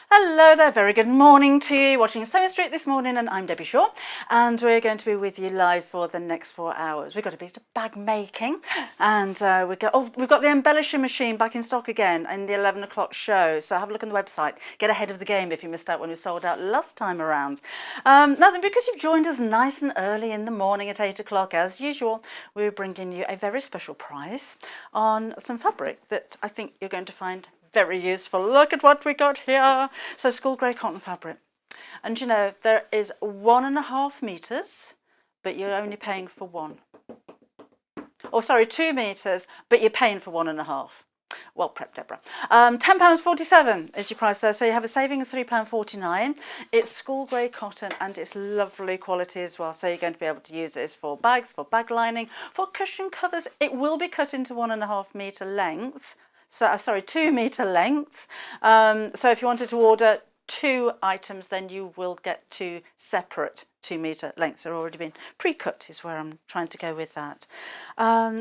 Hello there, very good morning to you. Watching Sewing Street this morning, and I'm Debbie Shaw, and we're going to be with you live for the next 4 hours. We've got a bit of bag making, and we've got the Embellisher machine back in stock again in the 11 o'clock show. So have a look on the website. Get ahead of the game if you missed out when we sold out last time around. Now then, because you've joined us nice and early in the morning at 8 o'clock, as usual, we're bringing you a very special price on some fabric that I think you're going to find very useful. Look at what we got here. So school grey cotton fabric, and you know there is 1.5 meters, but you're only paying for one. Oh, sorry, 2 meters, but you're paying for 1.5. Well prepped, Deborah. £10.47 is your price there, so you have a saving of £3.49. It's school grey cotton and it's lovely quality as well, so you're going to be able to use this for bags, for bag lining, for cushion covers. It will be cut into 1.5 meter lengths. So, sorry, 2 meter lengths. So if you wanted to order 2 items, then you will get 2 separate 2 meter lengths. They're already been pre-cut is where I'm trying to go with that.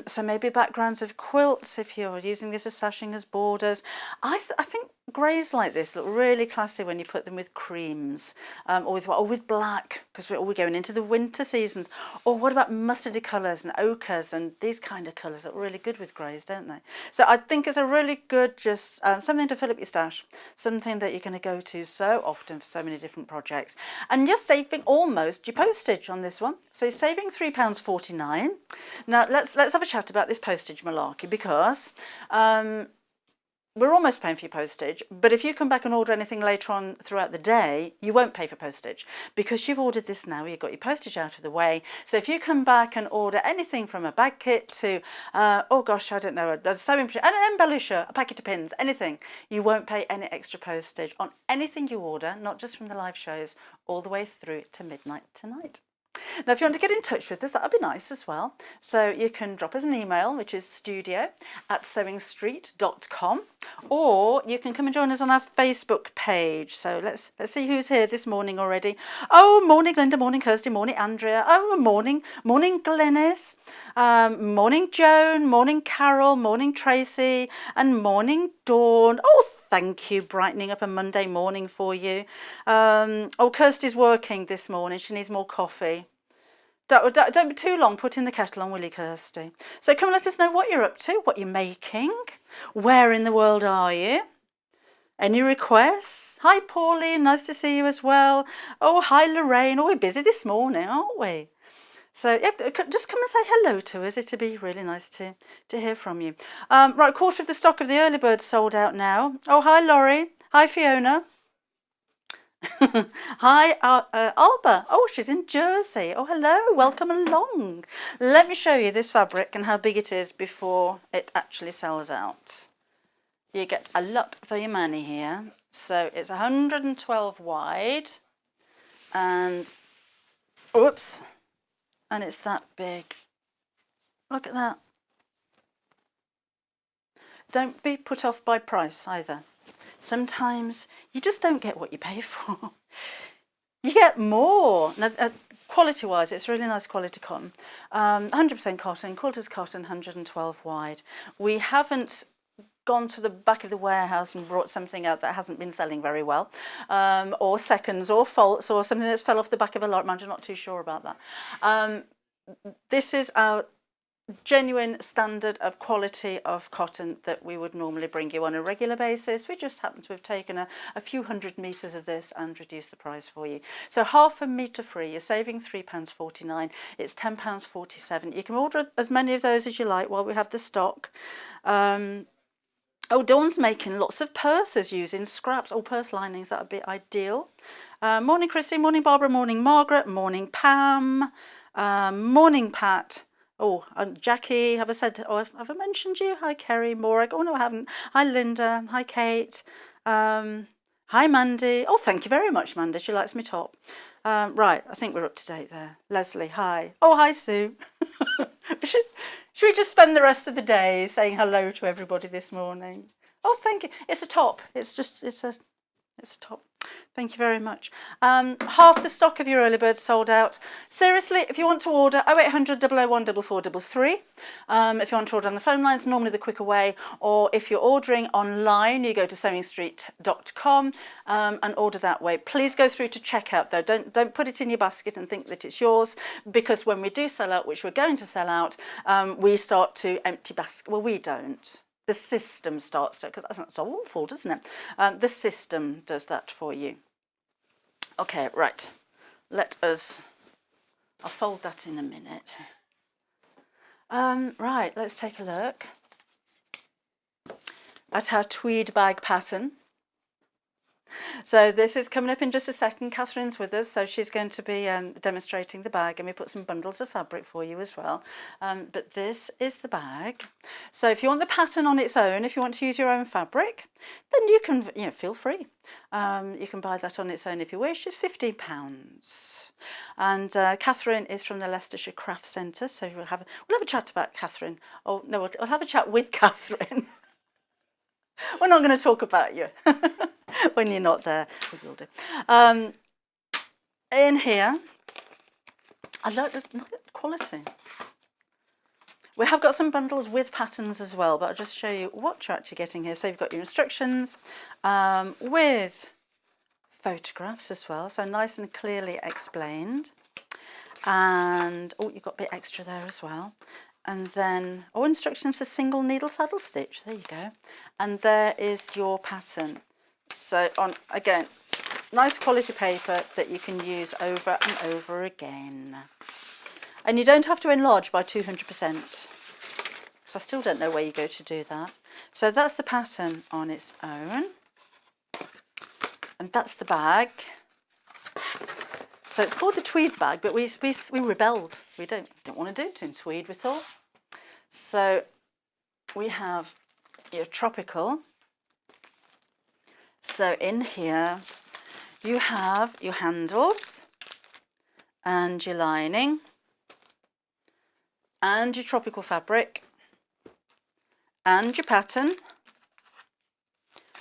So maybe backgrounds of quilts if you're using this as sashing as borders. I think greys like this look really classy when you put them with creams, or with black, because we're going into the winter seasons. Or what about mustardy colours and ochres, and these kind of colours look really good with greys, don't they? So I think it's a really good, just something to fill up your stash, something that you're going to go to so often for so many different projects, and you're saving almost your postage on this one. So you're saving £3.49. Now let's have a chat about this postage malarkey, because we're almost paying for your postage, but if you come back and order anything later on throughout the day, you won't pay for postage because you've ordered this now, you've got your postage out of the way. So if you come back and order anything from a bag kit to, oh gosh, I don't know, a sewing machine, an embellisher, a packet of pins, anything, you won't pay any extra postage on anything you order, not just from the live shows, all the way through to midnight tonight. Now, if you want to get in touch with us, that would be nice as well. So you can drop us an email, which is studio@sewingstreet.com, or you can come and join us on our Facebook page. So let's see who's here this morning already. Oh, morning Linda, morning Kirsty, morning Andrea. Oh, morning Glenys, morning Joan, morning Carol, morning Tracy, and morning Dawn. Oh, thank you, brightening up a Monday morning for you. Oh, Kirsty's working this morning. She needs more coffee. Don't be too long putting the kettle on, will you, Kirsty? So come and let us know what you're up to, what you're making. Where in the world are you? Any requests? Hi, Pauline. Nice to see you as well. Oh, hi, Lorraine. Oh, we're busy this morning, aren't we? So yeah, just come and say hello to us. It'd be really nice to hear from you. Right, a quarter of the stock of the early birds sold out now. Oh, hi, Laurie. Hi, Fiona. Hi, Alba. Oh, she's in Jersey. Oh, hello. Welcome along. Let me show you this fabric and how big it is before it actually sells out. You get a lot for your money here. So it's 112 wide, and oops, and it's that big. Look at that. Don't be put off by price either. Sometimes you just don't get what you pay for. You get more. Now, quality-wise, it's really nice quality cotton. 100% cotton, quilter's cotton, 112 wide. We haven't gone to the back of the warehouse and brought something out that hasn't been selling very well, or seconds, or faults, or something that's fell off the back of a lot. I'm not too sure about that. This is our genuine standard of quality of cotton that we would normally bring you on a regular basis. We just happen to have taken a few hundred meters of this and reduced the price for you. So half a meter free, you're saving £3.49. It's £10.47. You can order as many of those as you like while we have the stock. Oh, Dawn's making lots of purses using scraps or purse linings. That would be ideal. Morning Chrissy, morning Barbara, morning Margaret, morning Pam, morning Pat. Oh, Jackie, have I mentioned you? Hi, Kerry, Morag. Oh, no, I haven't. Hi, Linda. Hi, Kate. Hi, Mandy. Oh, thank you very much, Mandy. She likes me top. Right, I think we're up to date there. Leslie, hi. Oh, hi, Sue. Should we just spend the rest of the day saying hello to everybody this morning? Oh, thank you. It's a top. It's a top. Thank you very much. Half the stock of your early bird sold out. Seriously, if you want to order, 0800 001 4433. If you want to order on the phone lines, normally the quicker way, or if you're ordering online, you go to sewingstreet.com and order that way. Please go through to checkout though. Don't put it in your basket and think that it's yours, because when we do sell out, which we're going to sell out, we start to empty basket. Well, we don't. The system starts to, because that's so awful, doesn't it? The system does that for you. Okay, right. I'll fold that in a minute. Right, let's take a look at our tweed bag pattern. So this is coming up in just a second. Catherine's with us, so she's going to be demonstrating the bag, and we put some bundles of fabric for you as well. But this is the bag. So if you want the pattern on its own, if you want to use your own fabric, then you can, feel free. You can buy that on its own if you wish. It's £15. And Katharine is from the Leicestershire Craft Centre, so we'll have a chat about Katharine. Oh no, we'll have a chat with Katharine. We're not going to talk about you when you're not there. We will do. In here, I like the quality. We have got some bundles with patterns as well, but I'll just show you what you're actually getting here. So you've got your instructions with photographs as well, so nice and clearly explained. And you've got a bit extra there as well. And then, instructions for single needle saddle stitch. There you go. And there is your pattern. So again, nice quality paper that you can use over and over again. And you don't have to enlarge by 200%. So I still don't know where you go to do that. So that's the pattern on its own. And that's the bag. So it's called the tweed bag, but we rebelled. We don't want to do it in tweed, we thought. So we have your tropical. So in here you have your handles and your lining and your tropical fabric and your pattern.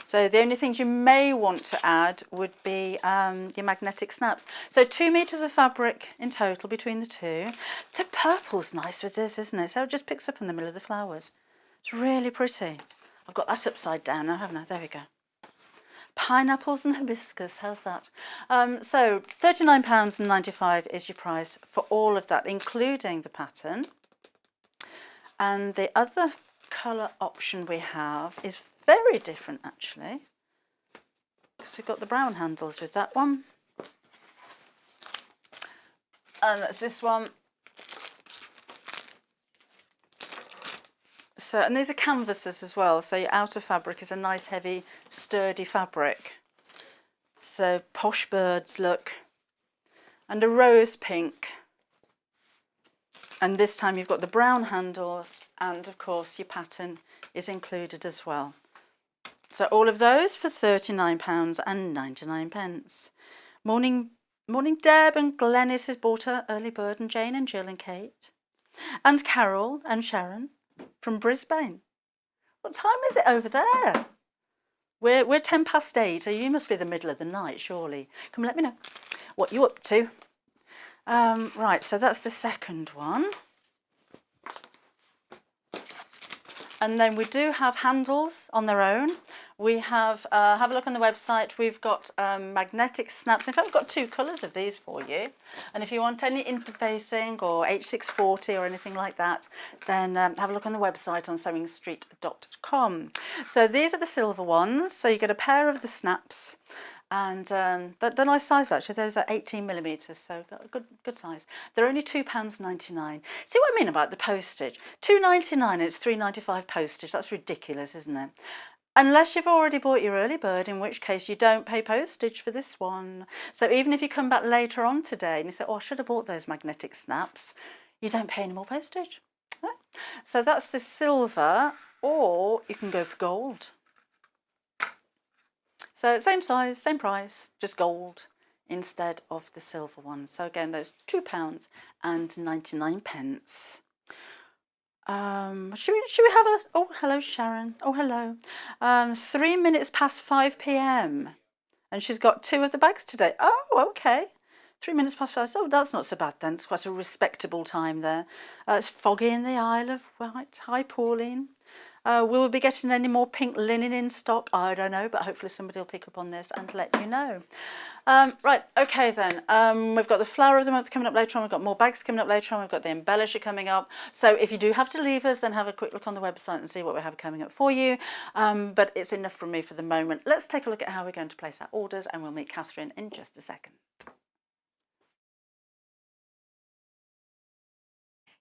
So the only things you may want to add would be your magnetic snaps. So 2 meters of fabric in total between the two. The purple's nice with this, isn't it? So it just picks up in the middle of the flowers. It's really pretty. I've got that upside down now, haven't I? There we go. Pineapples and hibiscus, how's that? So £39.95 is your price for all of that, including the pattern. And the other colour option we have is very different actually, because we've got the brown handles with that one, and that's this one. So, and these are canvases as well, so your outer fabric is a nice heavy sturdy fabric. So posh birds look, and a rose pink, and this time you've got the brown handles, and of course your pattern is included as well. So all of those for £39.99. Morning Deb and Glenys has bought her early bird, and Jane and Jill and Kate. And Carol and Sharon from Brisbane. What time is it over there? We're 8:10, so you must be the middle of the night, surely. Come let me know what you're up to. Right, so that's the second one. And then we do have handles on their own. We have a look on the website. We've got magnetic snaps. In fact, we've got 2 colours of these for you. And if you want any interfacing or H640 or anything like that, then have a look on the website on sewingstreet.com. So these are the silver ones. So you get a pair of the snaps. And but they're nice size actually. Those are 18mm, so good size. They're only £2.99. See what I mean about the postage? £2.99 and it's £3.95 postage. That's ridiculous, isn't it? Unless you've already bought your early bird, in which case you don't pay postage for this one. So even if you come back later on today and you think, oh, I should have bought those magnetic snaps, you don't pay any more postage. Right? So that's the silver, or you can go for gold. So same size, same price, just gold instead of the silver one. So again, those £2.99. Should we have a, oh, hello Sharon, oh hello, 3 minutes past 5 p.m. and she's got 2 of the bags today. Oh, okay. 3 minutes past 5. Oh, that's not so bad then. It's quite a respectable time there. It's foggy in the Isle of Wight. Hi, Pauline. Will we be getting any more pink linen in stock? I don't know, but hopefully somebody will pick up on this and let you know. Right, okay then. We've got the flower of the month coming up later on. We've got more bags coming up later on. We've got the embellisher coming up. So if you do have to leave us, then have a quick look on the website and see what we have coming up for you. But it's enough from me for the moment. Let's take a look at how we're going to place our orders, and we'll meet Katharine in just a second.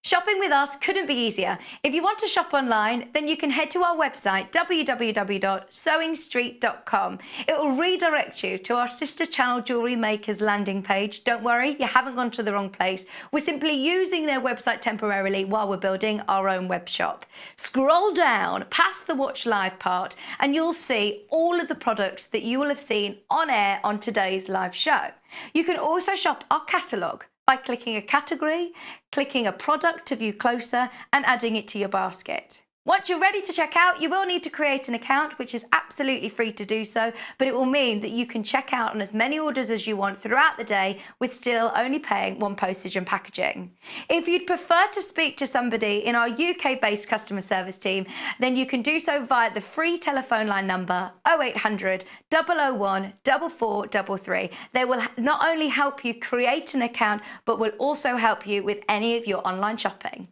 Shopping with us couldn't be easier. If you want to shop online, then you can head to our website, www.sewingstreet.com. It will redirect you to our sister channel Jewellery Makers landing page. Don't worry, you haven't gone to the wrong place. We're simply using their website temporarily while we're building our own web shop. Scroll down past the Watch Live part and you'll see all of the products that you will have seen on air on today's live show. You can also shop our catalogue by clicking a category, clicking a product to view closer, and adding it to your basket. Once you're ready to check out, you will need to create an account, which is absolutely free to do so, but it will mean that you can check out on as many orders as you want throughout the day with still only paying 1 postage and packaging. If you'd prefer to speak to somebody in our UK-based customer service team, then you can do so via the free telephone line number 0800 001 4433. They will not only help you create an account, but will also help you with any of your online shopping.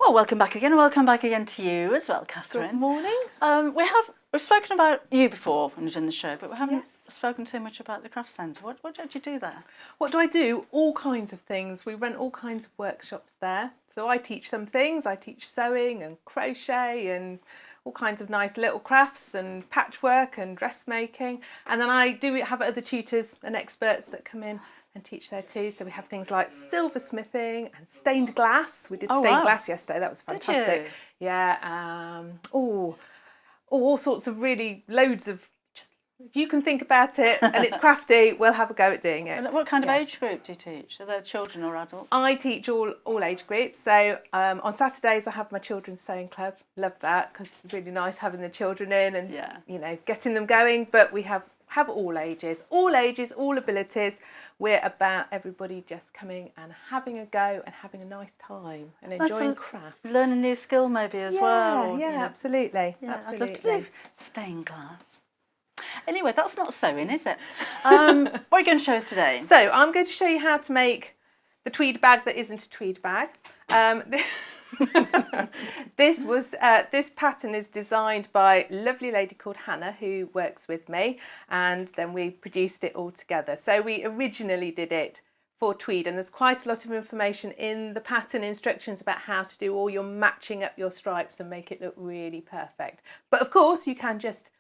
Well, welcome back again. Welcome back again to you as well, Katharine. Good morning. We've spoken about you before when we've done the show, but we haven't spoken too much about the craft centre. What did you do there? What do I do? All kinds of things. We run all kinds of workshops there. So I teach some things. I teach sewing and crochet and all kinds of nice little crafts and patchwork and dressmaking. And then I do have other tutors and experts that come in and teach there too. So we have things like silversmithing and stained glass. We did stained glass yesterday. That was fantastic. Did you? Yeah. All sorts of really loads of. Just if you can think about it and it's crafty, we'll have a go at doing it. And what kind of age group do you teach? Are they children or adults? I teach all age groups. So on Saturdays I have my children's sewing club. Love that because it's really nice having the children in and getting them going. But we have all ages, all abilities. We're about everybody just coming and having a go and having a nice time and enjoying craft. Learn a new skill maybe as well. Yeah, absolutely. Yeah, absolutely. I'd love to do stained glass. Anyway, that's not sewing, is it? What are you going to show us today? So I'm going to show you how to make the tweed bag that isn't a tweed bag. This pattern is designed by a lovely lady called Hannah who works with me, and then we produced it all together. So we originally did it for tweed, and there's quite a lot of information in the pattern instructions about how to do all your matching up your stripes and make it look really perfect. But of course you can just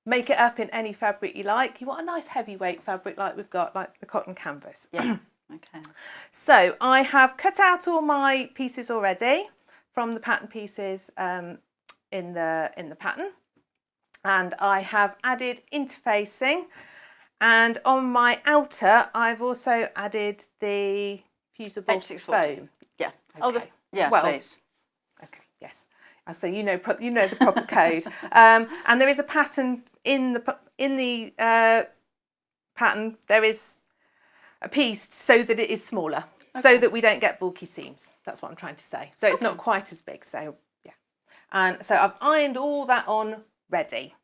make it up in any fabric you like. You want a nice heavyweight fabric like we've got, like the cotton canvas. Yeah. Okay. So I have cut out all my pieces already from the pattern pieces in the pattern, and I have added interfacing, and on my outer I've also added the fusible foam. Yeah. Okay. Please. Okay. Yes. So you know the proper code, and there is a pattern in the pattern. There is a piece so that it is smaller, so that we don't get bulky seams. That's what I'm trying to say. So it's not quite as big. So yeah, and so I've ironed all that on ready.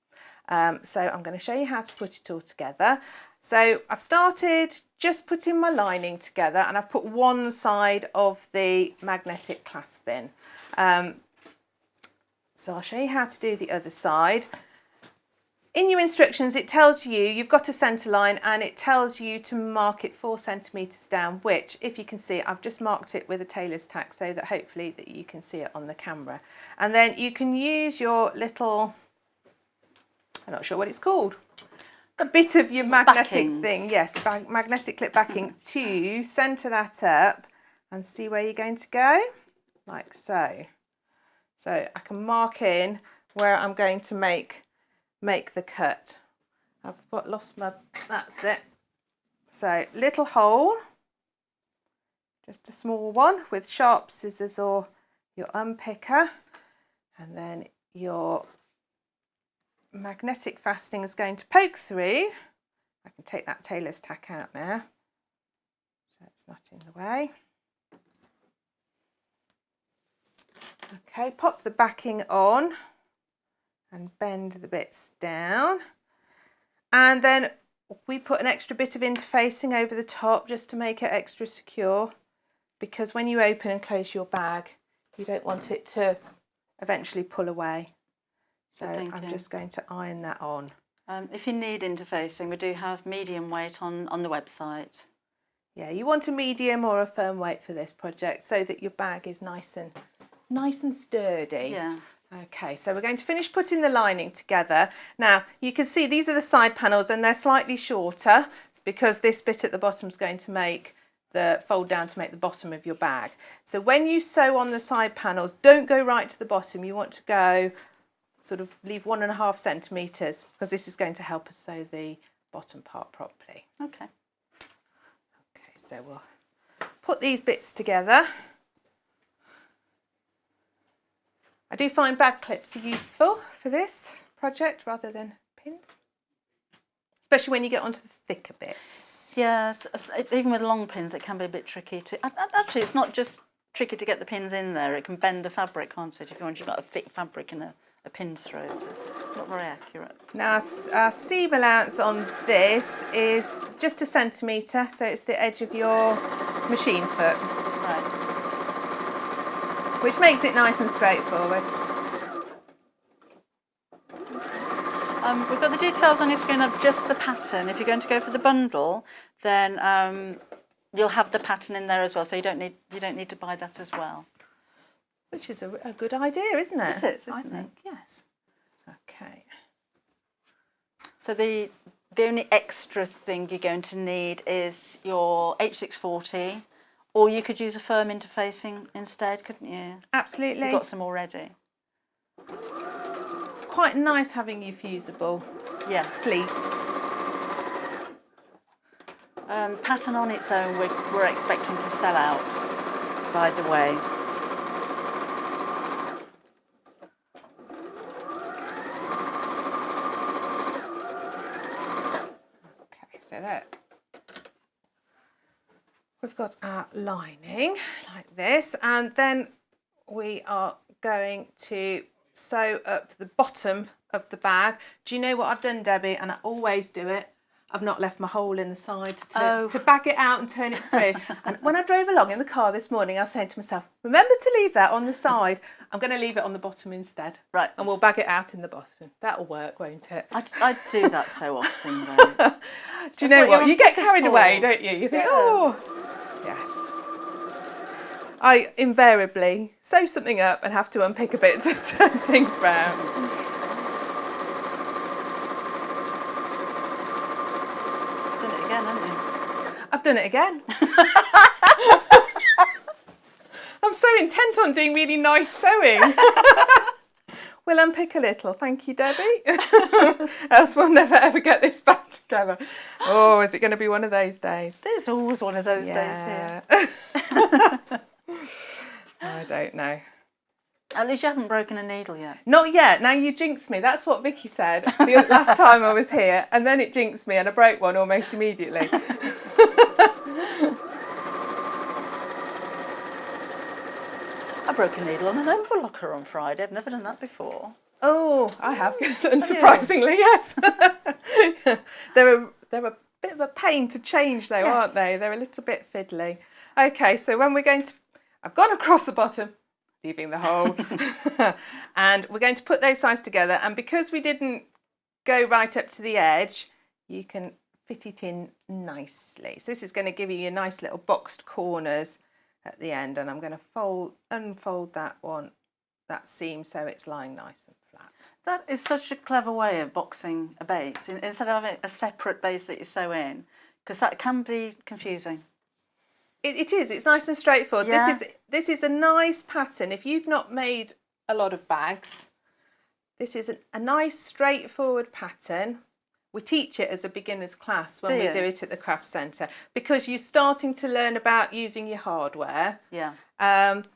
So I'm going to show you how to put it all together. So I've started just putting my lining together, and I've put one side of the magnetic clasp in. So I'll show you how to do the other side. In your instructions, it tells you you've got a centre line, and it tells you to mark it 4 centimetres down, which, if you can see, I've just marked it with a tailor's tack so that hopefully that you can see it on the camera. And then you can use your little, I'm not sure what it's called, a bit of your magnetic thing, yes, magnetic clip backing, to centre that up and see where you're going to go, like so. So I can mark in where I'm going to make the cut. I've lost my, that's it. So little hole, just a small one with sharp scissors or your unpicker, and then your magnetic fastening is going to poke through. I can take that tailor's tack out now, so it's not in the way. Okay, pop the backing on and bend the bits down. And then we put an extra bit of interfacing over the top just to make it extra secure, because when you open and close your bag, you don't want it to eventually pull away. So I'm just going to iron that on. If you need interfacing, we do have medium weight on the website. Yeah, you want a medium or a firm weight for this project so that your bag is nice and sturdy. Yeah. Okay, so we're going to finish putting the lining together. Now, you can see these are the side panels and they're slightly shorter. It's because this bit at the bottom is going to make the fold down to make the bottom of your bag. So when you sew on the side panels, don't go right to the bottom. You want to go sort of leave 1.5 centimetres, because this is going to help us sew the bottom part properly. Okay. Okay, so we'll put these bits together. I do find bag clips are useful for this project rather than pins, especially when you get onto the thicker bits. Yes, even with long pins it can be a bit tricky to... Actually, it's not just tricky to get the pins in there, it can bend the fabric, can't it, if you've got a thick fabric and a pin through, so not very accurate. Now our seam allowance on this is just 1 centimetre, so it's the edge of your machine foot. Right. Which makes it nice and straightforward. We've got the details on your screen of just the pattern. If you're going to go for the bundle, then you'll have the pattern in there as well, so you don't need to buy that as well. Which is a good idea, isn't it? It is, isn't it? Yes. Okay. So the only extra thing you're going to need is your H640, or you could use a firm interfacing instead, couldn't you? Absolutely. You've got some already. It's quite nice having your fusible fleece. Pattern on its own, we're expecting to sell out, by the way. Okay, so there. We've got our lining like this, and then we are going to sew up the bottom of the bag. Do you know what I've done, Debbie? And I always do it. I've not left my hole in the side to bag it out and turn it through. And when I drove along in the car this morning, I was saying to myself, remember to leave that on the side. I'm going to leave it on the bottom instead. Right. And we'll bag it out in the bottom. That'll work, won't it? I do that so often, though. Do you know what? You get carried away, don't you? You think, oh, yes. I invariably sew something up and have to unpick a bit to turn things round. I've done it again. I'm so intent on doing really nice sewing. We'll unpick a little, thank you, Debbie. Else we'll never ever get this back together. Oh, is it going to be one of those days? There's always one of those days here. I don't know. At least you haven't broken a needle yet. Not yet. Now you jinxed me. That's what Vicky said the last time I was here, and then it jinxed me and I broke one almost immediately. I broke a needle on an overlocker on Friday. I've never done that before. Oh, I have, unsurprisingly, yes. They're a bit of a pain to change though, aren't they? They're a little bit fiddly. Okay, so when we're going to... I've gone across the bottom, leaving the hole. And we're going to put those sides together. And because we didn't go right up to the edge, you can fit it in nicely. So this is going to give you your nice little boxed corners at the end. And I'm going to unfold that seam so it's lying nice and flat. That is such a clever way of boxing a base, instead of having a separate base that you sew in, because that can be confusing. It is. It's nice and straightforward. Yeah. This is a nice pattern. If you've not made a lot of bags, this is a nice straightforward pattern. We teach it as a beginner's class when we do it at the craft centre, because you're starting to learn about using your hardware. Yeah. And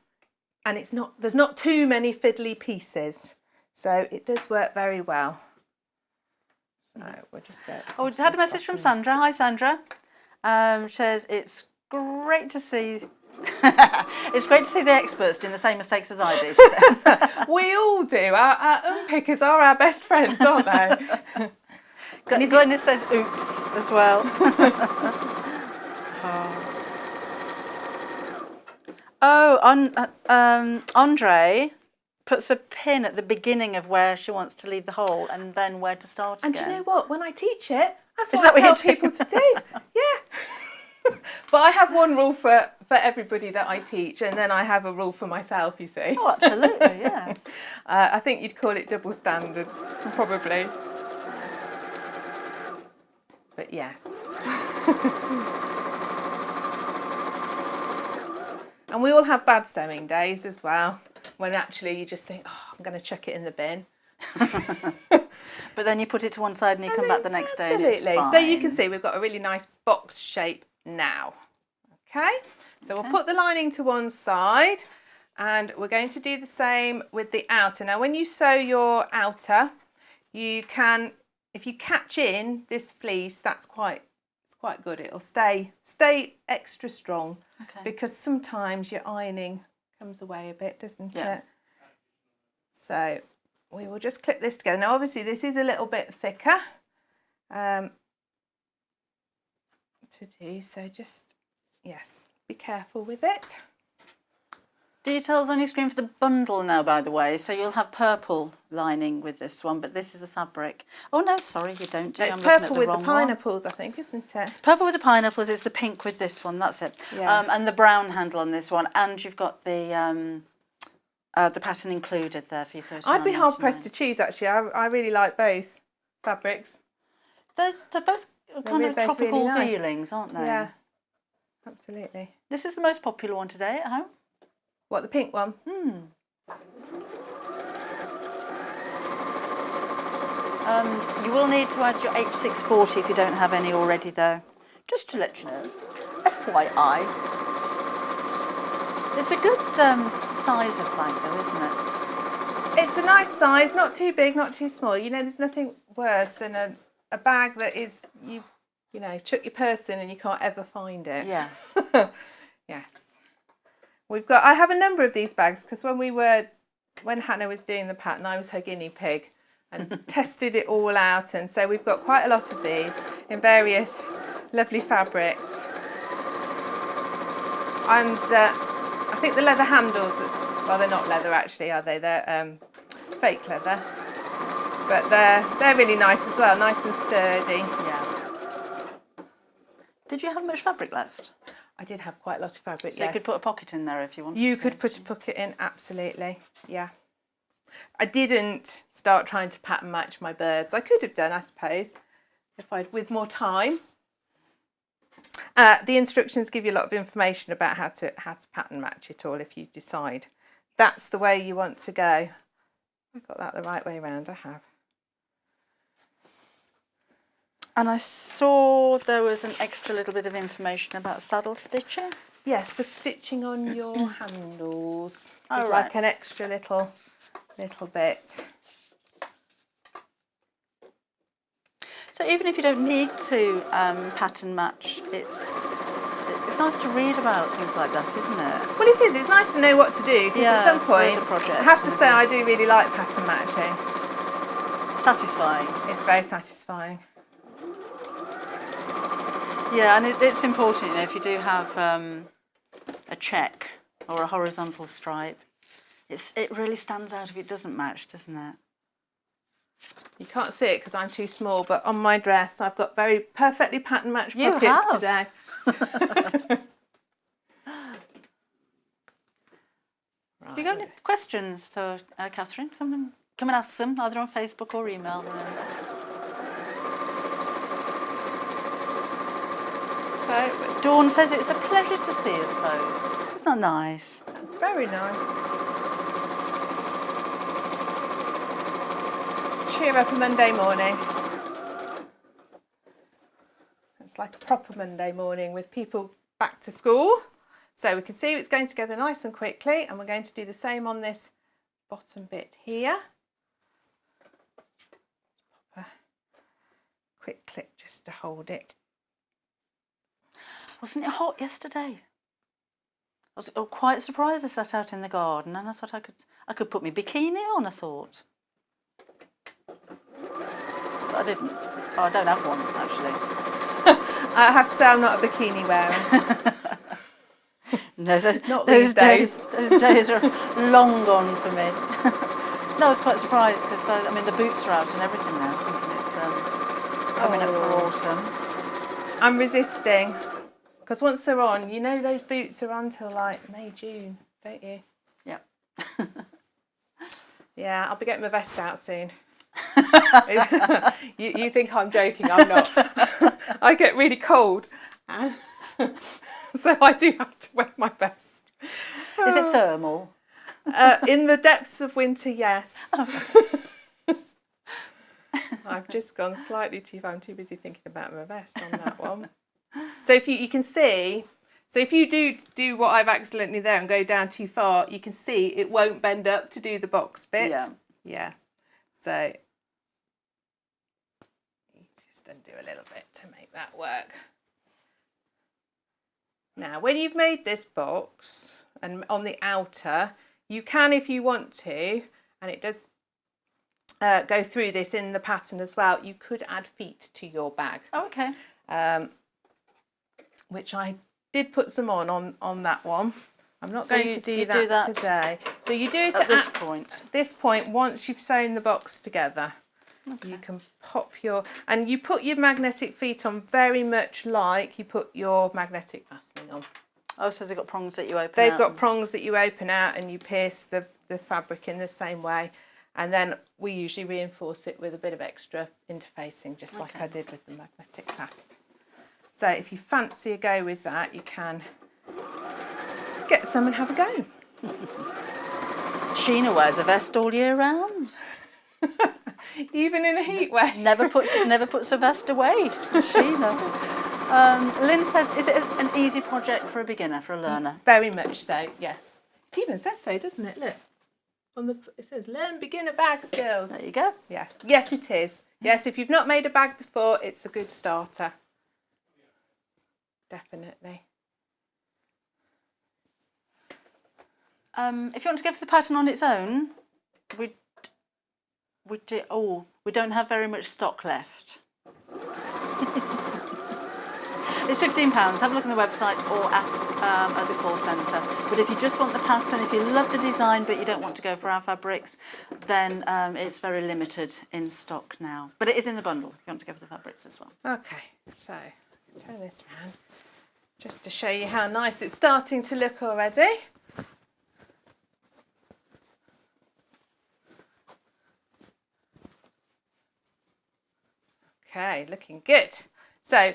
there's not too many fiddly pieces, so it does work very well. We'll just go. Oh, we had a message from Sandra. Hi, Sandra. Says it's great to see. It's great to see the experts doing the same mistakes as I do. We all do. Our unpickers are our best friends, aren't they? Glennis says oops as well. Andre puts a pin at the beginning of where she wants to leave the hole and then where to start again. And do you know what? When I teach it, that's Is what that I what tell you do? people to do. Yeah. But I have one rule for everybody that I teach, and then I have a rule for myself, you see. Oh, absolutely, yes. I think you'd call it double standards, probably. But yes. And we all have bad sewing days as well, when actually you just think, oh, I'm going to chuck it in the bin. But then you put it to one side and you come back the next day and it's Absolutely. fine. So you can see we've got a really nice box shape now. Okay, so we'll put the lining to one side and we're going to do the same with the outer. Now when you sew your outer, you can, if you catch in this fleece, it's quite good. It'll stay extra strong, because sometimes your ironing comes away a bit, doesn't it? So we will just clip this together. Now obviously this is a little bit thicker to do, so just, yes, be careful with it. Details on your screen for the bundle now, by the way. So you'll have purple lining with this one, but this is the fabric. Oh no, sorry, you don't. It's I'm looking at purple the with wrong the pineapples, I think, isn't it? Purple with the pineapples is the pink with this one. That's it. Yeah. And the brown handle on this one, and you've got the pattern included there for your 39.99. I'd be hard pressed to choose actually. I really like both fabrics. They're both kind of both tropical really nice. feelings, aren't they? Yeah, absolutely. This is the most popular one today at home. What, the pink one? You will need to add your H640 if you don't have any already, though. Just to let you know, FYI. It's a good size of bag, though, isn't it? It's a nice size, not too big, not too small. You know, there's nothing worse than a bag that is, you know, chuck your purse in and you can't ever find it. Yes. Yes. I have a number of these bags because when Hannah was doing the pattern, I was her guinea pig and tested it all out. And so we've got quite a lot of these in various lovely fabrics. And I think the leather handles, well, they're not leather actually, are they? They're fake leather. But they're really nice as well, nice and sturdy. Yeah. Did you have much fabric left? I did have quite a lot of fabric, So yes. you could put a pocket in there if you wanted to. You could put a pocket in, absolutely, yeah. I didn't start trying to pattern match my birds. I could have done, I suppose, with more time. The instructions give you a lot of information about how to pattern match it all if you decide that's the way you want to go. I've got that the right way around, I have. And I saw there was an extra little bit of information about saddle stitching. Yes, for stitching on your handles. Oh, There's right. like an extra little bit. So even if you don't need to pattern match, it's nice to read about things like that, isn't it? Well, it is. It's nice to know what to do because at some point, projects, I have to say I do really like pattern matching. Satisfying. It's very satisfying. Yeah, and it's important, you know, if you do have a check or a horizontal stripe, it really stands out if it doesn't match, doesn't it? You can't see it because I'm too small, but on my dress I've got very perfectly pattern matched You pockets have. today. Have you got any questions for Katharine? Come and ask them, either on Facebook or email them. So Dawn says it's a pleasure to see us both. Isn't that nice? that's very nice. Cheer up a Monday morning. It's like a proper Monday morning with people back to school. So we can see it's going together nice and quickly, and we're going to do the same on this bottom bit here. quick clip just to hold it. Wasn't it hot yesterday? I was quite surprised. I sat out in the garden and I thought I could put my bikini on, I thought. But I didn't. Oh, I don't have one, actually. I have to say I'm not a bikini wearer. No, Not those these days. Those days are long gone for me. No, I was quite surprised because, I mean, the boots are out and everything now, thinking it's coming up for autumn. I'm resisting. Because once they're on, you know those boots are on till like May, June, don't you? Yeah. Yeah, I'll be getting my vest out soon. You think I'm joking, I'm not. I get really cold. So I do have to wear my vest. Is it thermal? In the depths of winter, yes. I've just gone slightly too far. I'm too busy thinking about my vest on that one. So if you can see, so if you do what I've accidentally there and go down too far, you can see it won't bend up to do the box bit. Yeah. Yeah. So you just undo a little bit to make that work. Now, when you've made this box and on the outer, you can, if you want to, and it does go through this in the pattern as well, you could add feet to your bag. Oh, okay. Which I did put some on that one. I'm not So going to do that today. So you do it At this point. this point, once you've sewn the box together. Okay. You can pop and you put your magnetic feet on very much like you put your magnetic fastening on. Oh, so they've got prongs that you open out? They've got prongs that you open out and you pierce the fabric in the same way. And then we usually reinforce it with a bit of extra interfacing, just like I did with the magnetic clasp. So if you fancy a go with that, you can get some and have a go. Sheena wears a vest all year round. Even in a heat wave. Never puts a vest away. Sheena. Lynn said, is it an easy project for a beginner, for a learner? Very much so, yes. It even says so, doesn't it? Look. It says learn beginner bag skills. There you go. Yes. Yes, it is. Yes, if you've not made a bag before, it's a good starter. Definitely. If you want to go for the pattern on its own, we don't have very much stock left. It's £15. Have a look on the website or ask at the call centre. But if you just want the pattern, if you love the design but you don't want to go for our fabrics, then it's very limited in stock now. But it is in the bundle if you want to go for the fabrics as well. Okay, so turn this around just to show you how nice it's starting to look already. Okay, looking good. So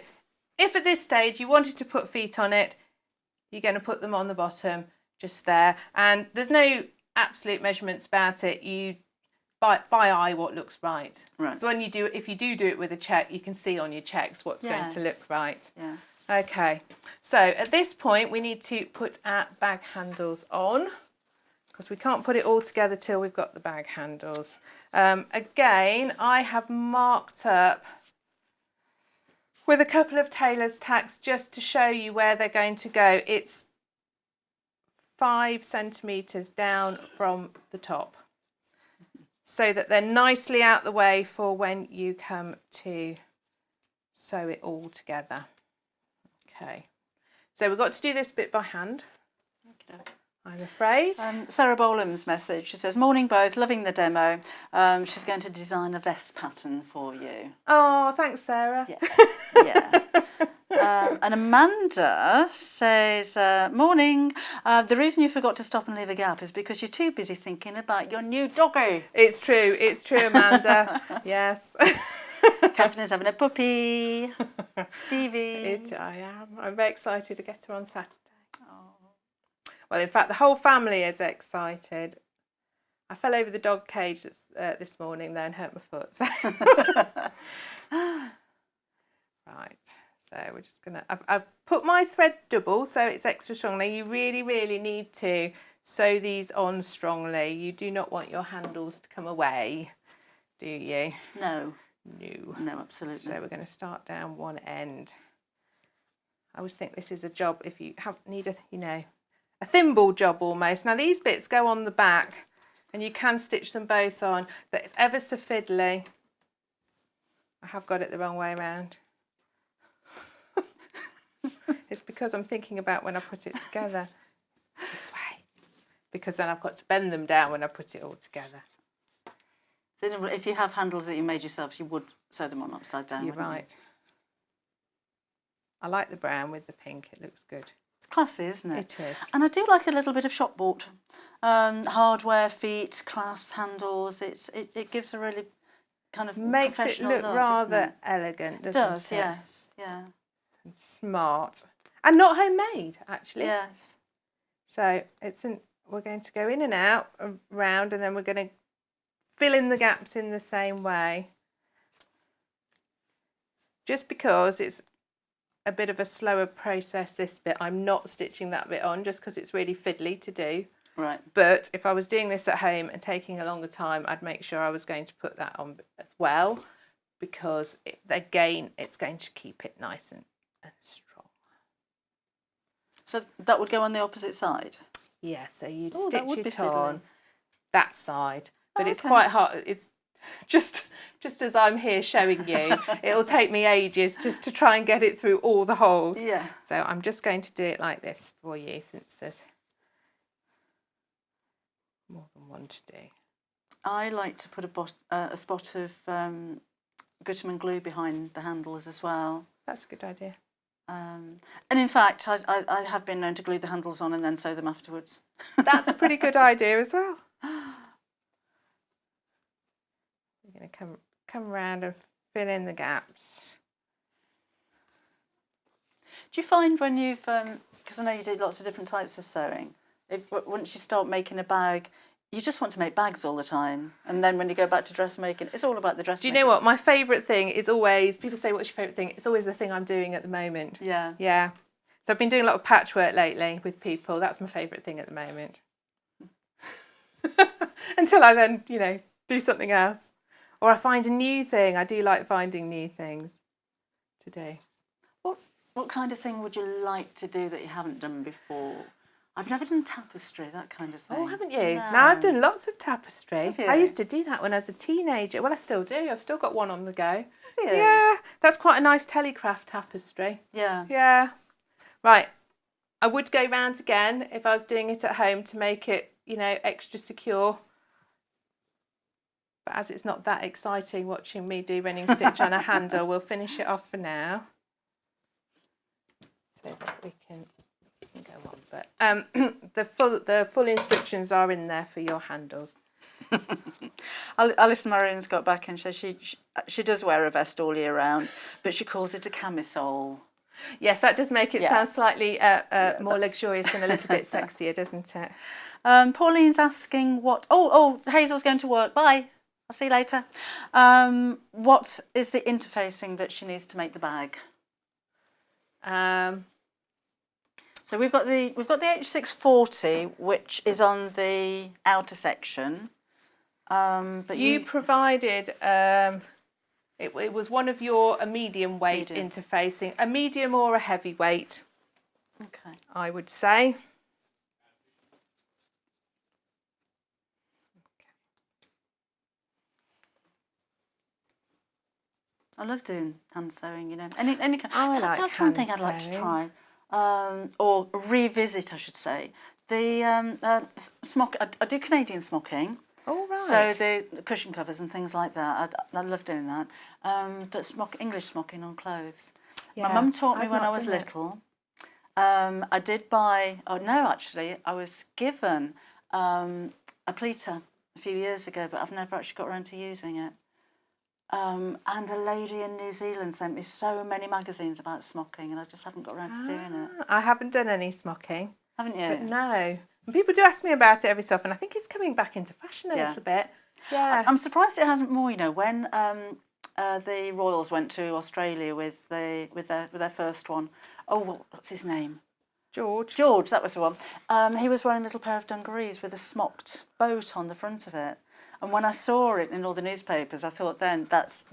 if at this stage you wanted to put feet on it, you're going to put them on the bottom, just there. And there's no absolute measurements about it. You by eye what looks right. Right. So when you do, if you do it with a check, you can see on your checks what's going to look right. Yeah. Okay. So at this point, we need to put our bag handles on, because we can't put it all together till we've got the bag handles. Again, I have marked up with a couple of tailor's tacks just to show you where they're going to go. It's 5 centimetres down from the top, so that they're nicely out the way for when you come to sew it all together. Okay, so we've got to do this bit by hand, I'm afraid. Sarah Bolam's message, she says, morning both, loving the demo. She's going to design a vest pattern for you. Oh, thanks, Sarah. Yeah. And Amanda says, morning, the reason you forgot to stop and leave a gap is because you're too busy thinking about your new doggo. It's true, Amanda. Yes. Catherine's having a puppy. Stevie. I am. I'm very excited to get her on Saturday. Well, in fact, the whole family is excited. I fell over the dog cage this morning there and hurt my foot. So. Right, so we're just gonna, I've put my thread double so it's extra strong. Now you really, really need to sew these on strongly. You do not want your handles to come away, do you? No. No. No, absolutely. So we're going to start down one end. I always think this is a job if you need a thimble job almost. Now these bits go on the back and you can stitch them both on, but it's ever so fiddly. I have got it the wrong way around. It's because I'm thinking about when I put it together this way, because then I've got to bend them down when I put it all together. So if you have handles that you made yourselves, you would sew them on upside down. You're right. I like the brown with the pink. It looks good. It's classy, isn't it? It is. And I do like a little bit of shop bought hardware, feet, clasps, handles. It gives a really kind of makes it professional look look, rather elegant, doesn't it? It does, yes, yeah. And smart. And not homemade, actually. Yes. So we're going to go in and out, around, and then we're going to fill in the gaps in the same way. Just because it's a bit of a slower process, this bit, I'm not stitching that bit on just because it's really fiddly to do. Right. But if I was doing this at home and taking a longer time, I'd make sure I was going to put that on as well, because again, it's going to keep it nice and strong. So that would go on the opposite side? Yeah, so you'd that would stitch be it fiddly. on that side, but it's Okay. quite hard. It's just as I'm here showing you, it'll take me ages just to try and get it through all the holes. Yeah. So I'm just going to do it like this for you, since there's more than one to do. I like to put a spot of Gutermann glue behind the handles as well. That's a good idea. And in fact, I have been known to glue the handles on and then sew them afterwards. That's a pretty good idea as well. We're going to come around and fill in the gaps. Do you find when you've, because I know you do lots of different types of sewing, once you start making a bag, you just want to make bags all the time, and then when you go back to dressmaking, it's all about the dressmaking. Do you know what? My favourite thing is always, people say, what's your favourite thing? It's always the thing I'm doing at the moment. Yeah. Yeah. So I've been doing a lot of patchwork lately with people. That's my favourite thing at the moment. Until I then, do something else. Or I find a new thing. I do like finding new things to do. What kind of thing would you like to do that you haven't done before? I've never done tapestry, that kind of thing. Oh, haven't you? No. Now, I've done lots of tapestry. Have you? I used to do that when I was a teenager. Well, I still do. I've still got one on the go. Have you? Yeah, that's quite a nice Telegraph tapestry. Yeah. Yeah. Right. I would go round again if I was doing it at home to make it, extra secure. But as it's not that exciting watching me do running stitch on a handle, we'll finish it off for now. So that we can go on. But the full instructions are in there for your handles. Alice Marion's got back and says she does wear a vest all year round, but she calls it a camisole. Yes, that does make it Yeah. sound slightly more luxurious and a little bit sexier, doesn't it? Pauline's asking what... Oh, Hazel's going to work. Bye. I'll see you later. What is the interfacing that she needs to make the bag? So we've got the H640, which is on the outer section. But you provided it was one of a medium weight Medium. interfacing, a medium or a heavy weight, okay. I would say. I love doing hand sewing, Any kind. I like that's one thing hand I'd like to sewing. try, or revisit, I should say. The smock. I do Canadian smocking. All right. So the cushion covers and things like that. I love doing that. But English smocking on clothes. My Yeah, mum taught me I've when not I was done it. little. I did buy. Oh no, actually, I was given a pleater a few years ago, but I've never actually got around to using it. And a lady in New Zealand sent me so many magazines about smocking, and I just haven't got around to doing it. I haven't done any smocking, Haven't you? but no. And people do ask me about it every so often. I think it's coming back into fashion a Yeah. little bit. Yeah. I'm surprised it hasn't more. When the Royals went to Australia with their first one. Oh, what's his name? George. George, that was the one. He was wearing a little pair of dungarees with a smocked boat on the front of it. And when I saw it in all the newspapers, I thought then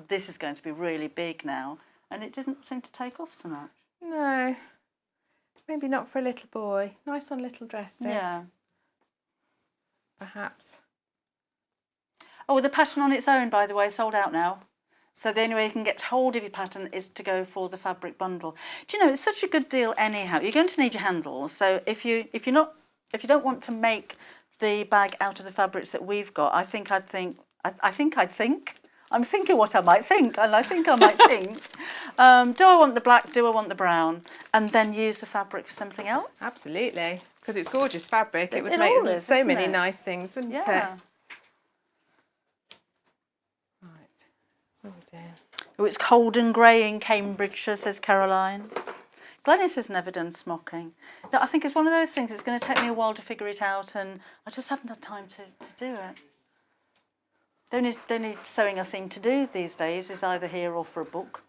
this is going to be really big now. And it didn't seem to take off so much. No, maybe not for a little boy. Nice on little dresses. Yeah. Perhaps. Oh, the pattern on its own, by the way, sold out now. So the only way you can get hold of your pattern is to go for the fabric bundle. Do you know, it's such a good deal anyhow. You're going to need your handles. So if you don't want to make the bag out of the fabrics that we've got, I'm thinking what I might think, and I think I might think, do I want the black, do I want the brown, and then use the fabric for something else? Absolutely, because it's gorgeous fabric. It would It make all is, so isn't many it? nice things, wouldn't it? Yeah. Right, what are we doing? Oh, it's cold and grey in Cambridgeshire, says Caroline. Glenys has never done smocking. No, I think it's one of those things, it's going to take me a while to figure it out, and I just haven't had time to do it. The only sewing I seem to do these days is either here or for a book.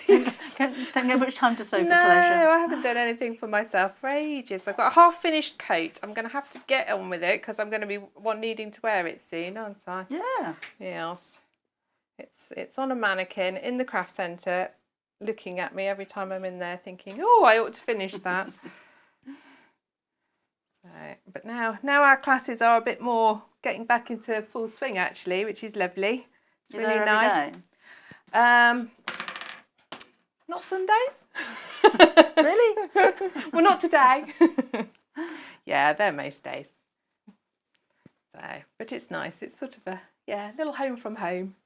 Don't get much time to sew for pleasure. No, I haven't done anything for myself for ages. I've got a half-finished coat. I'm going to have to get on with it because I'm going to be needing to wear it soon, aren't I? Yeah. Yes. It's on a mannequin in the craft centre, looking at me every time I'm in there, thinking, "Oh, I ought to finish that." But now our classes are a bit more getting back into full swing actually, which is lovely. It's You're really there nice. every day? Not Sundays. Really? Well, not today. Yeah, they're most days. So, but it's nice. It's sort of a little home from home.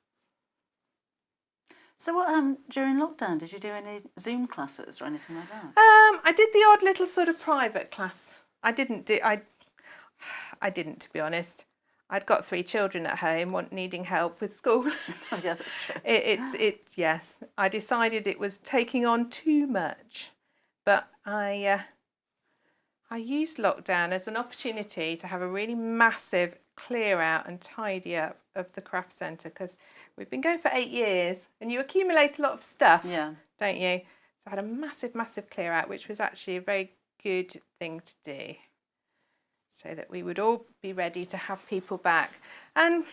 So what during lockdown did you do any Zoom classes or anything like that? I did the odd little sort of private class. I didn't, to be honest. I'd got 3 children at home needing help with school. Oh, yes, that's true. Yes. I decided it was taking on too much, but I used lockdown as an opportunity to have a really massive clear out and tidy up of the craft centre because we've been going for 8 years and you accumulate a lot of stuff, don't you? So I had a massive clear out, which was actually a very good thing to do so that we would all be ready to have people back. And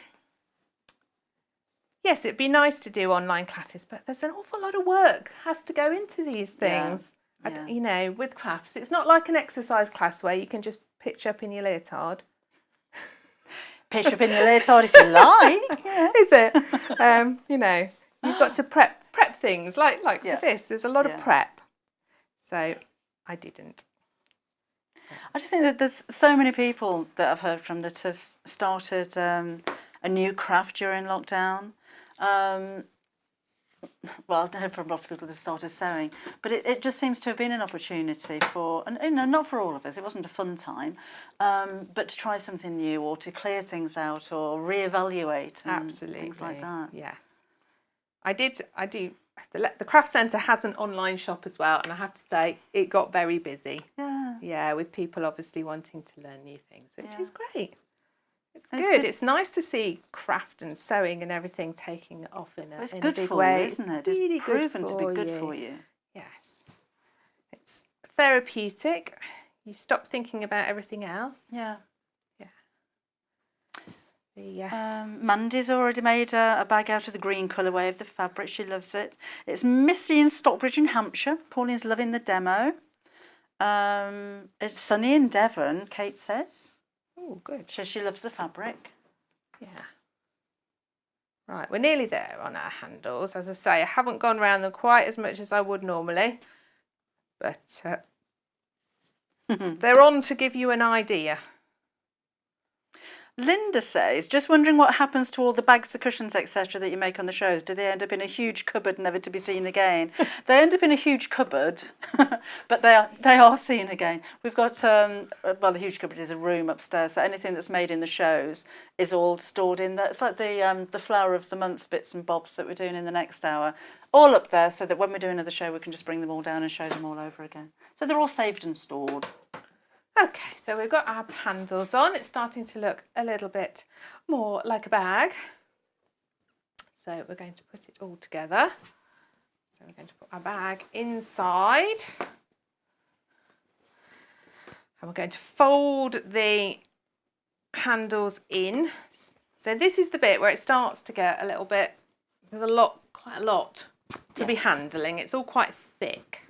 yes, it'd be nice to do online classes, but there's an awful lot of work has to go into these things. Yeah. You know, with crafts, it's not like an exercise class where you can just pitch up in your leotard. Pitch up in your leotard if you like. Yeah. Is it? You know, you've got to prep things like for this. There's a lot of prep. So I didn't. I just think that there's so many people that I've heard from that have started a new craft during lockdown. Well, I've heard from a lot of people that started sewing, but it just seems to have been an opportunity for, and not for all of us, it wasn't a fun time, but to try something new or to clear things out or reevaluate and Absolutely. things like that. Yes. I do. The craft centre has an online shop as well, and I have to say it got very busy. Yeah, with people obviously wanting to learn new things, which is great. It's good. It's nice to see craft and sewing and everything taking off in a big way. Isn't it? Really it's proven to be good for you. Yes. It's therapeutic. You stop thinking about everything else. Yeah. Yeah. Mandy's already made a bag out of the green colourway of the fabric. She loves it. It's misty in Stockbridge in Hampshire. Pauline's loving the demo. It's sunny in Devon, Kate says. Oh, good. She loves the fabric. Yeah. Right, we're nearly there on our handles. As I say, I haven't gone around them quite as much as I would normally, but they're on to give you an idea. Linda says, just wondering what happens to all the bags, the cushions, etc. that you make on the shows. Do they end up in a huge cupboard, never to be seen again? They end up in a huge cupboard, but they are seen again. We've got, the huge cupboard is a room upstairs, so anything that's made in the shows is all stored in there. It's like the flower of the month bits and bobs that we're doing in the next hour, all up there so that when we do another show, we can just bring them all down and show them all over again. So they're all saved and stored. Okay, so we've got our handles on. It's starting to look a little bit more like a bag. So we're going to put it all together. So we're going to put our bag inside. And we're going to fold the handles in So this is the bit where it starts to get a little bit, there's quite a lot to be handling. It's all quite thick.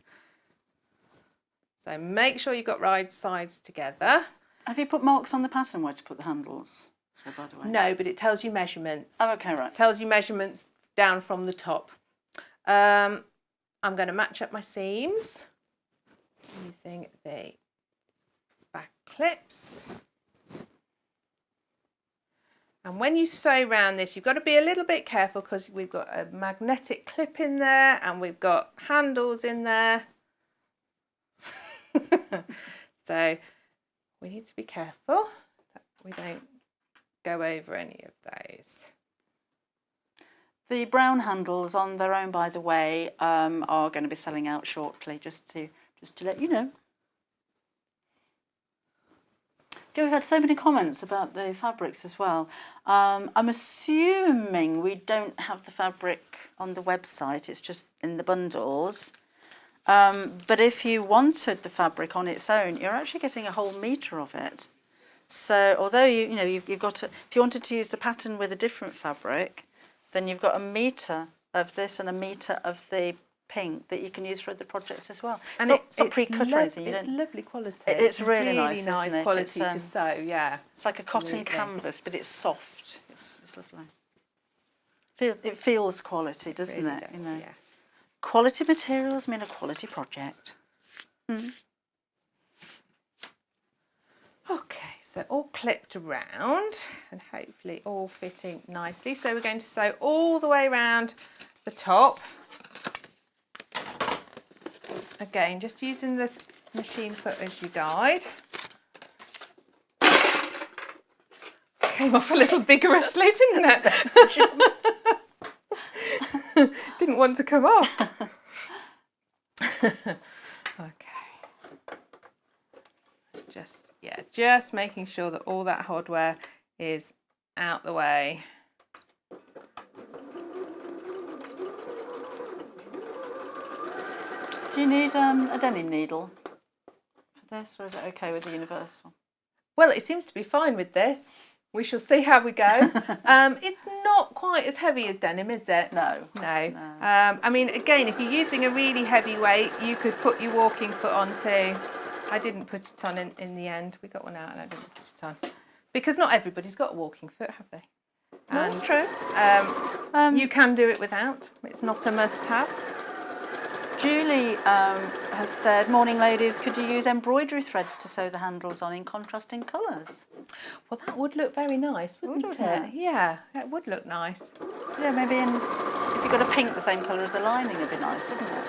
So make sure you've got right sides together. Have you put marks on the pattern where to put the handles? So, by the way. No, but it tells you measurements. Oh, okay, right. It tells you measurements down from the top. I'm going to match up my seams using the back clips. And when you sew around this, you've got to be a little bit careful because we've got a magnetic clip in there and we've got handles in there. So we need to be careful that we don't go over any of those. The brown handles on their own, by the way, are going to be selling out shortly, just to let you know. We've had so many comments about the fabrics as well. I'm assuming we don't have the fabric on the website, it's just in the bundles. But if you wanted the fabric on its own, you're actually getting a whole metre of it. So although you've got if you wanted to use the pattern with a different fabric, then you've got a metre of this and a metre of the pink that you can use for other projects as well. And it's not pre-cut or anything. It's lovely quality. It's really nice, isn't it? Quality to sew, yeah. It's like a cotton canvas, but it's soft. It's lovely. It feels quality, doesn't Really it? does, You know, yeah. quality materials mean a quality project. Okay, so all clipped around and hopefully all fitting nicely. So we're going to sew all the way around the top. Again, just using this machine foot as your guide. Came off a little vigorously, didn't it? Didn't want to come off. Okay. Just making sure that all that hardware is out the way. Do you need a denim needle for this, or is it okay with the universal? Well, it seems to be fine with this. We shall see how we go. It's not quite as heavy as denim, is it? No. No. I mean, again, if you're using a really heavy weight, you could put your walking foot on too. I didn't put it on in the end. We got one out and I didn't put it on. Because not everybody's got a walking foot, have they? No, that's true. You can do it without. It's not a must-have. Julie has said, morning ladies, could you use embroidery threads to sew the handles on in contrasting colours? Well, that would look very nice, wouldn't it? Yeah, it would look nice. Yeah, maybe if you've got a pink the same colour as the lining, it'd be nice, wouldn't it?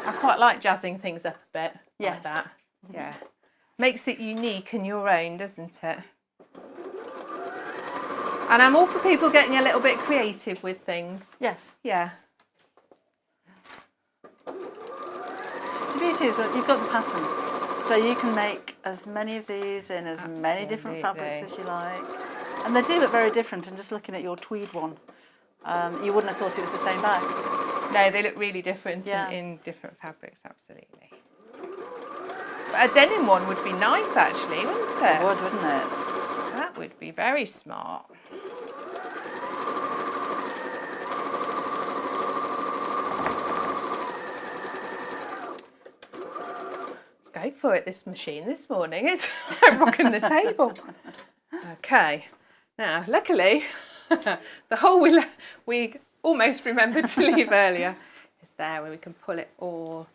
I quite like jazzing things up a bit Yes. like that. Yeah. Makes it unique and your own, doesn't it? And I'm all for people getting a little bit creative with things. Yes. Yeah. The beauty is that you've got the pattern, so you can make as many of these in as many different fabrics as you like. And they do look very different. And just looking at your tweed one, you wouldn't have thought it was the same bag. No, they look really different Yeah. in different fabrics, absolutely. But a denim one would be nice, actually, wouldn't it? It would, wouldn't it? That would be very smart. Let's go for it, this machine this morning. It's rocking the table. Okay, now luckily the hole we almost remembered to leave earlier is there where we can pull it all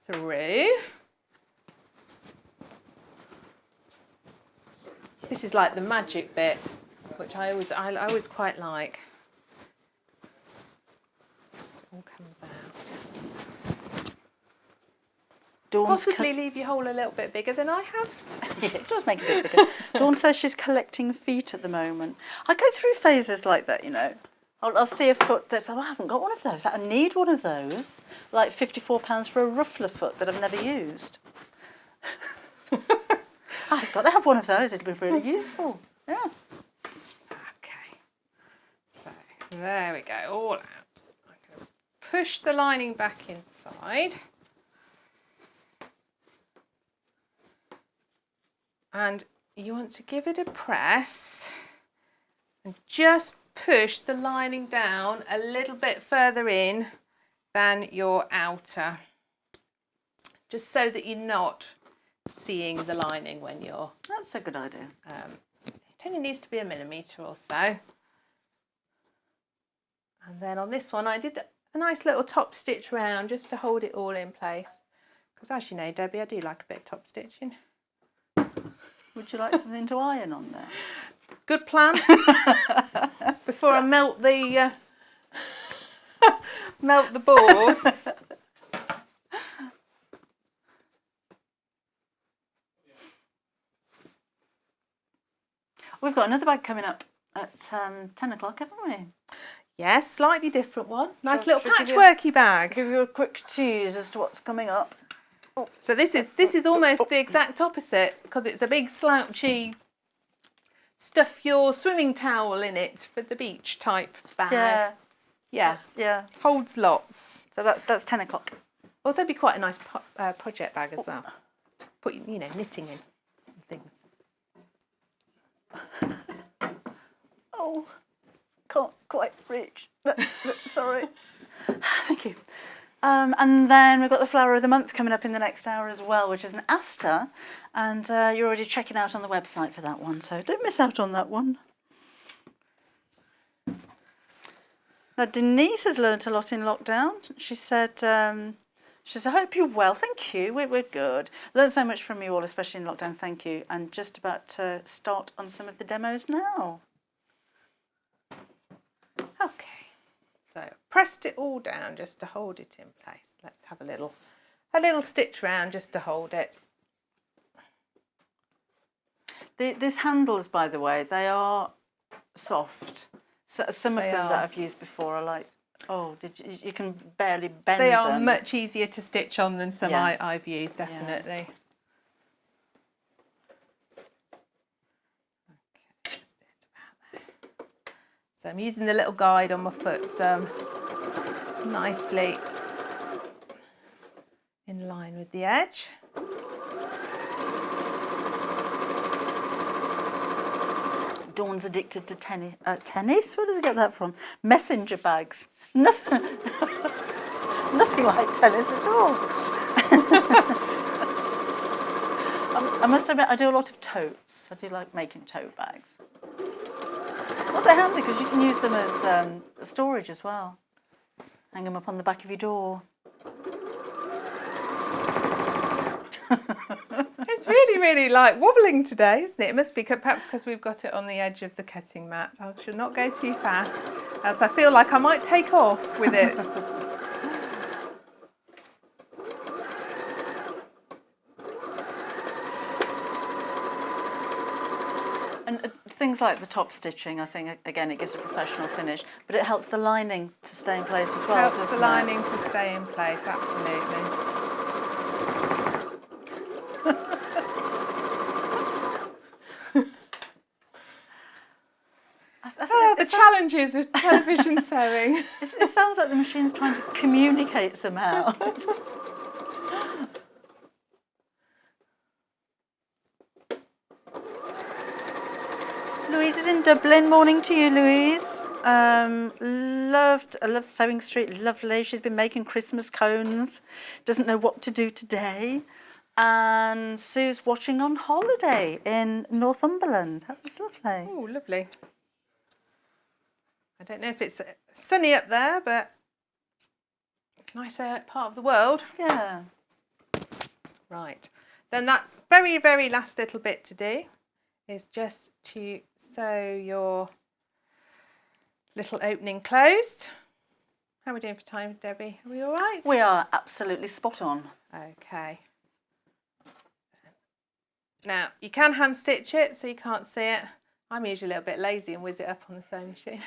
through. This is like the magic bit, which I always quite like. It all comes out. Possibly leave your hole a little bit bigger than I have. It does make it a bit bigger. Dawn says she's collecting feet at the moment. I go through phases like that, you know. I'll see a foot that's, oh, I haven't got one of those. I need one of those. Like £54 for a ruffler foot that I've never used. I've got to have one of those. It'd be really useful. Yeah. Okay. So there we go, all out. I'm going to push the lining back inside. And you want to give it a press and just push the lining down a little bit further in than your outer, just so that you're not seeing the lining when you're... That's a good idea. It only needs to be 1 millimetre or so. And then on this one I did a nice little top stitch round just to hold it all in place, because as you know, Debbie, I do like a bit of top stitching. Would you like something to iron on there? Good plan. Before I melt the melt the board. We've got another bag coming up at 10 o'clock, haven't we? Yes, slightly different one. Nice Shall- little shall I give you- patchworky bag. Give you a quick tease as to what's coming up. So this is almost the exact opposite, because it's a big slouchy, stuff your swimming towel in it for the beach type bag. Yeah. Yes. Yeah. Holds lots. So that's 10 o'clock. Also be quite a nice project bag as well. Put, you know, knitting in and things. Oh, can't quite reach. Sorry. Thank you. And then we've got the flower of the month coming up in the next hour as well, which is an aster, and you're already checking out on the website for that one, so don't miss out on that one. Now Denise has learnt a lot in lockdown. She said, I hope you're well. Thank you. We're good. Learned so much from you all, especially in lockdown. Thank you. And just about to start on some of the demos now. Okay. So pressed it all down just to hold it in place. Let's have a little stitch round just to hold it. These handles, by the way, they are soft. So some of them that I've used before are like, oh, you can barely bend them. They are much easier to stitch on than some Yeah. I've used, definitely. Yeah. Okay, just do it about there. So I'm using the little guide on my foot, so I'm nicely in line with the edge. Dawn's addicted to tennis. Where did I get that from? Messenger bags. Nothing like tennis at all. I must admit, I do a lot of totes. I do like making tote bags. Well, they're handy because you can use them as storage as well. Hang them up on the back of your door. It's really, really like wobbling today, isn't it? It must be perhaps because we've got it on the edge of the cutting mat. I should not go too fast, as I feel like I might take off with it. And things like the top stitching, I think, again, it gives a professional finish, but it helps the lining to stay in place as well, Helps doesn't the lining to stay in place, absolutely. The challenges of television sewing. It sounds like the machine's trying to communicate somehow. Louise is in Dublin. Morning to you, Louise. I loved Sewing Street. Lovely. She's been making Christmas cones. Doesn't know what to do today. And Sue's watching on holiday in Northumberland. That was lovely. Oh, lovely. I don't know if it's sunny up there, but it's a nice part of the world. Yeah. Right. Then that very, very last little bit to do is just to sew your little opening closed. How are we doing for time, Debbie? Are we all right? We are absolutely spot on. Okay. Now, you can hand stitch it so you can't see it. I'm usually a little bit lazy and whiz it up on the sewing machine.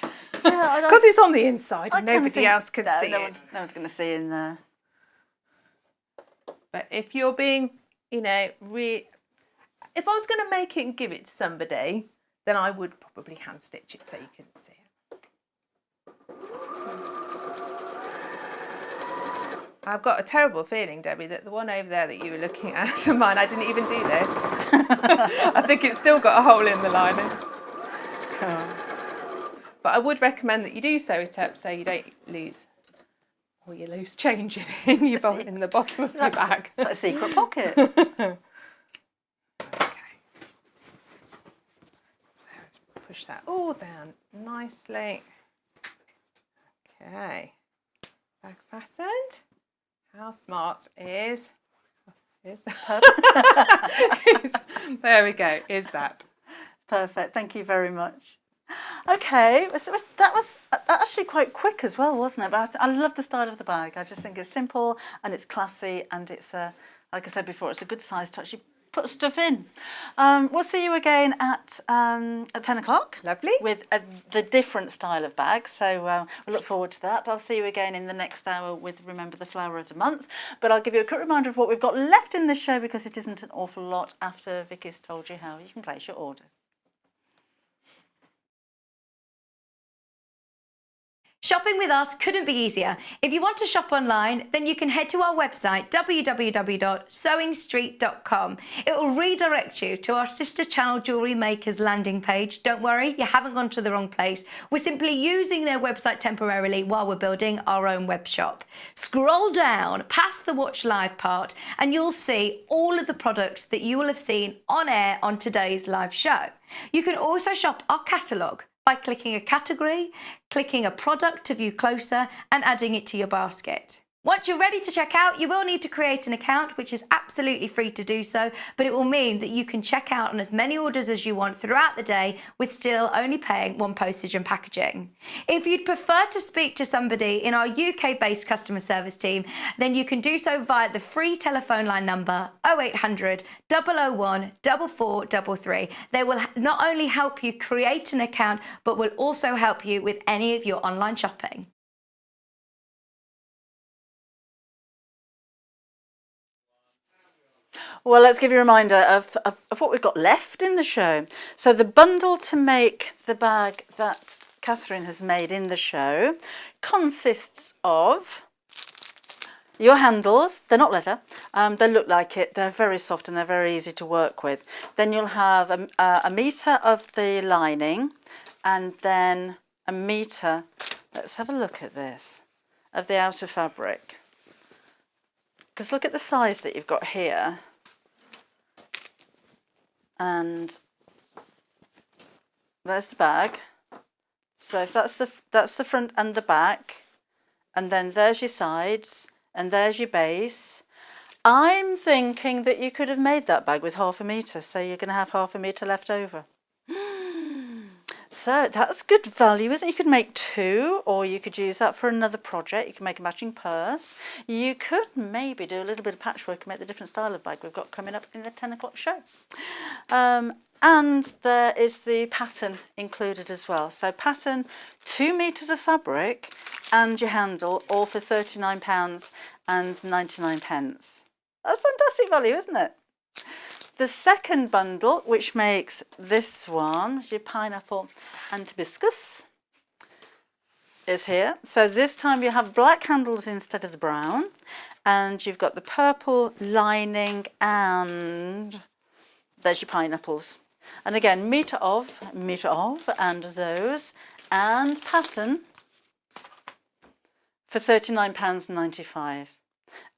Yeah, because it's on the inside and nobody else can see it. No one's going to see in there. But if you're being, you know, if I was going to make it and give it to somebody, then I would probably hand stitch it so you couldn't see it. I've got a terrible feeling, Debbie, that the one over there that you were looking at, mine, I didn't even do this. I think it's still got a hole in the lining. But I would recommend that you do sew it up so you don't lose all your loose change in the bottom of your bag. It's like a secret pocket. Okay. So let's push that all down nicely. Okay. Bag fastened. How smart is there we go, is that. Perfect, thank you very much. Okay, so that was actually quite quick as well, wasn't it? But I love the style of the bag. I just think it's simple and it's classy, and it's like I said before, it's a good size to actually put stuff in. We'll see you again at 10 o'clock. Lovely. With the different style of bag. So we look forward to that. I'll see you again in the next hour with Remember the Flower of the Month. But I'll give you a quick reminder of what we've got left in this show, because it isn't an awful lot after Vicky's told you how you can place your orders. Shopping with us couldn't be easier. If you want to shop online, then you can head to our website, www.sewingstreet.com. It will redirect you to our sister channel Jewellery Makers landing page. Don't worry, you haven't gone to the wrong place. We're simply using their website temporarily while we're building our own web shop. Scroll down past the Watch Live part and you'll see all of the products that you will have seen on air on today's live show. You can also shop our catalogue by clicking a category, clicking a product to view closer, and adding it to your basket. Once you're ready to check out, you will need to create an account, which is absolutely free to do so, but it will mean that you can check out on as many orders as you want throughout the day with still only paying one postage and packaging. If you'd prefer to speak to somebody in our UK-based customer service team, then you can do so via the free telephone line number 0800 001 4433. They will not only help you create an account, but will also help you with any of your online shopping. Well, let's give you a reminder of what we've got left in the show. So the bundle to make the bag that Katharine has made in the show consists of your handles. They're not leather. They look like it. They're very soft and they're very easy to work with. Then you'll have a metre of the lining, and then a metre, let's have a look at this, of the outer fabric. Because look at the size that you've got here. And there's the bag. So if that's the front and the back, and then there's your sides, and there's your base. I'm thinking that you could have made that bag with 1/2 metre, so you're going to have 1/2 metre left over. So that's good value, isn't it? You could make 2, or you could use that for another project. You can make a matching purse. You could maybe do a little bit of patchwork and make the different style of bag we've got coming up in the 10 o'clock show. And there is the pattern included as well. So pattern, 2 metres of fabric and your handle, all for £39.99. That's fantastic value, isn't it? The second bundle, which makes this one, your pineapple and hibiscus, is here. So this time you have black handles instead of the brown, and you've got the purple lining, and there's your pineapples. And again, metre of, and those, and pattern for £39.95.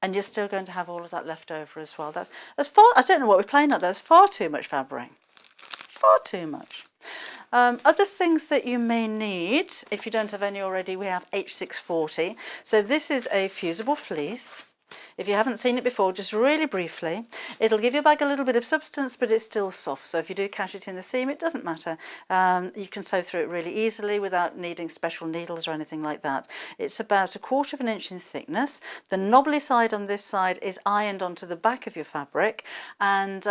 And you're still going to have all of that left over as well. That's far, I don't know what we're playing at, there's far too much fabric. Far too much. Other things that you may need, if you don't have any already, we have H640. So this is a fusible fleece. If you haven't seen it before, just really briefly, it'll give your bag a little bit of substance, but it's still soft. So if you do catch it in the seam, it doesn't matter. You can sew through it really easily without needing special needles or anything like that. It's about 1/4 inch in thickness. The knobbly side on this side is ironed onto the back of your fabric, and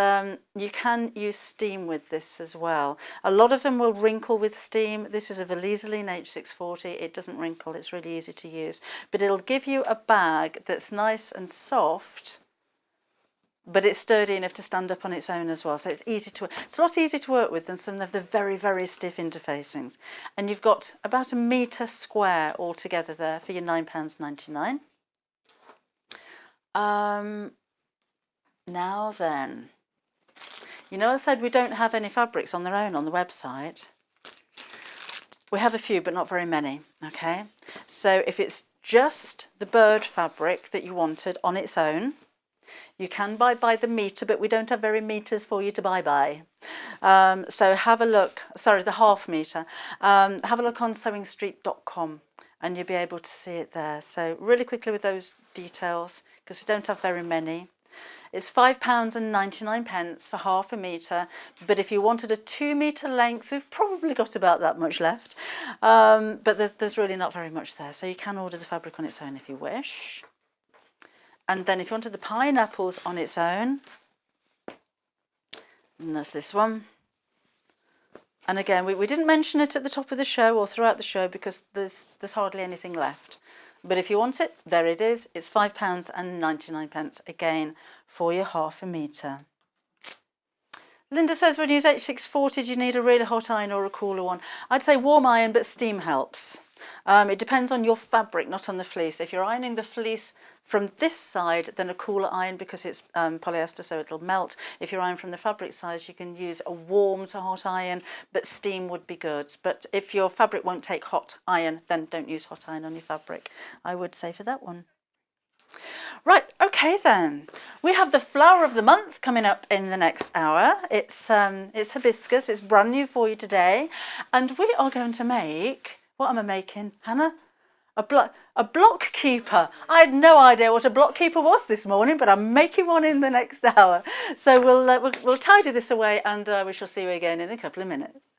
you can use steam with this as well. A lot of them will wrinkle with steam. This is a Valaiseline H640. It doesn't wrinkle. It's really easy to use, but it'll give you a bag that's nice and soft, but it's sturdy enough to stand up on its own as well. So it's a lot easier to work with than some of the very, very stiff interfacings. And you've got about 1 metre square altogether there for your £9.99. Now then, you know I said we don't have any fabrics on their own on the website. We have a few, but not very many, okay? So if it's just the bird fabric that you wanted on its own, you can buy by the metre, but we don't have very metres for you to buy by. So have a look, sorry, the half metre. Have a look on sewingstreet.com and you'll be able to see it there. So really quickly with those details, because we don't have very many. It's £5.99 for half a metre, but if you wanted a 2 metre length, we've probably got about that much left. But there's really not very much there, so you can order the fabric on its own if you wish. And then if you wanted the pineapples on its own, and that's this one. And again, we didn't mention it at the top of the show or throughout the show because there's hardly anything left. But if you want it, there it is. It's £5.99 again for your half a metre. Linda says when you use H640, do you need a really hot iron or a cooler one? I'd say warm iron, but steam helps. It depends on your fabric, not on the fleece. If you're ironing the fleece from this side, then a cooler iron because it's polyester, so it'll melt. If you're ironing from the fabric side, you can use a warm to hot iron, but steam would be good. But if your fabric won't take hot iron, then don't use hot iron on your fabric, I would say for that one. Right, okay then. We have the flower of the month coming up in the next hour. It's hibiscus, it's brand new for you today. And we are going to make, what am I making, Hannah? A block keeper. I had no idea what a block keeper was this morning, but I'm making one in the next hour. So we'll tidy this away and we shall see you again in a couple of minutes.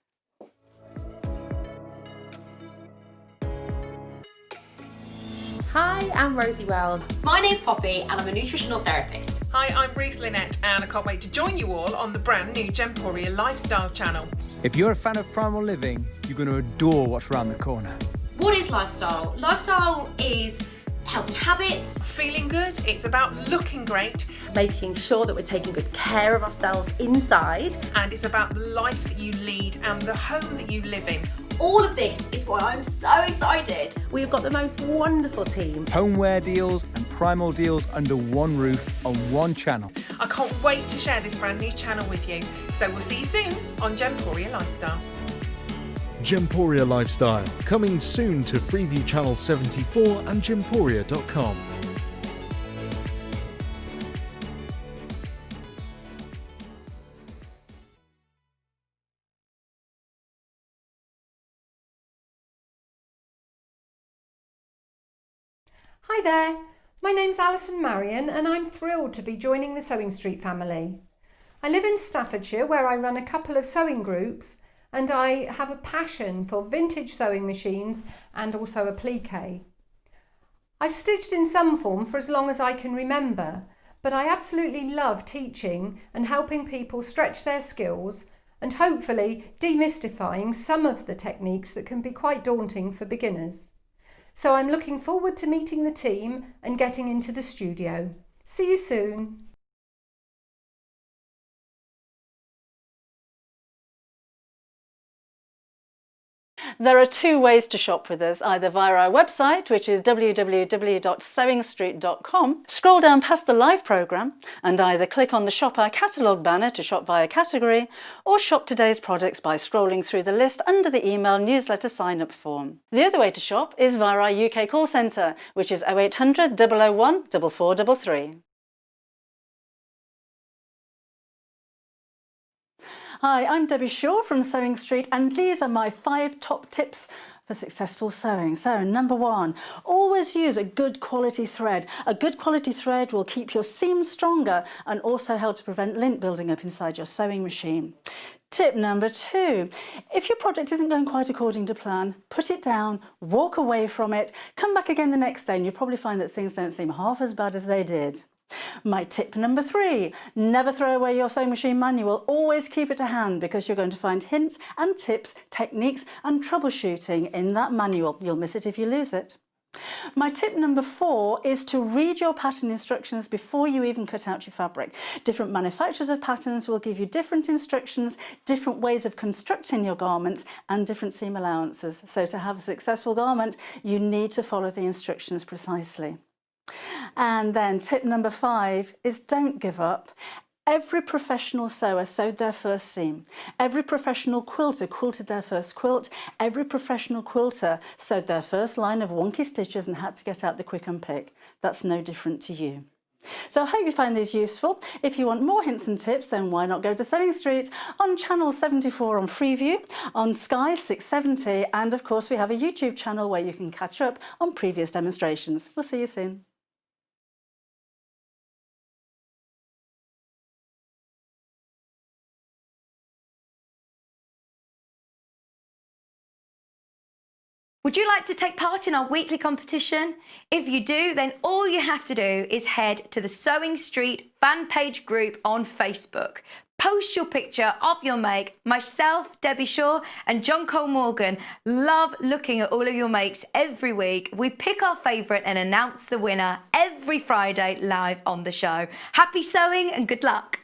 Hi, I'm Rosie Wells. My name's Poppy and I'm a nutritional therapist. Hi, I'm Ruth Lynette and I can't wait to join you all on the brand new Gemporia Lifestyle channel. If you're a fan of primal living, you're going to adore what's around the corner. What is lifestyle? Lifestyle is healthy habits. Feeling good, it's about looking great, Making sure that we're taking good care of ourselves inside. and it's about the life that you lead and the home that you live in. All of this is why I'm so excited. We've got the most wonderful team. Homeware deals and primal deals under one roof on one channel. I can't wait to share this brand new channel with you. So we'll see you soon on Gemporia Lifestyle. Gemporia Lifestyle, coming soon to Freeview Channel 74 and gemporia.com. Hi there, my name's Alison Marion and I'm thrilled to be joining the Sewing Street family. I live in Staffordshire where I run a couple of sewing groups and I have a passion for vintage sewing machines and also applique. I've stitched in some form for as long as I can remember, but I absolutely love teaching and helping people stretch their skills and hopefully demystifying some of the techniques that can be quite daunting for beginners. So I'm looking forward to meeting the team and getting into the studio. See you soon. There are two ways to shop with us, either via our website, which is www.sewingstreet.com. Scroll down past the live programme and either click on the Shop Our Catalogue banner to shop via category, or shop today's products by scrolling through the list under the email newsletter sign-up form. The other way to shop is via our UK call centre, which is 0800 001 4433. Hi, I'm Debbie Shaw from Sewing Street and these are my 5 top tips for successful sewing. So number 1, always use a good quality thread. A good quality thread will keep your seams stronger and also help to prevent lint building up inside your sewing machine. Tip number 2, if your project isn't going quite according to plan, put it down, walk away from it, come back again the next day and you'll probably find that things don't seem half as bad as they did. My tip number 3, never throw away your sewing machine manual, always keep it to hand because you're going to find hints and tips, techniques and troubleshooting in that manual. You'll miss it if you lose it. My tip number 4 is to read your pattern instructions before you even cut out your fabric. Different manufacturers of patterns will give you different instructions, different ways of constructing your garments and different seam allowances. So to have a successful garment, you need to follow the instructions precisely. And then tip number 5 is don't give up. Every professional sewer sewed their first seam. Every professional quilter quilted their first quilt. Every professional quilter sewed their first line of wonky stitches and had to get out the quick and pick. That's no different to you. So I hope you find these useful. If you want more hints and tips, then why not go to Sewing Street on channel 74 on Freeview, on Sky 670, and of course we have a YouTube channel where you can catch up on previous demonstrations. We'll see you soon. Would you like to take part in our weekly competition? If you do, then all you have to do is head to the Sewing Street fan page group on Facebook. Post your picture of your make. Myself, Debbie Shaw and John Cole Morgan love looking at all of your makes every week. We pick our favourite and announce the winner every Friday live on the show. Happy sewing and good luck.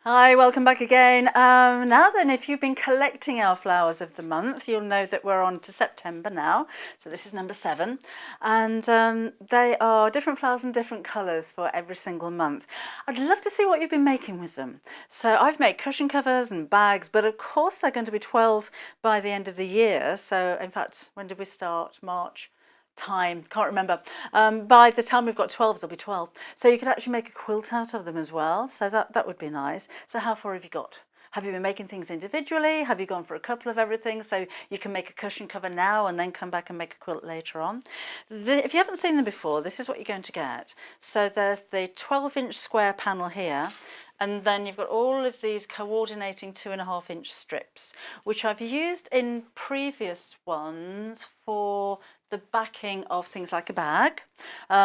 Hi, welcome back again. Now then, if you've been collecting our flowers of the month, you'll know that we're on to September now. So this is number 7. And they are different flowers and different colours for every single month. I'd love to see what you've been making with them. So I've made cushion covers and bags, but of course they're going to be 12 by the end of the year. So in fact, when did we start? March? Time, can't remember. By the time we've got 12, there'll be 12. So you could actually make a quilt out of them as well. So that would be nice. So how far have you got? Have you been making things individually? Have you gone for a couple of everything? So you can make a cushion cover now and then come back and make a quilt later on. If you haven't seen them before, this is what you're going to get. So there's the 12-inch square panel here. And then you've got all of these coordinating 2.5-inch strips, which I've used in previous ones for the backing of things like a bag.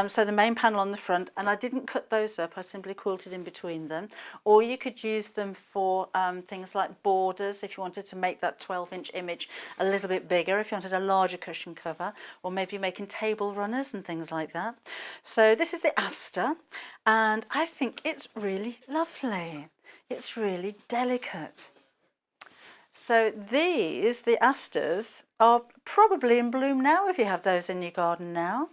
So the main panel on the front, and I didn't cut those up, I simply quilted in between them. Or you could use them for things like borders, if you wanted to make that 12-inch image a little bit bigger, if you wanted a larger cushion cover, or maybe making table runners and things like that. So this is the aster, and I think it's really lovely. It's really delicate. So these, the asters, are probably in bloom now if you have those in your garden now.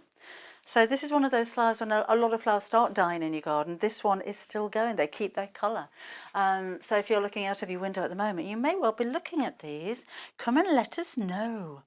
So this is one of those flowers when a lot of flowers start dying in your garden. This one is still going. They keep their colour. So if you're looking out of your window at the moment, you may well be looking at these. Come and let us know.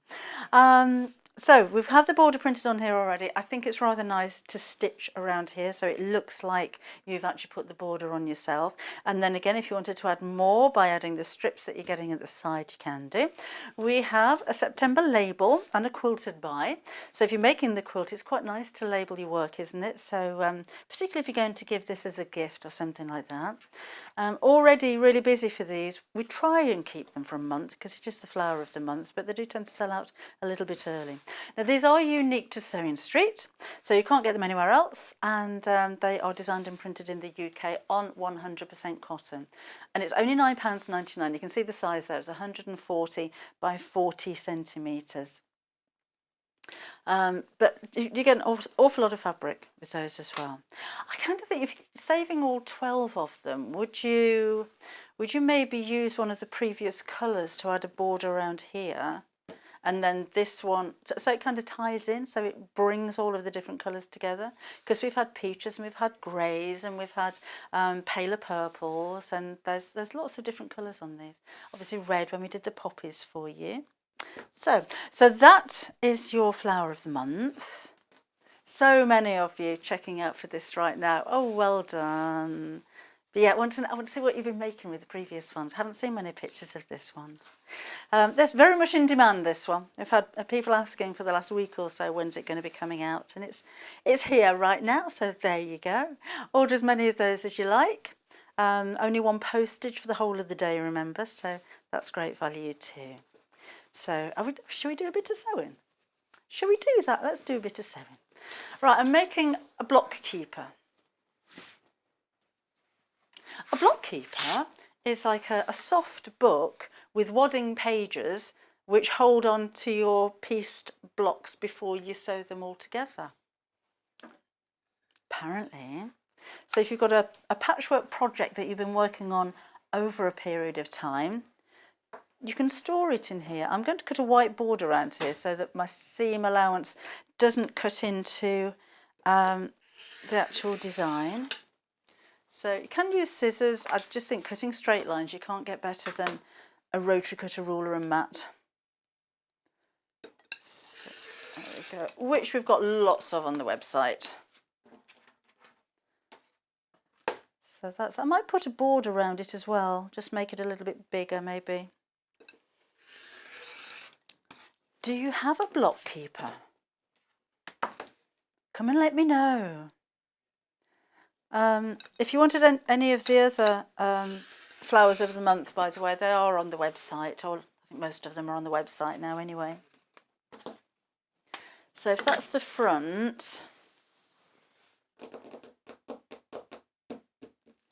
So we've had the border printed on here already. I think it's rather nice to stitch around here so it looks like you've actually put the border on yourself. And then again, if you wanted to add more by adding the strips that you're getting at the side, you can do. We have a September label and a quilted by. So if you're making the quilt, it's quite nice to label your work, isn't it? So particularly if you're going to give this as a gift or something like that. Already really busy for these. We try and keep them for a month because it is the flower of the month, but they do tend to sell out a little bit early. Now these are unique to Sewing Street, so you can't get them anywhere else, and they are designed and printed in the UK on 100% cotton. And it's only £9.99. You can see the size there, it's 140 by 40 centimetres. But you get an awful lot of fabric with those as well. I kind of think if you're saving all 12 of them, would you maybe use one of the previous colours to add a border around here? And then this one, so it kind of ties in, so it brings all of the different colours together. Because we've had peaches and we've had greys and we've had paler purples, and there's lots of different colours on these. Obviously red when we did the poppies for you. So that is your flower of the month. So many of you checking out for this right now. Oh, well done. But yeah, I want to see what you've been making with the previous ones. I haven't seen many pictures of this one. That's very much in demand, this one. We've had people asking for the last week or so, when's it going to be coming out? And it's here right now, so there you go. Order as many of those as you like. Only one postage for the whole of the day, remember, so that's great value too. So shall we do a bit of sewing? Shall we do that? Let's do a bit of sewing. Right, I'm making a block keeper. A block keeper is like a soft book with wadding pages which hold on to your pieced blocks before you sew them all together. Apparently. So if you've got a patchwork project that you've been working on over a period of time, you can store it in here. I'm going to cut a white border around here so that my seam allowance doesn't cut into the actual design. So you can use scissors. I just think cutting straight lines, you can't get better than a rotary cutter, ruler and mat. So, there we go, which we've got lots of on the website. So that's, I might put a border around it as well, just make it a little bit bigger maybe. Do you have a block keeper? Come and let me know. If you wanted any of the other flowers of the month, by the way, they are on the website. Or I think most of them are on the website now anyway. So if that's the front,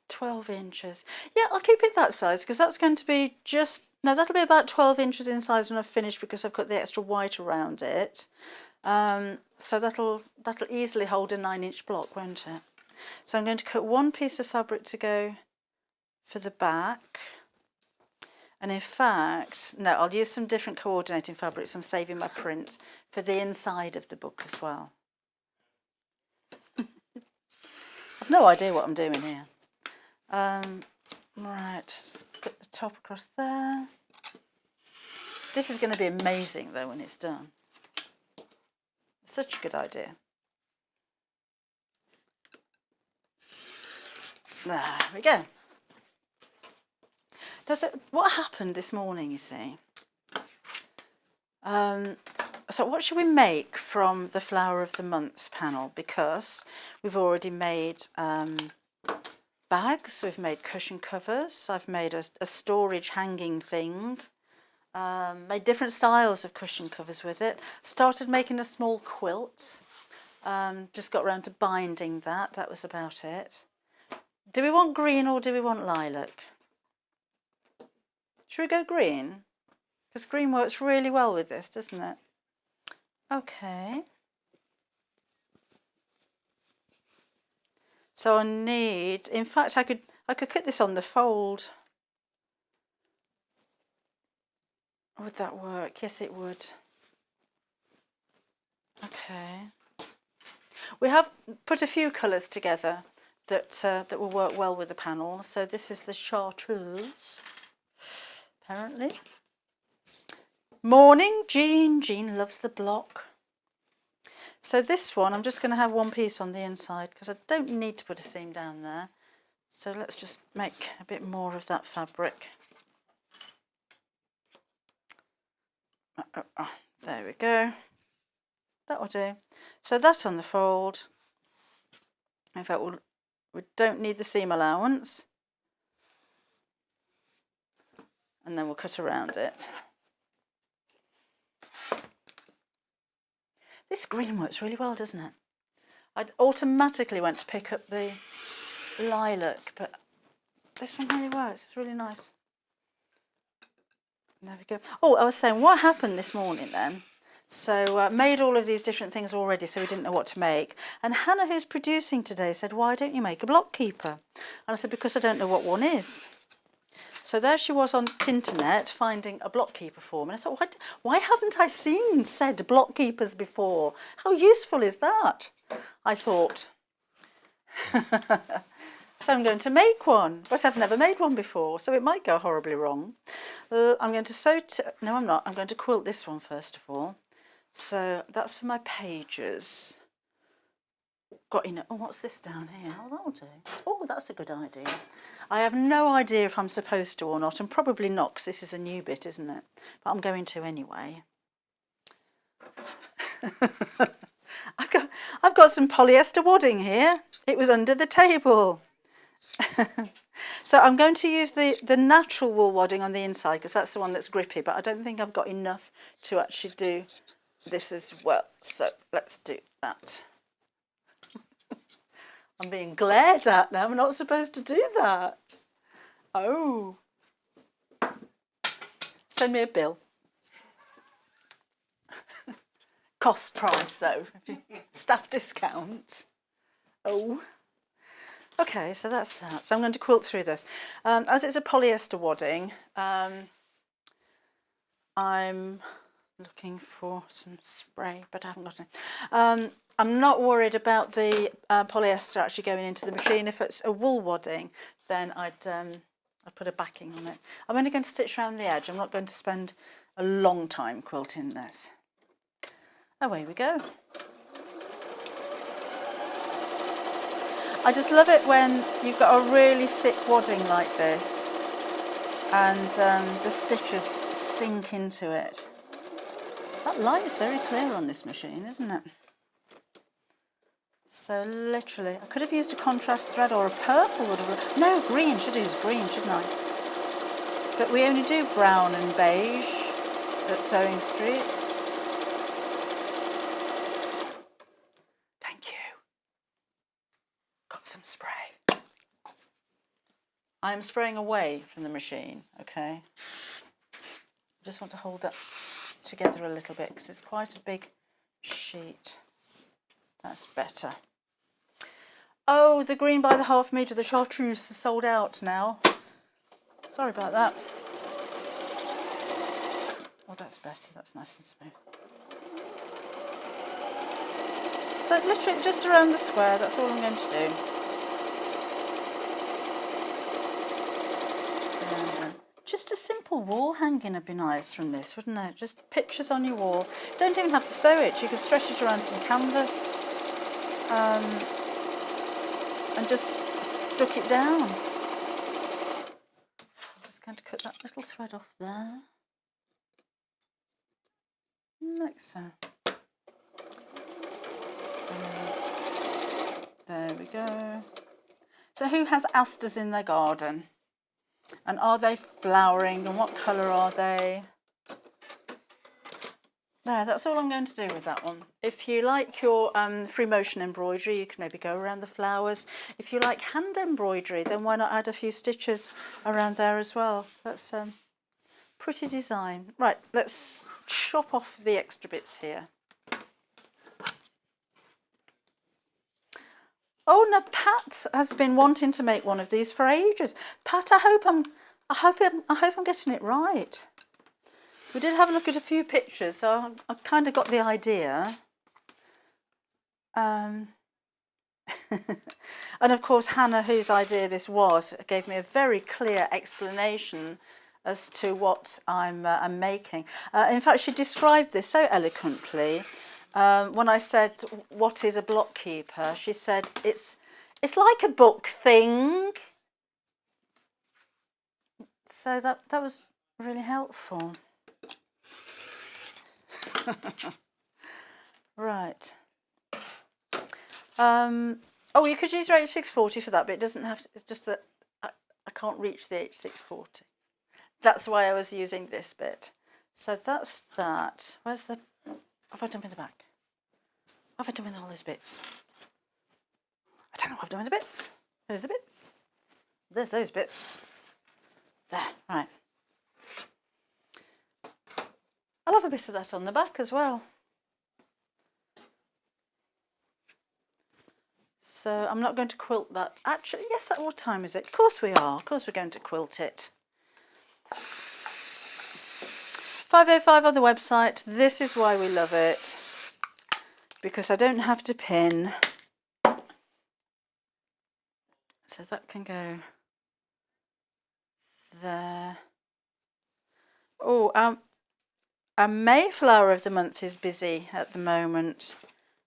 12 inches. Yeah, I'll keep it that size because that's going to be just, no, that'll be about 12 inches in size when I've finished because I've got the extra white around it. So that'll easily hold a 9-inch block, won't it? So I'm going to cut one piece of fabric to go for the back. And in fact, no, I'll use some different coordinating fabrics. I'm saving my print for the inside of the book as well. I've no idea what I'm doing here. Right, let's put the top across there. This is going to be amazing though when it's done. Such a good idea. There we go. What happened this morning, you see? I thought, what should we make from the Flower of the Month panel? Because we've already made bags, we've made cushion covers, I've made a storage hanging thing, made different styles of cushion covers with it, started making a small quilt, just got around to binding that, that was about it. Do we want green or do we want lilac? Should we go green? Because green works really well with this, doesn't it? Okay. So I need, in fact, I could cut this on the fold. Would that work? Yes, it would. Okay. We have put a few colours together that will work well with the panel. So this is the chartreuse, apparently. Morning, Jean. Jean loves the block. So this one, I'm just going to have one piece on the inside because I don't need to put a seam down there. So let's just make a bit more of that fabric. There we go. That will do. So that's on the fold. In fact, we don't need the seam allowance. And then we'll cut around it. This green works really well, doesn't it? I automatically went to pick up the lilac, but this one really works. It's really nice. There we go. Oh, I was saying, what happened this morning then? So made all of these different things already, so we didn't know what to make. And Hannah, who's producing today, said, why don't you make a block keeper? And I said, because I don't know what one is. So there she was on Tinternet finding a block keeper for me. And I thought, why haven't I seen said block keepers before? How useful is that? I thought. So I'm going to make one, but I've never made one before, so it might go horribly wrong. I'm going to no, I'm not. I'm going to quilt this one first of all. So that's for my pages. Got enough. Oh, what's this down here? Oh, that'll do. Oh, that's a good idea. I have no idea if I'm supposed to or not, and probably not, because this is a new bit, isn't it? But I'm going to anyway. I've got some polyester wadding here. It was under the table. So I'm going to use the natural wool wadding on the inside, because that's the one that's grippy, but I don't think I've got enough to actually do this as well. So let's do that. I'm being glared at now. I'm not supposed to do that. Oh. Send me a bill. Cost price though. Staff discount. Oh. Okay, so that's that. So I'm going to quilt through this. As it's a polyester wadding, I'm looking for some spray, but I haven't got any. I'm not worried about the polyester actually going into the machine. If it's a wool wadding, then I'd put a backing on it. I'm only going to stitch around the edge. I'm not going to spend a long time quilting this. Away we go. I just love it when you've got a really thick wadding like this and the stitches sink into it. That light is very clear on this machine, isn't it? So literally, I could have used a contrast thread or a purple would have... No, green, should have used green, shouldn't I? But we only do brown and beige at Sewing Street. Thank you. Got some spray. I'm spraying away from the machine, okay? I just want to hold that together a little bit because it's quite a big sheet. That's better. Oh, the green by the half metre, the chartreuse is sold out now. Sorry about that. Oh, that's better. That's nice and smooth. So literally just around the square, that's all I'm going to do. Just a simple wall hanging would be nice from this, wouldn't it? Just pictures on your wall. Don't even have to sew it. You could stretch it around some canvas and just stuck it down. I'm just going to cut that little thread off there. Like so. There we go. So who has asters in their garden? And are they flowering and what colour are they? There, that's all I'm going to do with that one. If you like your free motion embroidery, you can maybe go around the flowers. If you like hand embroidery, then why not add a few stitches around there as well? That's pretty design. Right, let's chop off the extra bits here. Oh, now Pat has been wanting to make one of these for ages. Pat, I hope I'm getting it right. We did have a look at a few pictures, so I kind of got the idea. And of course, Hannah, whose idea this was, gave me a very clear explanation as to what I'm making. In fact, she described this so eloquently. When I said, what is a block keeper? She said, it's like a book thing. So that was really helpful. Right. Oh, you could use your H640 for that, but it doesn't have to, it's just that I can't reach the H640. That's why I was using this bit. So that's that. Where's the... Have I done with the back? What have I done with all those bits? I don't know what I've done with the bits. There's the bits. There's those bits. There, right. I'll have a bit of that on the back as well. So I'm not going to quilt that. Actually, yes, what time is it? Of course we are. Of course we're going to quilt it. 5:05 on the website. This is why we love it. Because I don't have to pin. So that can go there. Oh, our Mayflower of the month is busy at the moment.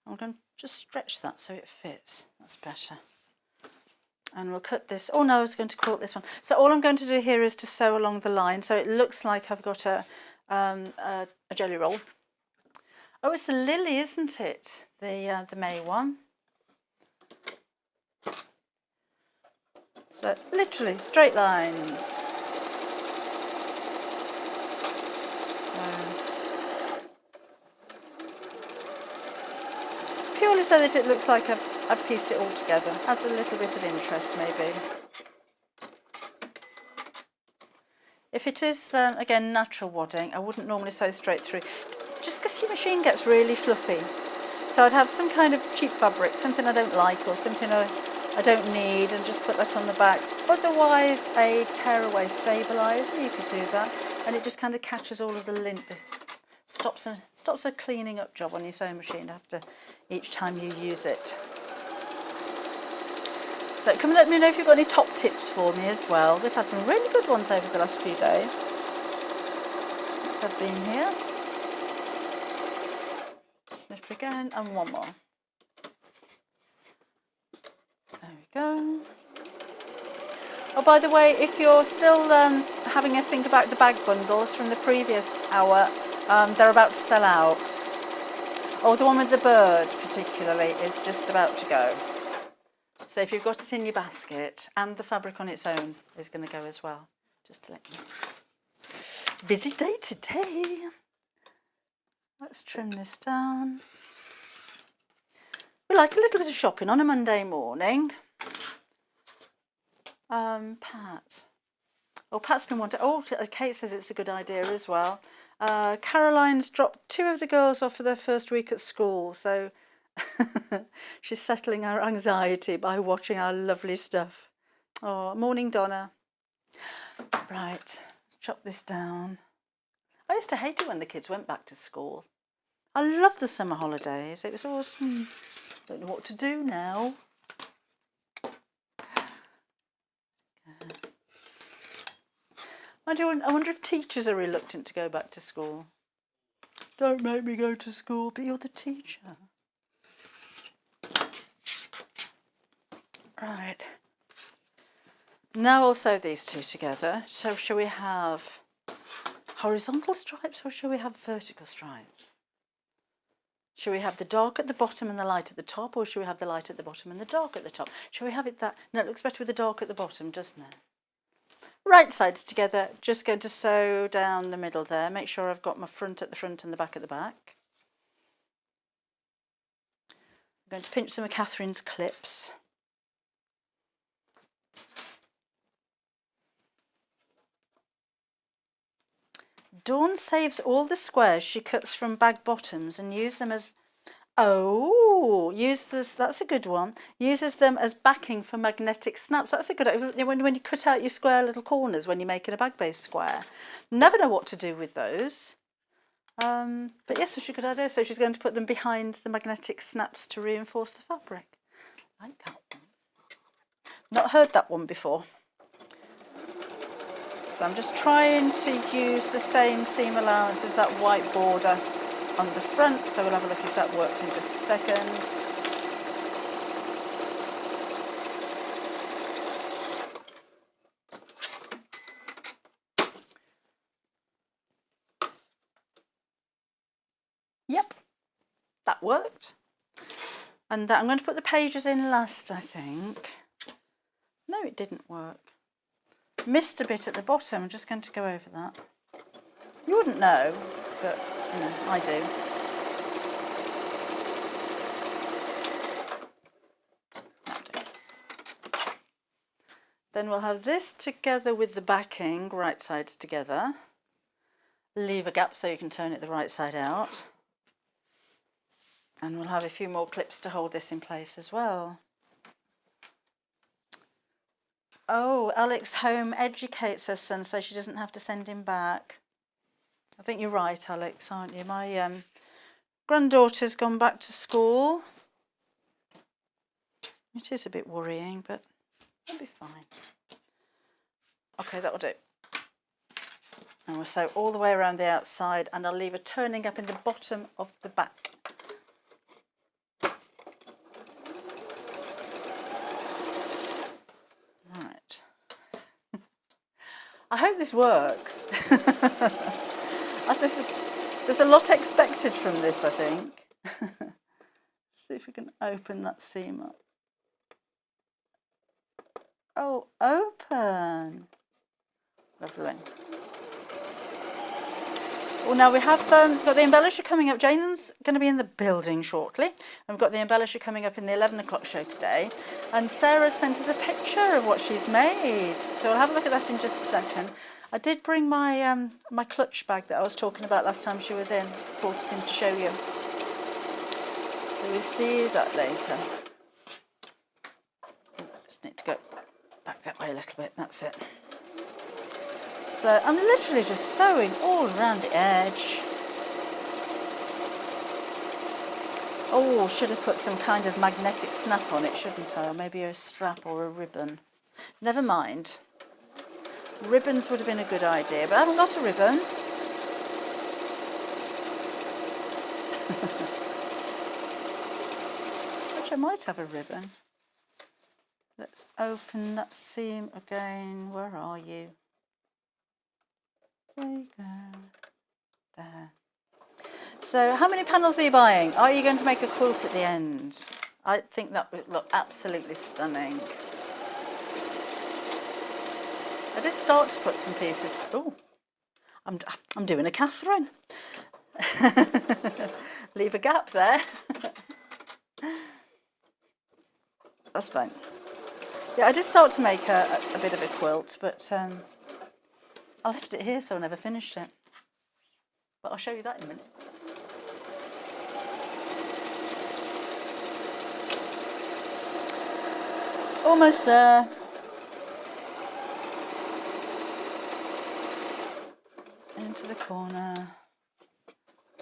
I'm going to just stretch that so it fits. That's better. And we'll cut this. Oh no, I was going to quilt this one. So all I'm going to do here is to sew along the line. So it looks like I've got a jelly roll. Oh, it's the lily, isn't it? The May one. So literally straight lines. Purely so that it looks like I've pieced it all together. Has a little bit of interest maybe. If it is, again, natural wadding, I wouldn't normally sew straight through. Just because your machine gets really fluffy. So I'd have some kind of cheap fabric, something I don't like or something I don't need, and just put that on the back. Otherwise, a tearaway stabiliser, you could do that. and it just kind of catches all of the lint. It stops a cleaning up job on your sewing machine after each time you use it. So come and let me know if you've got any top tips for me as well. We've had some really good ones over the last few days since I've been here. Snip again, and one more. There we go. Oh, by the way, if you're still having a think about the bag bundles from the previous hour, they're about to sell out. Oh, the one with the bird particularly is just about to go. So if you've got it in your basket, and the fabric on its own is going to go as well, just to let you know. Busy day today. Let's trim this down. We like a little bit of shopping on a Monday morning. Pat. Oh, Pat's been wanting. Oh, Kate says it's a good idea as well. Caroline's dropped 2 of the girls off for their first week at school, so she's settling her anxiety by watching our lovely stuff. Oh, morning, Donna. Right, chop this down. I used to hate it when the kids went back to school. I loved the summer holidays. It was awesome. Don't know what to do now. I wonder if teachers are reluctant to go back to school. Don't make me go to school, but you're the teacher. Right. Now I'll sew these 2 together. So shall we have horizontal stripes or shall we have vertical stripes? Shall we have the dark at the bottom and the light at the top, or shall we have the light at the bottom and the dark at the top? Shall we have it that? No, it looks better with the dark at the bottom, doesn't it? Right sides together, just going to sew down the middle there. Make sure I've got my front at the front and the back at the back. I'm going to pinch some of Catherine's clips. Dawn saves all the squares she cuts from bag bottoms and uses them as that's a good one. Uses them as backing for magnetic snaps. That's a good idea. When you cut out your square little corners when you're making a bag base square. Never know what to do with those. But yes, such a good idea. So she's going to put them behind the magnetic snaps to reinforce the fabric. I like that one. Not heard that one before. So I'm just trying to use the same seam allowance as that white border on the front, so we'll have a look if that works in just a second. Yep, that worked. And I'm going to put the pages in last, I think. No, it didn't work. Missed a bit at the bottom. I'm just going to go over that. You wouldn't know, but you know, I do. Then we'll have this together with the backing, right sides together. Leave a gap so you can turn it the right side out. And we'll have a few more clips to hold this in place as well. Oh, Alex home educates her son so she doesn't have to send him back. I think you're right, Alex, aren't you? My granddaughter's gone back to school. It is a bit worrying, but it'll be fine. Okay, that'll do. And we'll sew all the way around the outside, and I'll leave a turning gap in the bottom of the back. Right. I hope this works. There's a lot expected from this, I think. See if we can open that seam up. Oh, open. Lovely. Well, now we have got the embellisher coming up. Jane's going to be in the building shortly. And we've got the embellisher coming up in the 11 o'clock show today. And Sarah sent us a picture of what she's made. So we'll have a look at that in just a second. I did bring my my clutch bag that I was talking about last time she was in. Brought it in to show you. So we'll see that later. Just need to go back that way a little bit. That's it. So I'm literally just sewing all around the edge. Oh, should have put some kind of magnetic snap on it, shouldn't I? Or maybe a strap or a ribbon. Never mind. Ribbons would have been a good idea, but I haven't got a ribbon. Which I might have a ribbon. Let's open that seam again. Where are you? There you go. There. So how many panels are you buying? Are you going to make a quilt at the end? I think that would look absolutely stunning. I did start to put some pieces. Oh, I'm doing a Katharine. Leave a gap there. That's fine. Yeah, I did start to make a bit of a quilt, but I left it here, so I never finished it. But I'll show you that in a minute. Almost there. Into the corner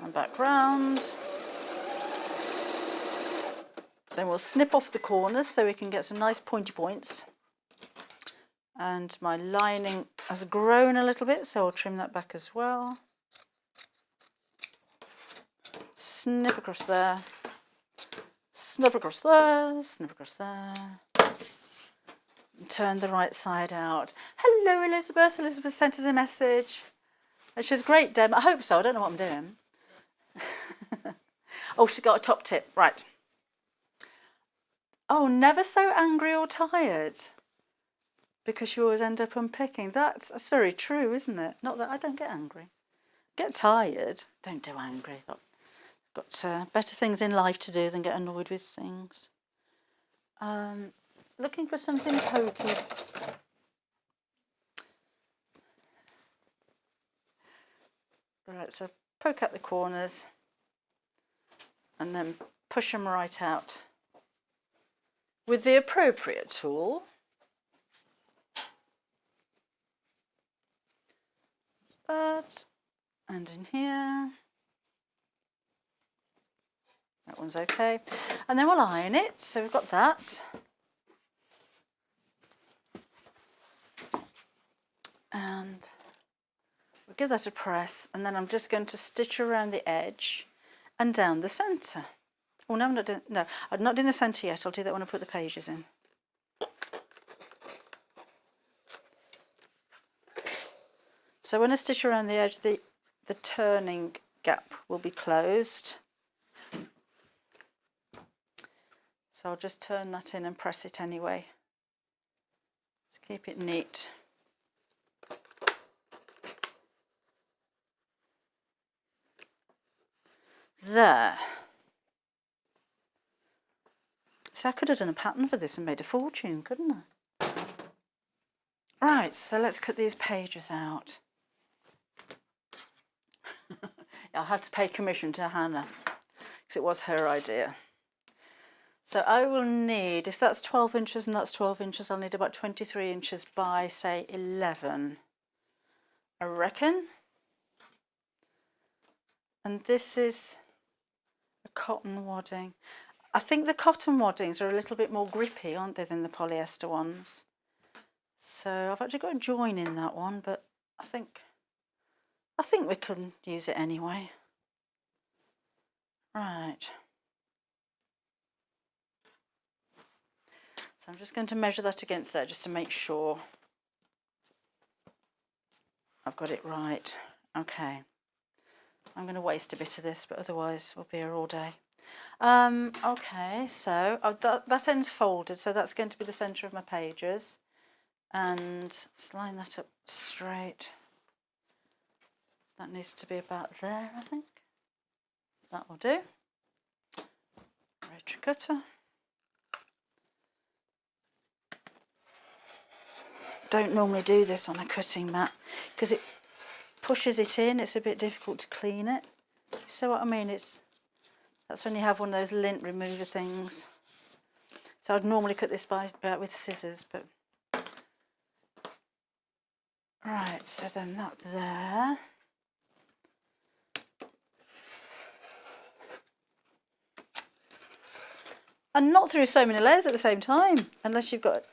and back round. Then we'll snip off the corners so we can get some nice pointy points. And my lining has grown a little bit, so I'll trim that back as well. Snip across there, snip across there, snip across there. And turn the right side out. Hello, Elizabeth. Elizabeth sent us a message. And she's great, Deb. I hope so. I don't know what I'm doing. Oh, she's got a top tip. Right. Oh, never so angry or tired because you always end up unpicking. That's very true, isn't it? Not that I don't get angry. Get tired. Don't do angry. Got better things in life to do than get annoyed with things. Looking for something pokey. Right, so poke out the corners and then push them right out with the appropriate tool. That, and in here. That one's okay. And then we'll iron it. So we've got that. And we'll give that a press. And then I'm just going to stitch around the edge and down the centre. Oh, no, I'm not doing the centre yet. I'll do that when I put the pages in. So when I stitch around the edge, the turning gap will be closed. So I'll just turn that in and press it anyway. Just keep it neat. There. So I could have done a pattern for this and made a fortune, couldn't I? Right, so let's cut these pages out. I'll have to pay commission to Hannah because it was her idea. So I will need, if that's 12 inches and that's 12 inches, I'll need about 23 inches by, say, 11, I reckon. And this is a cotton wadding. I think the cotton waddings are a little bit more grippy, aren't they, than the polyester ones. So I've actually got a join in that one, but I think we can use it anyway. Right. So I'm just going to measure that against there just to make sure I've got it right. Okay. I'm going to waste a bit of this, but otherwise we'll be here all day. Okay, so that end's folded, so that's going to be the centre of my pages. And let's line that up straight. That needs to be about there, I think. That will do. Rotary cutter. Don't normally do this on a cutting mat because it pushes it in. It's a bit difficult to clean it. So what I mean, that's when you have one of those lint remover things. So I'd normally cut this with scissors, but Right, so then that there. And not through so many layers at the same time, unless you've got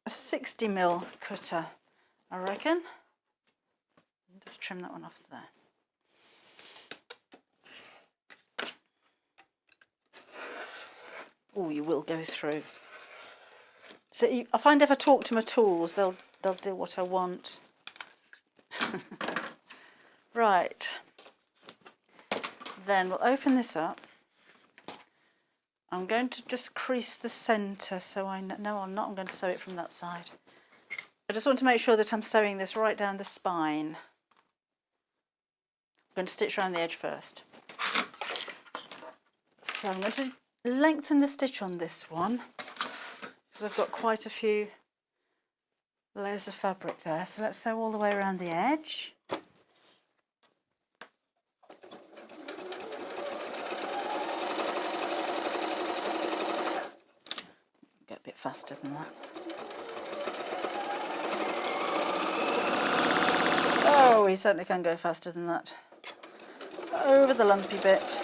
a 60mm cutter, I reckon. Just trim that one off there. Oh, you will go through. So I find if I talk to my tools, they'll do what I want. Right. Then we'll open this up. I'm going to just crease the centre so I know. No, I'm not. I'm going to sew it from that side. I just want to make sure that I'm sewing this right down the spine. I'm going to stitch around the edge first. So I'm going to lengthen the stitch on this one because I've got quite a few layers of fabric there. So let's sew all the way around the edge. Get a bit faster than that. Oh, we certainly can go faster than that. Over the lumpy bit.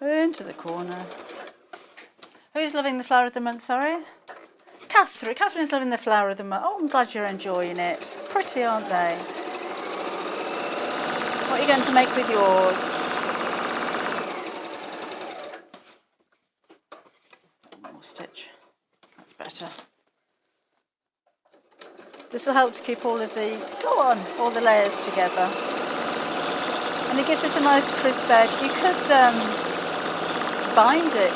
Into the corner. Who's loving the flower of the month, sorry? Catherine. Catherine's loving the flower of the month. Oh, I'm glad you're enjoying it. Pretty, aren't they? What are you going to make with yours? One more stitch. That's better. This will help to keep all of the, all the layers together. And it gives it a nice crisp edge. You could bind it.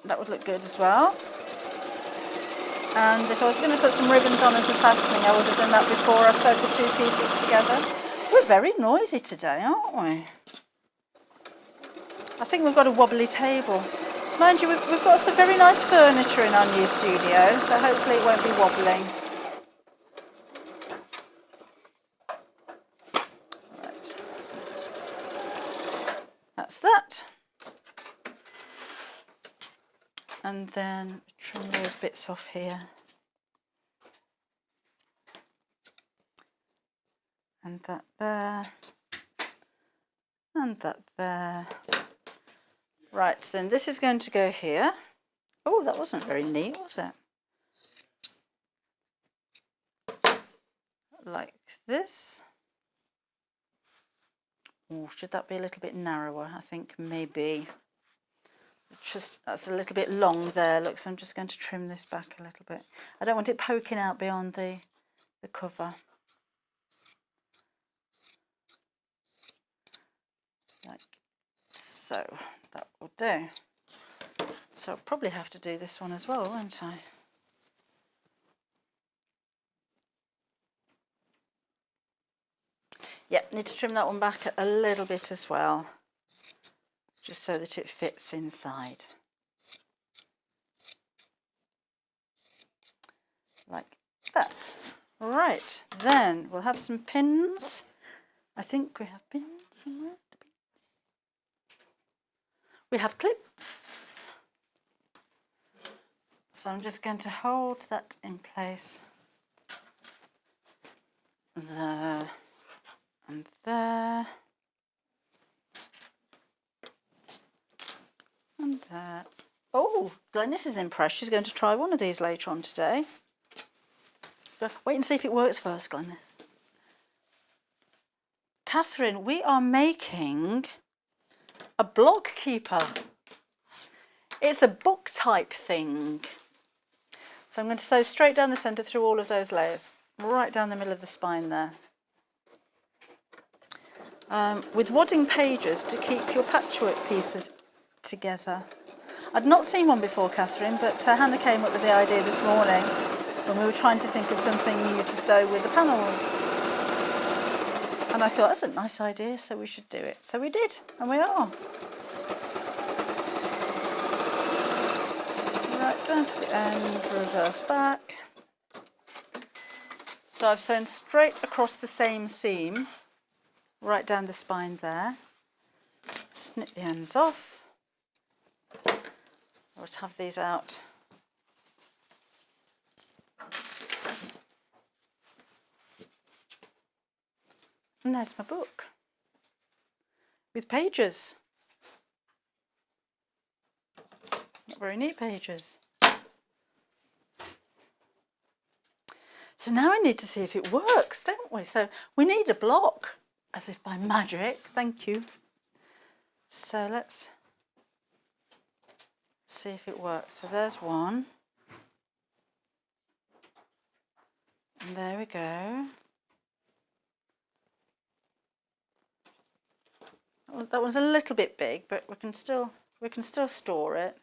That would look good as well. And if I was going to put some ribbons on as a fastening, I would have done that before I sewed the two pieces together. We're very noisy today, aren't we? I think we've got a wobbly table. Mind you, we've got some very nice furniture in our new studio, so hopefully it won't be wobbling. Right. That's that. And then trim those bits off here. And that there. And that there. Right, then this is going to go here. Oh, that wasn't very neat, was it? Like this. Oh, should that be a little bit narrower? I think maybe. Just that's a little bit long there. Look, so I'm just going to trim this back a little bit. I don't want it poking out beyond the cover. Like so. That will do. So I'll probably have to do this one as well, won't I? Yeah, need to trim that one back a little bit as well, just so that it fits inside. Like that. Right, then we'll have some pins. I think we have pins somewhere. We have clips. So I'm just going to hold that in place. There and there. And there. Oh, Glenys is impressed. She's going to try one of these later on today. Wait and see if it works first, Glenys. Catherine, we are making a block keeper. It's a book type thing. So I'm going to sew straight down the centre through all of those layers, right down the middle of the spine there. With wadding pages to keep your patchwork pieces together. I'd not seen one before, Catherine, but Hannah came up with the idea this morning when we were trying to think of something new to sew with the panels. And I thought, that's a nice idea, so we should do it. So we did, and we are. Right down to the end, reverse back. So I've sewn straight across the same seam, right down the spine there. Snip the ends off. would have these out. And there's my book with pages. Very neat pages. So now I need to see if it works, don't we? So we need a block, as if by magic. Thank you. So let's see if it works. So there's one. And there we go. That one's a little bit big, but we can still store it.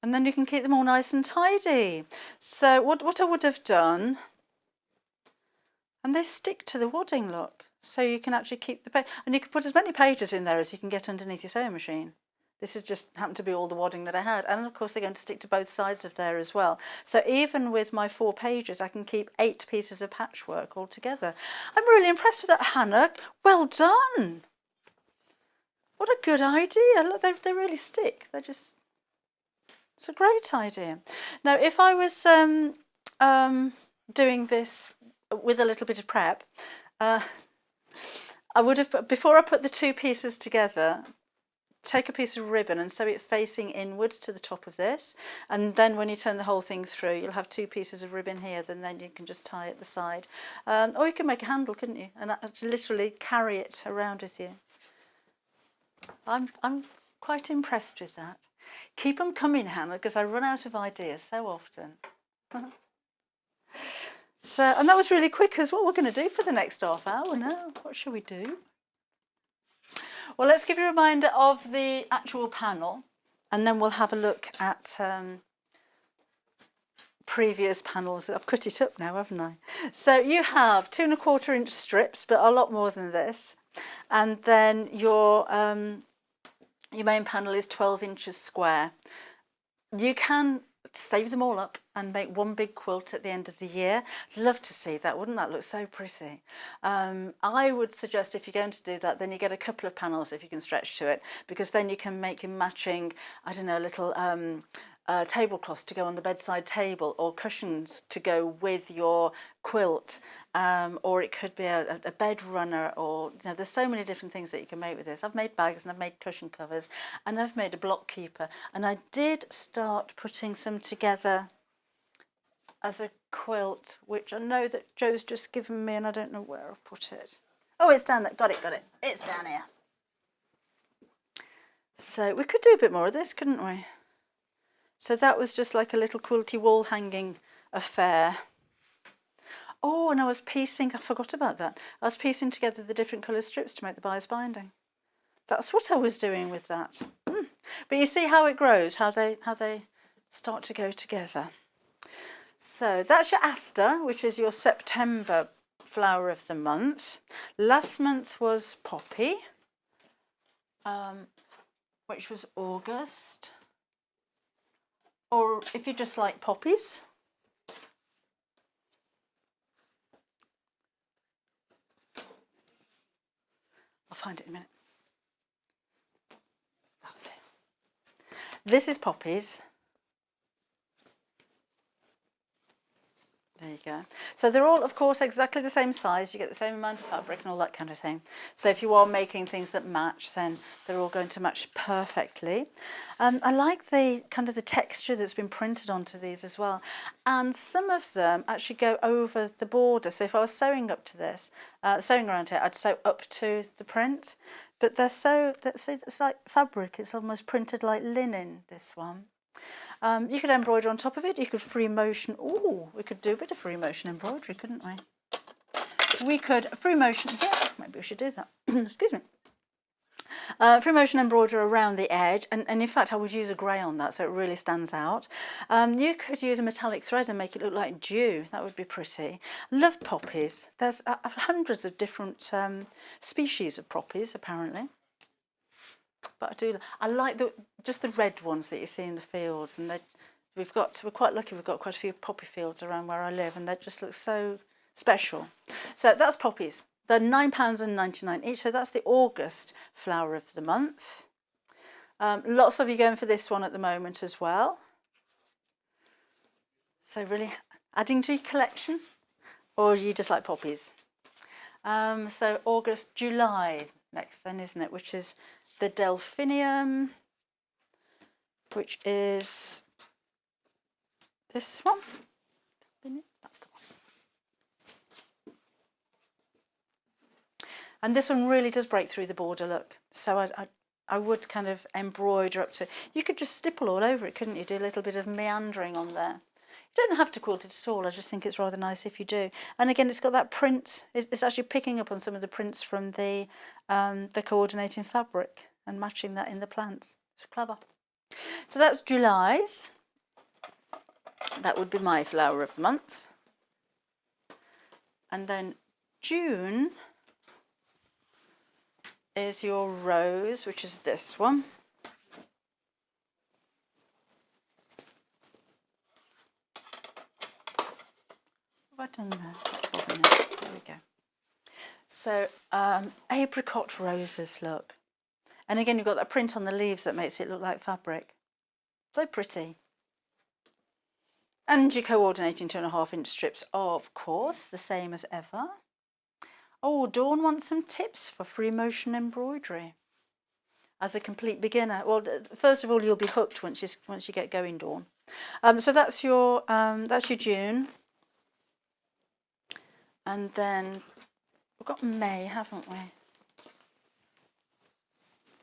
And then you can keep them all nice and tidy. So what I would have done, and they stick to the wadding, look. So you can actually keep the page, and you can put as many pages in there as you can get underneath your sewing machine. This has just happened to be all the wadding that I had. And of course they're going to stick to both sides of there as well. So even with my 4 pages, I can keep 8 pieces of patchwork all together. I'm really impressed with that, Hannah. Well done. What a good idea. Look, they really stick. It's a great idea. Now, if I was doing this with a little bit of prep, I would have, before I put the 2 pieces together, take a piece of ribbon and sew it facing inwards to the top of this, and then when you turn the whole thing through, you'll have 2 pieces of ribbon here, then you can just tie at the side. Or you can make a handle, couldn't you, and literally carry it around with you. I'm quite impressed with that. Keep them coming, Hannah, because I run out of ideas so often. So, and that was really quick, because what we're going to do for the next half hour now. What shall we do? Well, let's give you a reminder of the actual panel, and then we'll have a look at previous panels. I've cut it up now, haven't I? So you have 2 1/4 inch strips, but a lot more than this. And then your main panel is 12 inches square. You can save them all up and make one big quilt at the end of the year. Love to see that, wouldn't that look so pretty? I would suggest if you're going to do that, then you get a couple of panels if you can stretch to it, because then you can make your matching, I don't know, little tablecloths to go on the bedside table, or cushions to go with your quilt, or it could be a bed runner, or there's so many different things that you can make with this. I've made bags and I've made cushion covers and I've made a block keeper, and I did start putting some together as a quilt, which I know that Joe's just given me and I don't know where I've put it. Oh, it's down there. Got it. It's down here. So we could do a bit more of this, couldn't we? So that was just like a little quilty wall hanging affair. Oh, and I forgot about that. I was piecing together the different colour strips to make the bias binding. That's what I was doing with that. But you see how it grows, how they start to go together. So that's your aster, which is your September flower of the month. Last month was poppy, which was August. Or if you just like poppies, I'll find it in a minute. That's it. This is poppies. There you go. So they're all, of course, exactly the same size. You get the same amount of fabric and all that kind of thing. So if you are making things that match, then they're all going to match perfectly. I like the kind of the texture that's been printed onto these as well. And some of them actually go over the border. So if I was sewing up to this, sewing around here, I'd sew up to the print. But they're so, it's like fabric. It's almost printed like linen, this one. You could embroider on top of it. You could free motion. Oh, we could do a bit of free motion embroidery, couldn't we? We could free motion. Yeah, maybe we should do that. Excuse me. Free motion embroidery around the edge, and in fact I would use a grey on that so it really stands out. You could use a metallic thread and make it look like dew. That would be pretty. Love poppies. There's hundreds of different species of poppies apparently. But I like just the red ones that you see in the fields, and we're quite lucky. We've got quite a few poppy fields around where I live, and they just look so special. So that's poppies. They're £9.99 each, so that's the August flower of the month. Lots of you going for this one at the moment as well. So really adding to your collection, or you just like poppies? So August, July next then, isn't it? Which is the Delphinium, which is this one. That's the one. And this one really does break through the border, look. So I would kind of embroider up to, you could just stipple all over it, couldn't you? Do a little bit of meandering on there. You don't have to quilt it at all, I just think it's rather nice if you do. And again, it's got that print, it's actually picking up on some of the prints from the coordinating fabric and matching that in the plants. It's clever. So that's July's. That would be my flower of the month. And then June is your rose, which is this one. Have I done that? There we go. So apricot roses, look. And again, you've got that print on the leaves that makes it look like fabric. So pretty. And you're coordinating 2.5-inch strips, of course, the same as ever. Oh, Dawn wants some tips for free motion embroidery as a complete beginner. Well, first of all, you'll be hooked once you get going, Dawn. So that's your June. And then we've got May, haven't we?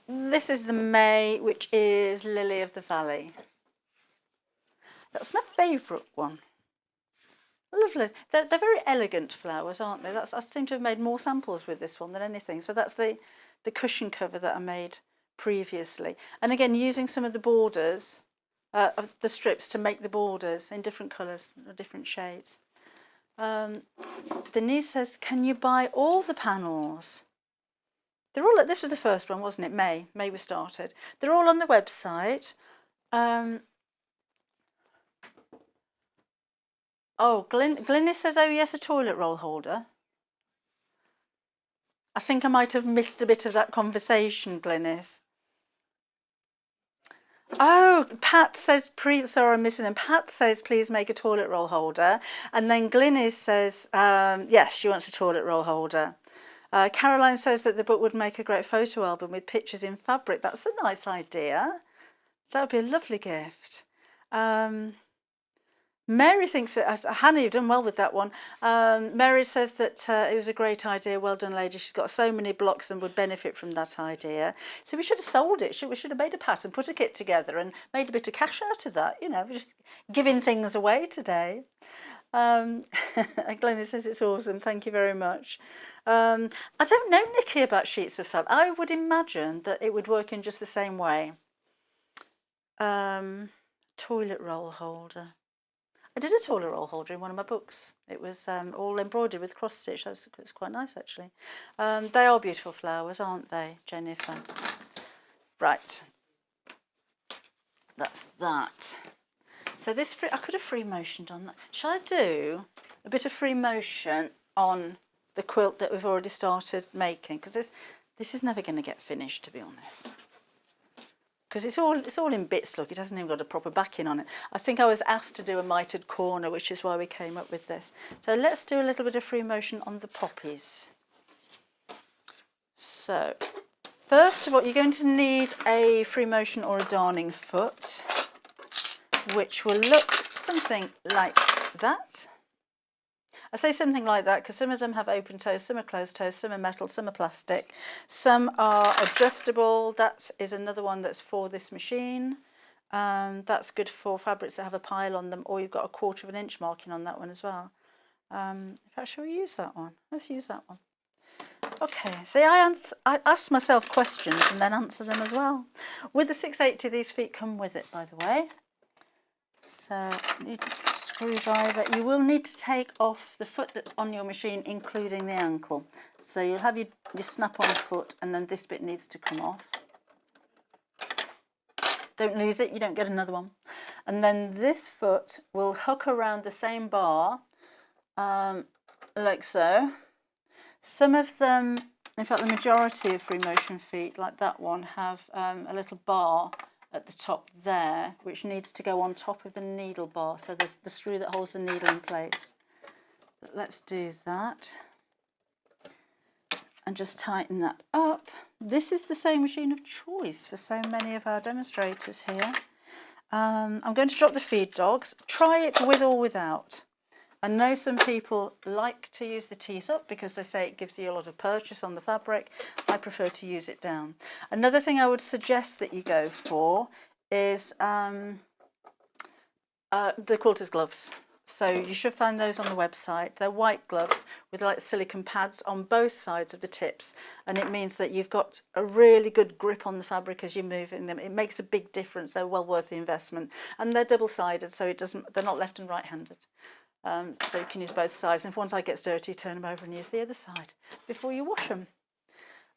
This is the May, which is Lily of the Valley. That's my favourite one. Lovely. They're very elegant flowers, aren't they? I seem to have made more samples with this one than anything. So that's the cushion cover that I made previously. And again, using some of the borders of the strips to make the borders in different colours or different shades. Denise says, can you buy all the panels? They're all, this was the first one, wasn't it? May we started. They're all on the website. Oh, Glynis says, oh yes, a toilet roll holder. I think I might have missed a bit of that conversation, Glynis. Oh, Pat says, sorry, I'm missing them. Pat says, please make a toilet roll holder. And then Glynis says, yes, she wants a toilet roll holder. Caroline says that the book would make a great photo album with pictures in fabric. That's a nice idea. That would be a lovely gift. Mary thinks that, Hannah, you've done well with that one. Mary says that it was a great idea. Well done, lady. She's got so many blocks and would benefit from that idea. So we should have sold it. We should have made a pattern, put a kit together and made a bit of cash out of that. You know, we're just giving things away today. Glennie says it's awesome. Thank you very much. I don't know, Nikki, about sheets of felt. I would imagine that it would work in just the same way. Toilet roll holder. I did a toilet roll holder in one of my books. It was all embroidered with cross stitch. It's quite nice, actually. They are beautiful flowers, aren't they, Jennifer? Right. That's that. So this, I could have free motioned on that. Shall I do a bit of free motion on the quilt that we've already started making? Because this is never going to get finished, to be honest. Because it's all in bits, look, it hasn't even got a proper backing on it. I think I was asked to do a mitered corner, which is why we came up with this. So let's do a little bit of free motion on the poppies. So first of all, you're going to need a free motion or a darning foot, which will look something like that. I say something like that because some of them have open toes, some are closed toes, some are metal, some are plastic, some are adjustable. That is another one that's for this machine. That's good for fabrics that have a pile on them, or you've got a 1/4 inch marking on that one as well. In fact, shall we use that one? Let's use that one. Okay, see, I ask myself questions and then answer them as well. With the 680, these feet come with it, by the way. So you need a screwdriver. You will need to take off the foot that's on your machine, including the ankle. So you'll have your snap-on foot, and then this bit needs to come off. Don't lose it, you don't get another one. And then this foot will hook around the same bar, like so. Some of them, in fact the majority of free motion feet, like that one, have a little bar at the top there, which needs to go on top of the needle bar, so there's the screw that holds the needle in place. But let's do that. And just tighten that up. This is the sewing machine of choice for so many of our demonstrators here. I'm going to drop the feed dogs. Try it with or without. I know some people like to use the teeth up because they say it gives you a lot of purchase on the fabric. I prefer to use it down. Another thing I would suggest that you go for is the quilter's gloves. So you should find those on the website. They're white gloves with like silicone pads on both sides of the tips, and it means that you've got a really good grip on the fabric as you're moving them. It makes a big difference. They're well worth the investment, and they're double-sided, so they're not left and right-handed. So you can use both sides, and if one side gets dirty, turn them over and use the other side before you wash them.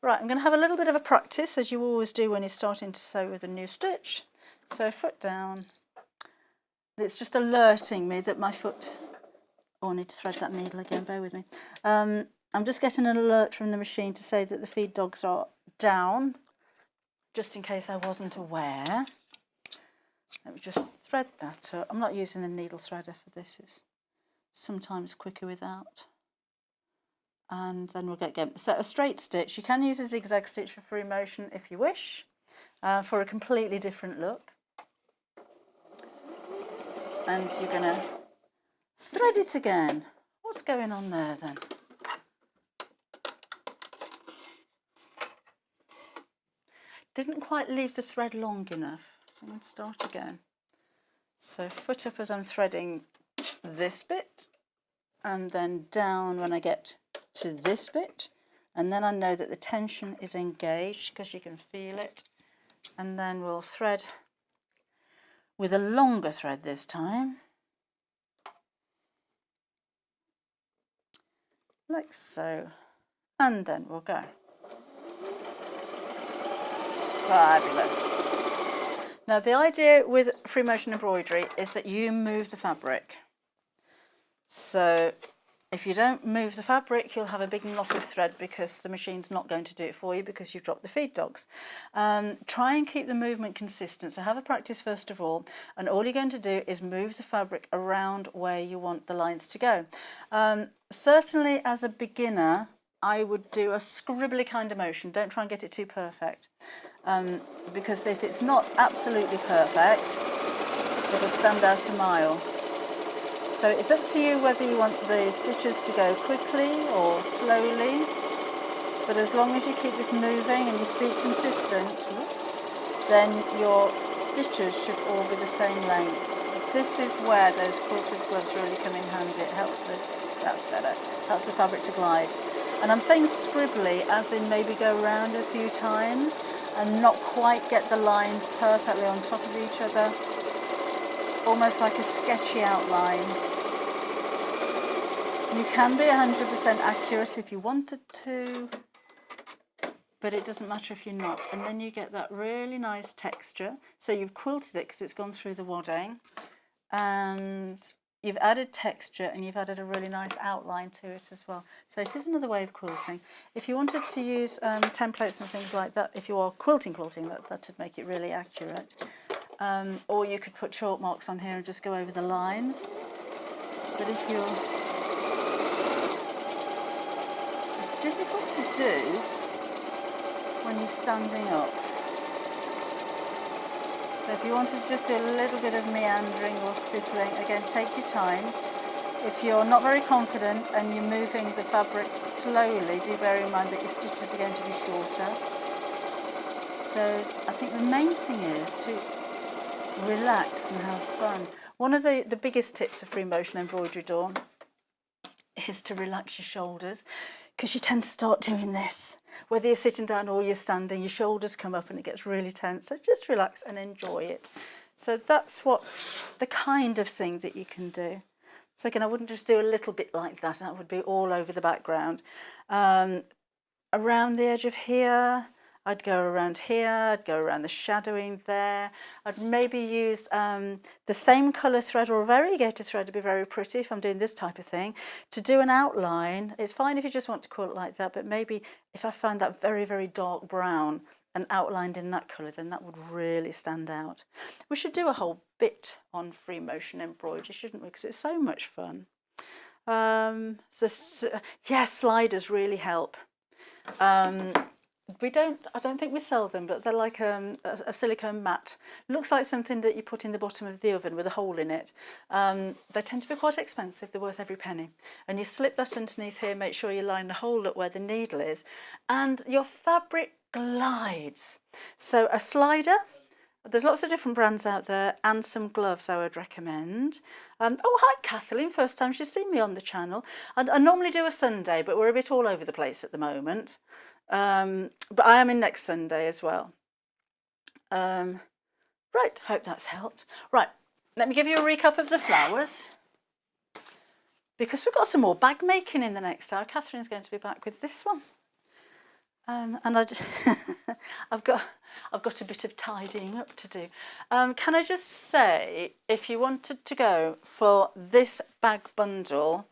Right, I'm going to have a little bit of a practice, as you always do when you're starting to sew with a new stitch. So foot down. It's just alerting me that my foot... Oh, I need to thread that needle again, bear with me. I'm just getting an alert from the machine to say that the feed dogs are down, just in case I wasn't aware. Let me just thread that up. I'm not using a needle threader for this, it's sometimes quicker without. And then we'll get going. So a straight stitch, you can use a zigzag stitch for free motion if you wish, for a completely different look. And you're going to thread it again. What's going on there then? Didn't quite leave the thread long enough, so I'm going to start again. So foot up as I'm threading this bit, and then down when I get to this bit, and then I know that the tension is engaged because you can feel it, and then we'll thread with a longer thread this time, like so, and then we'll go. Fabulous. Now the idea with free motion embroidery is that you move the fabric. So if you don't move the fabric, you'll have a big knot of thread because the machine's not going to do it for you because you've dropped the feed dogs. Try and keep the movement consistent. So have a practice first of all, and all you're going to do is move the fabric around where you want the lines to go. Certainly as a beginner, I would do a scribbly kind of motion. Don't try and get it too perfect, because if it's not absolutely perfect, it'll stand out a mile. So it's up to you whether you want the stitches to go quickly or slowly, but as long as you keep this moving and your speed consistent, whoops, then your stitches should all be the same length. This is where those quilter's gloves really come in handy. It helps that's better, helps the fabric to glide. And I'm saying scribbly as in maybe go around a few times and not quite get the lines perfectly on top of each other. Almost like a sketchy outline. You can be 100% accurate if you wanted to, but it doesn't matter if you're not. And then you get that really nice texture. So you've quilted it because it's gone through the wadding, and you've added texture and you've added a really nice outline to it as well. So it is another way of quilting. If you wanted to use templates and things like that, if you are quilting, that would make it really accurate. Or you could put chalk marks on here and just go over the lines. But if you're... It's difficult to do when you're standing up. So if you wanted to just do a little bit of meandering or stippling, again, take your time. If you're not very confident and you're moving the fabric slowly, do bear in mind that your stitches are going to be shorter. So I think the main thing is to relax and have fun. One of the biggest tips of free motion embroidery, Dawn, is to relax your shoulders, because you tend to start doing this. Whether you're sitting down or you're standing, your shoulders come up and it gets really tense. So just relax and enjoy it. So that's the kind of thing that you can do. So again, I wouldn't just do a little bit like that. That would be all over the background. Around the edge of here, I'd go around here, I'd go around the shadowing there. I'd maybe use the same colour thread or a variegated thread to be very pretty if I'm doing this type of thing. To do an outline, it's fine if you just want to quilt like that, but maybe if I find that very, very dark brown and outlined in that colour, then that would really stand out. We should do a whole bit on free motion embroidery, shouldn't we? Because it's so much fun. Yeah, sliders really help. I don't think we sell them, but they're like a silicone mat. Looks like something that you put in the bottom of the oven with a hole in it. They tend to be quite expensive. They're worth every penny. And you slip that underneath here, make sure you line the hole up where the needle is, and your fabric glides. So a slider, there's lots of different brands out there, and some gloves I would recommend. Oh, hi Kathleen, first time she's seen me on the channel. I normally do a Sunday, but we're a bit all over the place at the moment. But I am in next Sunday as well. Right, hope that's helped. Right, let me give you a recap of the flowers, because we've got some more bag making in the next hour. Catherine's going to be back with this one. And I've got a bit of tidying up to do. Can I just say, if you wanted to go for this bag bundle,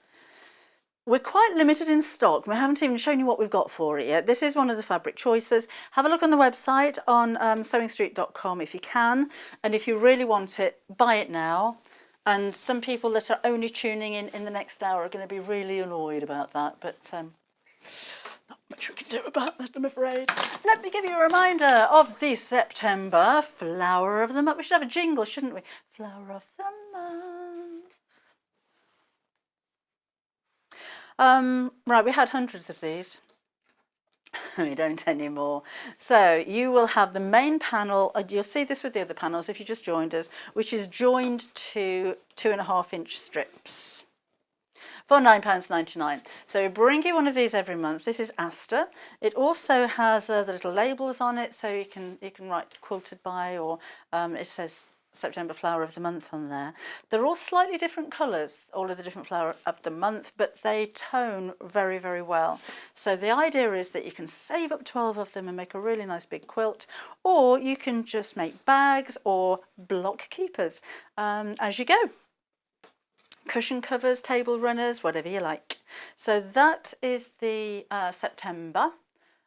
we're quite limited in stock. We haven't even shown you what we've got for it yet. This is one of the fabric choices. Have a look on the website on sewingstreet.com if you can. And if you really want it, buy it now. And some people that are only tuning in the next hour are going to be really annoyed about that. But not much we can do about that, I'm afraid. Let me give you a reminder of the September Flower of the Month. We should have a jingle, shouldn't we? Flower of the Month. Right, we had hundreds of these. We don't anymore. So you will have the main panel, you'll see this with the other panels if you just joined us, which is joined to 2.5-inch strips for £9.99. So we bring you one of these every month. This is Aster. It also has the little labels on it, so you can write quilted by, or it says September Flower of the Month on there. They're all slightly different colours, all of the different flower of the month, but they tone very, very well. So the idea is that you can save up 12 of them and make a really nice big quilt, or you can just make bags or block keepers as you go. Cushion covers, table runners, whatever you like. So that is the September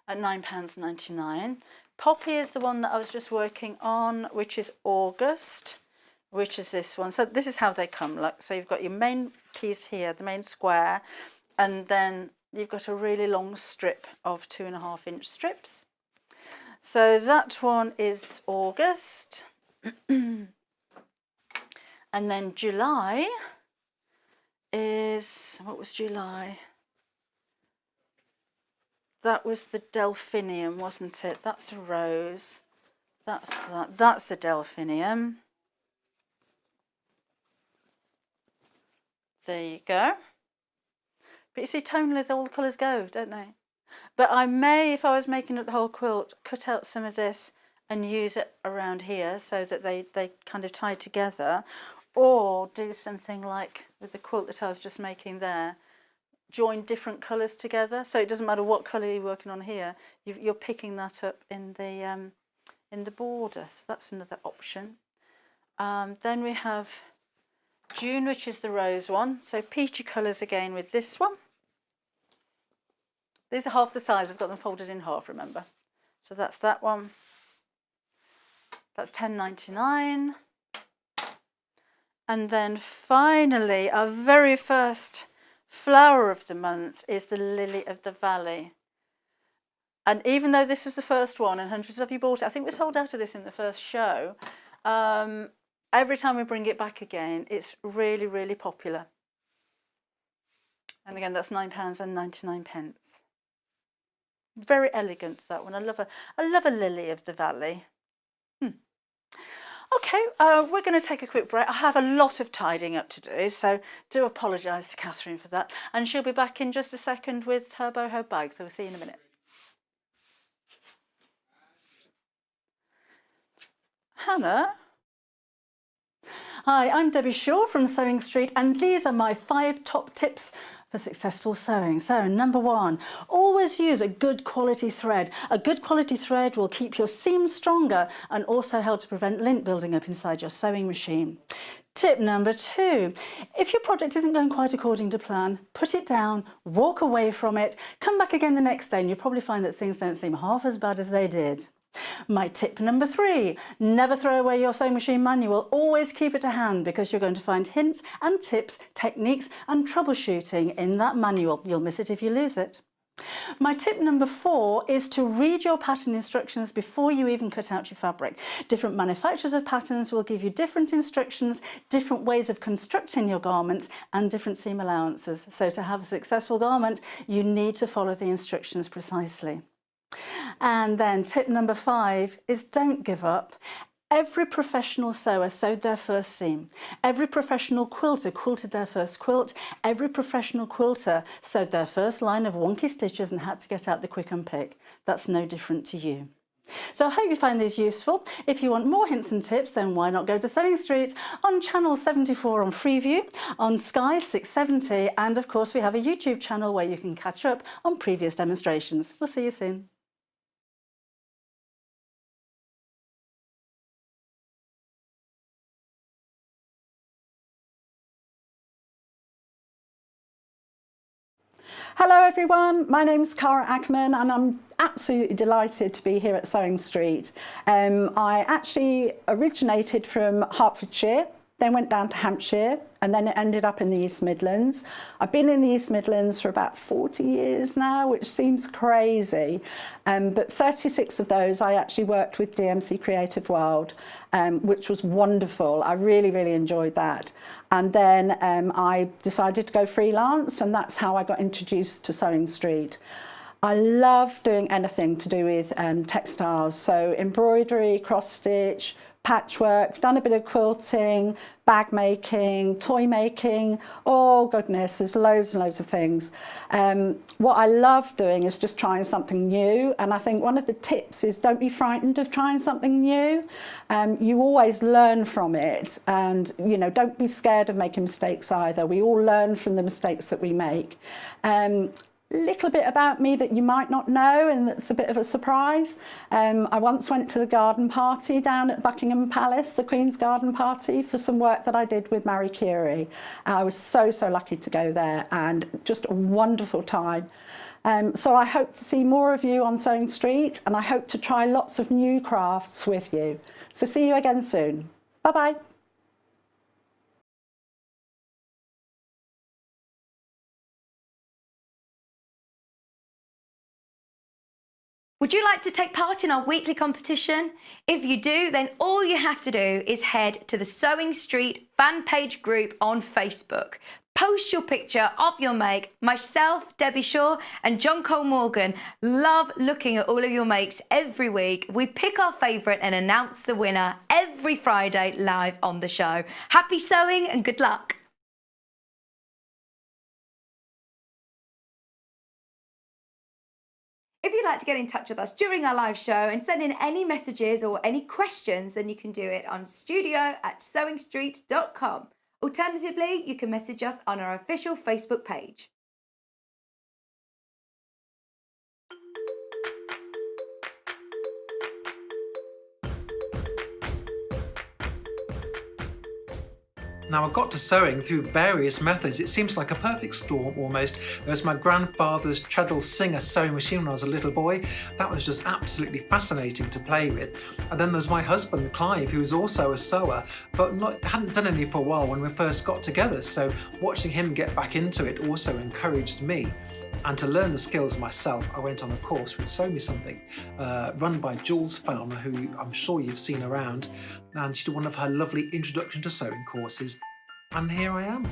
at £9.99. Poppy is the one that I was just working on, which is August, which is this one. So this is how they come, look. So you've got your main piece here, the main square, and then you've got a really long strip of 2.5-inch strips. So that one is August. And then July is, what was July? That was the delphinium, wasn't it? That's a rose. That's that. That's the delphinium. There you go. But you see, tonally, all the colours go, don't they? But I may, if I was making up the whole quilt, cut out some of this and use it around here so that they kind of tie together, or do something like with the quilt that I was just making there. Join different colours together, so it doesn't matter what colour you're working on here. You're picking that up in the border. So that's another option. Then we have June, which is the rose one. So peachy colours again with this one. These are half the size. I've got them folded in half. Remember. So that's that one. That's £10.99. And then finally, our very first flower of the month is the Lily of the Valley. And even though this was the first one and hundreds of you bought it, I think we sold out of this in the first show, every time we bring it back again, it's really, really popular. And again, that's £9.99. Very elegant, that one. I love a Lily of the Valley. Okay, we're going to take a quick break. I have a lot of tidying up to do, so do apologise to Catherine for that. And she'll be back in just a second with her boho bag, so we'll see you in a minute. Hannah? Hi, I'm Debbie Shaw from Sewing Street, and these are my 5 top tips for successful sewing. So number 1, always use a good quality thread. A good quality thread will keep your seams stronger and also help to prevent lint building up inside your sewing machine. Tip number 2, if your project isn't going quite according to plan, put it down, walk away from it, come back again the next day and you'll probably find that things don't seem half as bad as they did. My tip number 3, never throw away your sewing machine manual, always keep it to hand because you're going to find hints and tips, techniques and troubleshooting in that manual. You'll miss it if you lose it. My tip number 4 is to read your pattern instructions before you even cut out your fabric. Different manufacturers of patterns will give you different instructions, different ways of constructing your garments and different seam allowances. So to have a successful garment, you need to follow the instructions precisely. And then tip number 5 is don't give up. Every professional sewer sewed their first seam. Every professional quilter quilted their first quilt. Every professional quilter sewed their first line of wonky stitches and had to get out the quick and pick. That's no different to you. So I hope you find these useful. If you want more hints and tips, then why not go to Sewing Street on channel 74 on Freeview, on Sky 670, and of course we have a YouTube channel where you can catch up on previous demonstrations. We'll see you soon. Hello everyone, my name's Cara Ackerman and I'm absolutely delighted to be here at Sewing Street. I actually originated from Hertfordshire, then went down to Hampshire and then it ended up in the East Midlands. I've been in the East Midlands for about 40 years now, which seems crazy, but 36 of those I actually worked with DMC Creative World, which was wonderful. I really, really enjoyed that. And then I decided to go freelance and that's how I got introduced to Sewing Street. I love doing anything to do with textiles, so embroidery, cross stitch, patchwork, done a bit of quilting, bag making, toy making, oh goodness, there's loads and loads of things. What I love doing is just trying something new, and I think one of the tips is don't be frightened of trying something new. You always learn from it, and you know, don't be scared of making mistakes either. We all learn from the mistakes that we make. Little bit about me that you might not know and that's a bit of a surprise. I once went to the garden party down at Buckingham Palace, the Queen's garden party, for some work that I did with Marie Curie. I was so lucky to go there and just a wonderful time. So I hope to see more of you on Sewing Street and I hope to try lots of new crafts with you. So see you again soon. Bye bye. Would you like to take part in our weekly competition? If you do, then all you have to do is head to the Sewing Street fan page group on Facebook. Post your picture of your make. Myself, Debbie Shaw and John Cole Morgan love looking at all of your makes every week. We pick our favourite and announce the winner every Friday live on the show. Happy sewing and good luck. If you'd like to get in touch with us during our live show and send in any messages or any questions, then you can do it on studio@sewingstreet.com. Alternatively, you can message us on our official Facebook page. Now I got to sewing through various methods. It seems like a perfect storm almost. There's my grandfather's treadle singer sewing machine when I was a little boy. That was just absolutely fascinating to play with. And then there's my husband Clive, who is also a sewer, but hadn't done any for a while when we first got together. So watching him get back into it also encouraged me. And to learn the skills myself, I went on a course with Sew Me Something, run by Jules Fellner, who I'm sure you've seen around. And she did one of her lovely introduction to sewing courses. And here I am.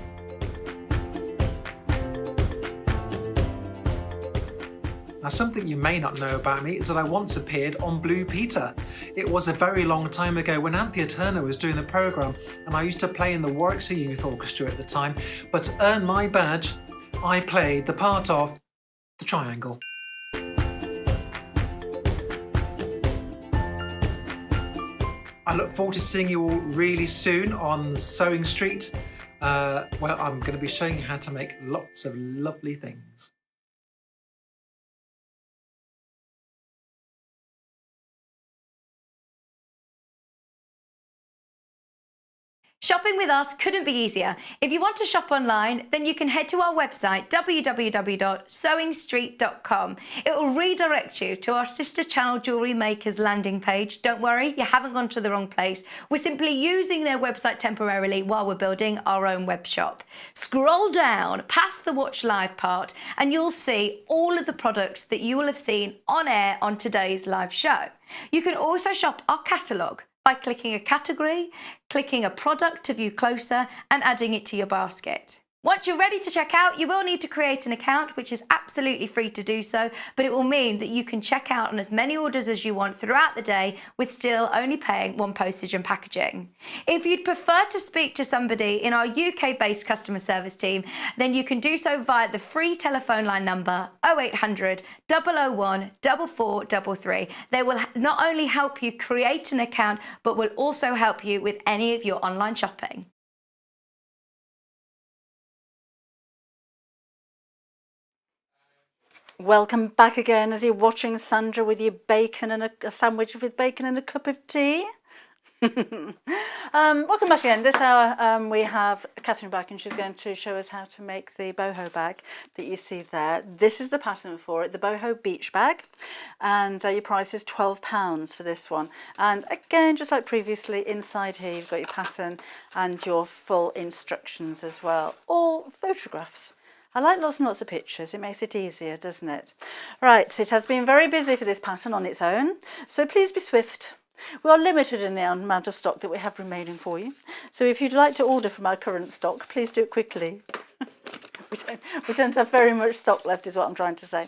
Now, something you may not know about me is that I once appeared on Blue Peter. It was a very long time ago when Anthea Turner was doing the programme, and I used to play in the Warwickshire Youth Orchestra at the time. But to earn my badge, I played the part of the triangle. I look forward to seeing you all really soon on Sewing Street. well, I'm going to be showing you how to make lots of lovely things. Shopping with us couldn't be easier. If you want to shop online, then you can head to our website, www.sewingstreet.com. It will redirect you to our sister channel Jewellery Makers landing page. Don't worry, you haven't gone to the wrong place. We're simply using their website temporarily while we're building our own web shop. Scroll down past the Watch Live part and you'll see all of the products that you will have seen on air on today's live show. You can also shop our catalogue by clicking a category, clicking a product to view closer, and adding it to your basket. Once you're ready to check out, you will need to create an account, which is absolutely free to do so, but it will mean that you can check out on as many orders as you want throughout the day with still only paying one postage and packaging. If you'd prefer to speak to somebody in our UK-based customer service team, then you can do so via the free telephone line number 0800 001 4433. They will not only help you create an account, but will also help you with any of your online shopping. Welcome back again as you're watching Sandra with your bacon and a sandwich with bacon and a cup of tea. Welcome back again. This hour we have Katharine Wright and she's going to show us how to make the boho bag that you see there. This is the pattern for it, the boho beach bag, and your price is £12 for this one. And again, just like previously, inside here you've got your pattern and your full instructions as well, all photographs. I like lots and lots of pictures, it makes it easier, doesn't it? Right, so it has been very busy for this pattern on its own, so please be swift. We are limited in the amount of stock that we have remaining for you, so if you'd like to order from our current stock, please do it quickly. We don't have very much stock left is what I'm trying to say.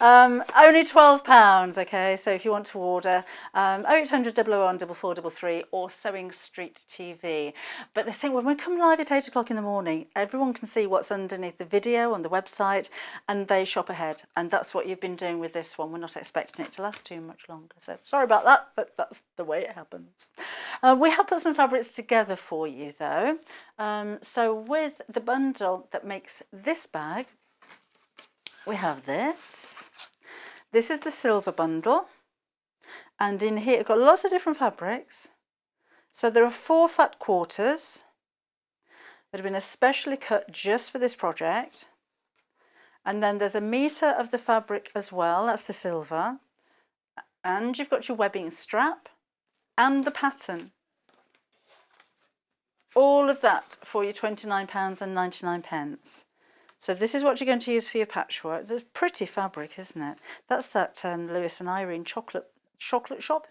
Only £12, okay, so if you want to order 0800 001 4433 or Sewing Street TV. But the thing, when we come live at 8 o'clock in the morning, everyone can see what's underneath the video on the website and they shop ahead, and that's what you've been doing with this one. We're not expecting it to last too much longer, so sorry about that, but that's the way it happens. We have put some fabrics together for you though. So with the bundle that makes this bag, we have this. This is the silver bundle, and in here I've got lots of different fabrics. So there are 4 fat quarters that have been especially cut just for this project, and then there's a metre of the fabric as well, that's the silver, and you've got your webbing strap and the pattern. All of that for your £29.99. So this is what you're going to use for your patchwork. There's pretty fabric, isn't it? That's that Lewis and Irene chocolate shop.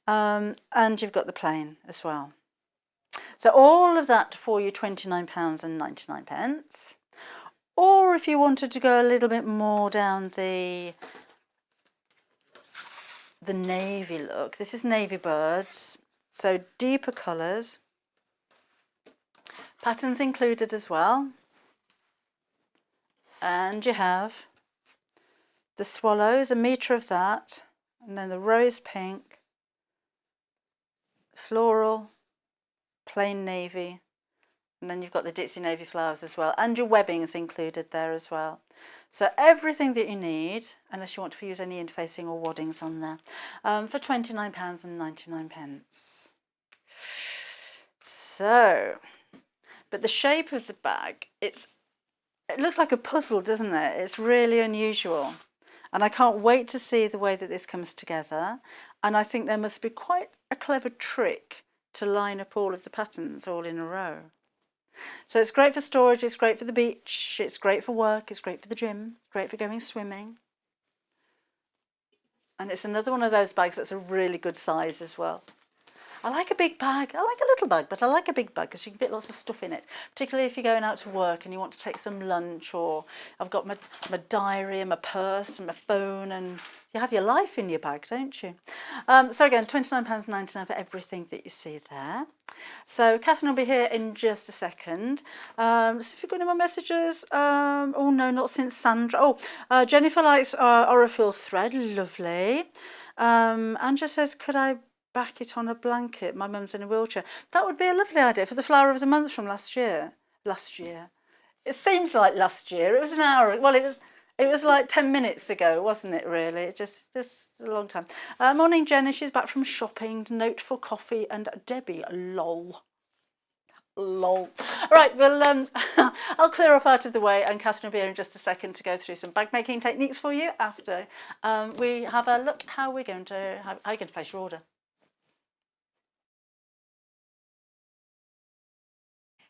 And you've got the plain as well. So all of that for your £29.99. Or if you wanted to go a little bit more down the navy look, this is navy birds, so deeper colours, patterns included as well, and you have the swallows, a metre of that, and then the rose pink, floral, plain navy, and then you've got the ditzy navy flowers as well, and your webbing is included there as well. So everything that you need, unless you want to use any interfacing or waddings on there, for £29.99. So, but the shape of the bag, it looks like a puzzle, doesn't it? It's really unusual. And I can't wait to see the way that this comes together. And I think there must be quite a clever trick to line up all of the patterns all in a row. So it's great for storage, it's great for the beach, it's great for work, it's great for the gym, great for going swimming. And it's another one of those bags that's a really good size as well. I like a big bag. I like a little bag, but I like a big bag because you can fit lots of stuff in it, particularly if you're going out to work and you want to take some lunch, or I've got my diary and my purse and my phone, and you have your life in your bag, don't you? So again, £29.99 for everything that you see there. So Katharine will be here in just a second. So if you've got any more messages, oh no, not since Sandra. Oh, Jennifer likes Aurifil thread, lovely. Andrea says, could I back it on a blanket. My mum's in a wheelchair. That would be a lovely idea for the flower of the month from last year. It seems like last year. It was an hour. Well, it was like 10 minutes ago, wasn't it, really? Just a long time. Morning, Jenny. She's back from shopping. Note for coffee and Debbie. Lol. Right, well, I'll clear off out of the way, and Katharine will be here in just a second to go through some bag making techniques for you after we have a look how you're going to place your order.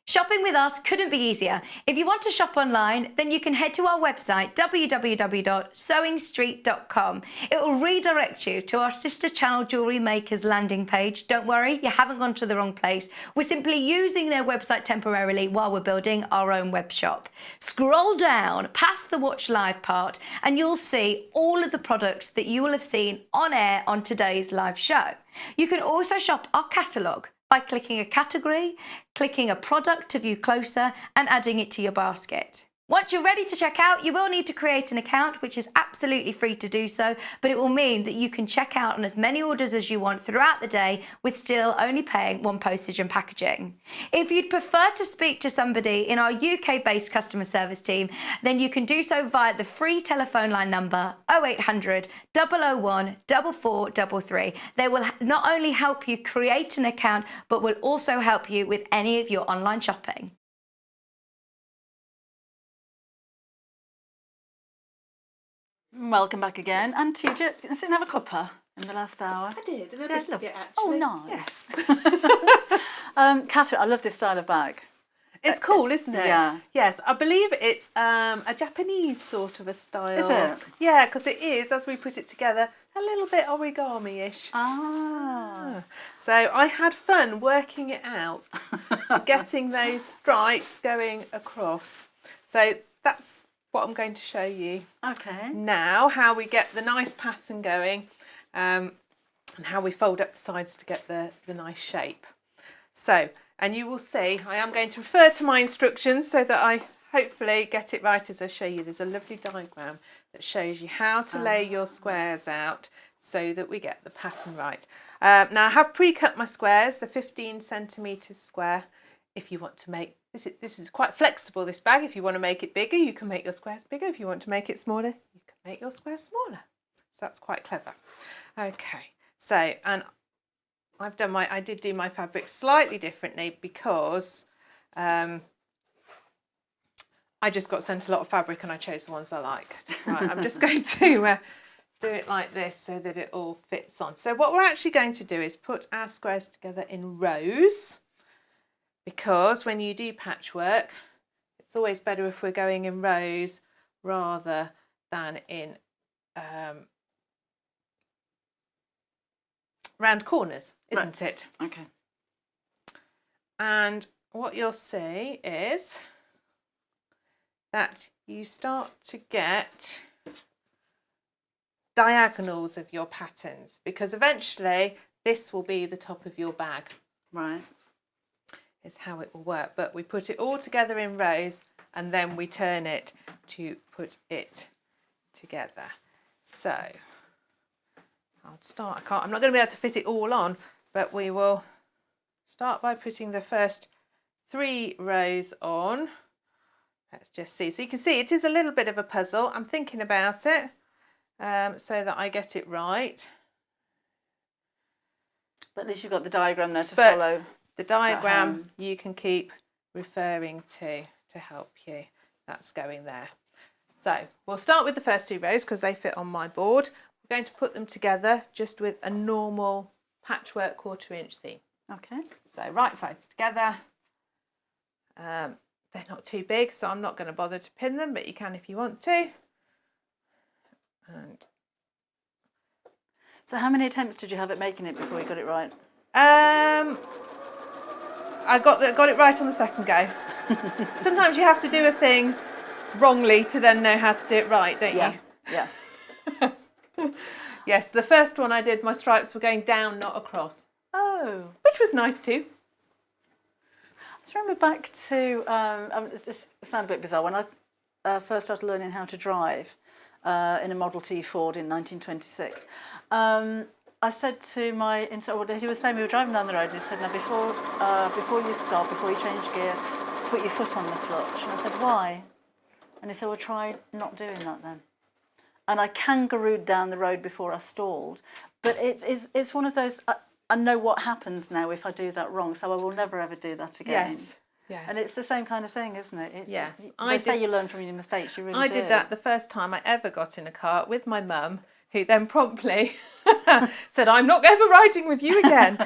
Shopping with us couldn't be easier. If you want to shop online, then you can head to our website, www.sewingstreet.com. It will redirect you to our sister channel Jewellery Makers landing page. Don't worry, you haven't gone to the wrong place. We're simply using their website temporarily while we're building our own web shop. Scroll down past the Watch Live part and you'll see all of the products that you will have seen on air on today's live show. You can also shop our catalogue by clicking a category, clicking a product to view closer and adding it to your basket. Once you're ready to check out, you will need to create an account, which is absolutely free to do so, but it will mean that you can check out on as many orders as you want throughout the day with still only paying one postage and packaging. If you'd prefer to speak to somebody in our UK-based customer service team, then you can do so via the free telephone line number 0800 001 4433. They will not only help you create an account, but will also help you with any of your online shopping. Welcome back again. And you didn't have a cuppa in the last hour? I did, and a Yes, biscuit actually. Oh, nice. Yes. Catherine, I love this style of bag. It's cool, isn't it? Yeah. Yes, I believe it's a Japanese sort of a style. Is it? Yeah, because it is, as we put it together, a little bit origami-ish. Ah. So I had fun working it out, getting those stripes going across. So that's what I'm going to show you. Okay. Now, how we get the nice pattern going and how we fold up the sides to get the nice shape. So, and you will see, I am going to refer to my instructions so that I hopefully get it right as I show you. There's a lovely diagram that shows you how to lay your squares out so that we get the pattern right. Now I have pre-cut my squares, the 15 centimetres square. If you want to make, this is quite flexible, this bag. If you want to make it bigger, you can make your squares bigger. If you want to make it smaller, you can make your squares smaller. So that's quite clever. Okay, so, and I did do my fabric slightly differently because I just got sent a lot of fabric and I chose the ones I liked. Right, I'm just going to do it like this so that it all fits on. So what we're actually going to do is put our squares together in rows, because when you do patchwork, it's always better if we're going in rows rather than in round corners, isn't it? Okay. And what you'll see is that you start to get diagonals of your patterns, because eventually this will be the top of your bag. Right. Is how it will work, but we put it all together in rows and then we turn it to put it together. So I'll start, I'm not going to be able to fit it all on, but we will start by putting the first 3 rows on. Let's just see. So you can see it is a little bit of a puzzle. I'm thinking about it so that I get it right. But at least you've got the diagram there to follow. The diagram you can keep referring to help you. That's going there. So we'll start with the first 2 rows because they fit on my board. We're going to put them together just with a normal patchwork 1/4 inch seam. Okay. So right sides together. They're not too big, so I'm not going to bother to pin them, but you can if you want to. And so how many attempts did you have at making it before you got it right? I got it right on the second go. Sometimes you have to do a thing wrongly to then know how to do it right, don't you? Yeah. Yes, the first one I did, my stripes were going down, not across. Oh. Which was nice too. Let's remember back to, this sounds a bit bizarre, when I first started learning how to drive in a Model T Ford in 1926. I said to my he was saying we were driving down the road, and he said, now before you stop, before you change gear, put your foot on the clutch. And I said, why? And he said, well, try not doing that then. And I kangarooed down the road before I stalled. But it's one of those, I know what happens now if I do that wrong, so I will never ever do that again. Yes. Yes. And it's the same kind of thing, isn't it? Yes. They say you learn from your mistakes, you really do. I did that the first time I ever got in a car with my mum, who then promptly said, I'm not ever riding with you again.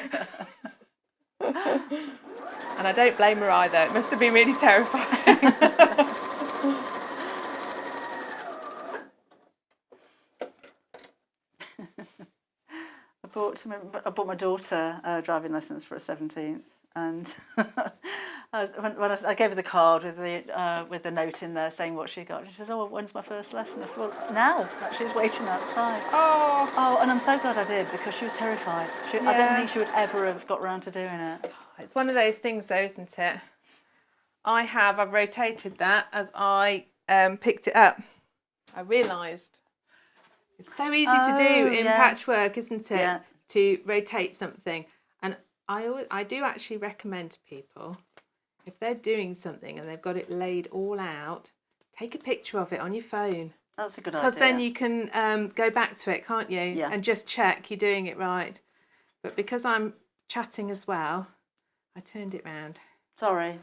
And I don't blame her either. It must have been really terrifying. I bought my daughter a driving lessons for her 17th, and when I gave her the card with the note in there saying what she got, she says, "Oh, when's my first lesson?" I said, "Well, now." She's waiting outside. Oh, and I'm so glad I did, because she was terrified. I don't think she would ever have got round to doing it. It's one of those things, though, isn't it? I've rotated that as I picked it up. I realised. It's so easy to do in patchwork, isn't it? Yeah. To rotate something. And I do actually recommend to people, if they're doing something and they've got it laid all out, take a picture of it on your phone. That's a good idea. Because then you can go back to it, can't you? Yeah. And just check you're doing it right. But because I'm chatting as well, I turned it round. Sorry.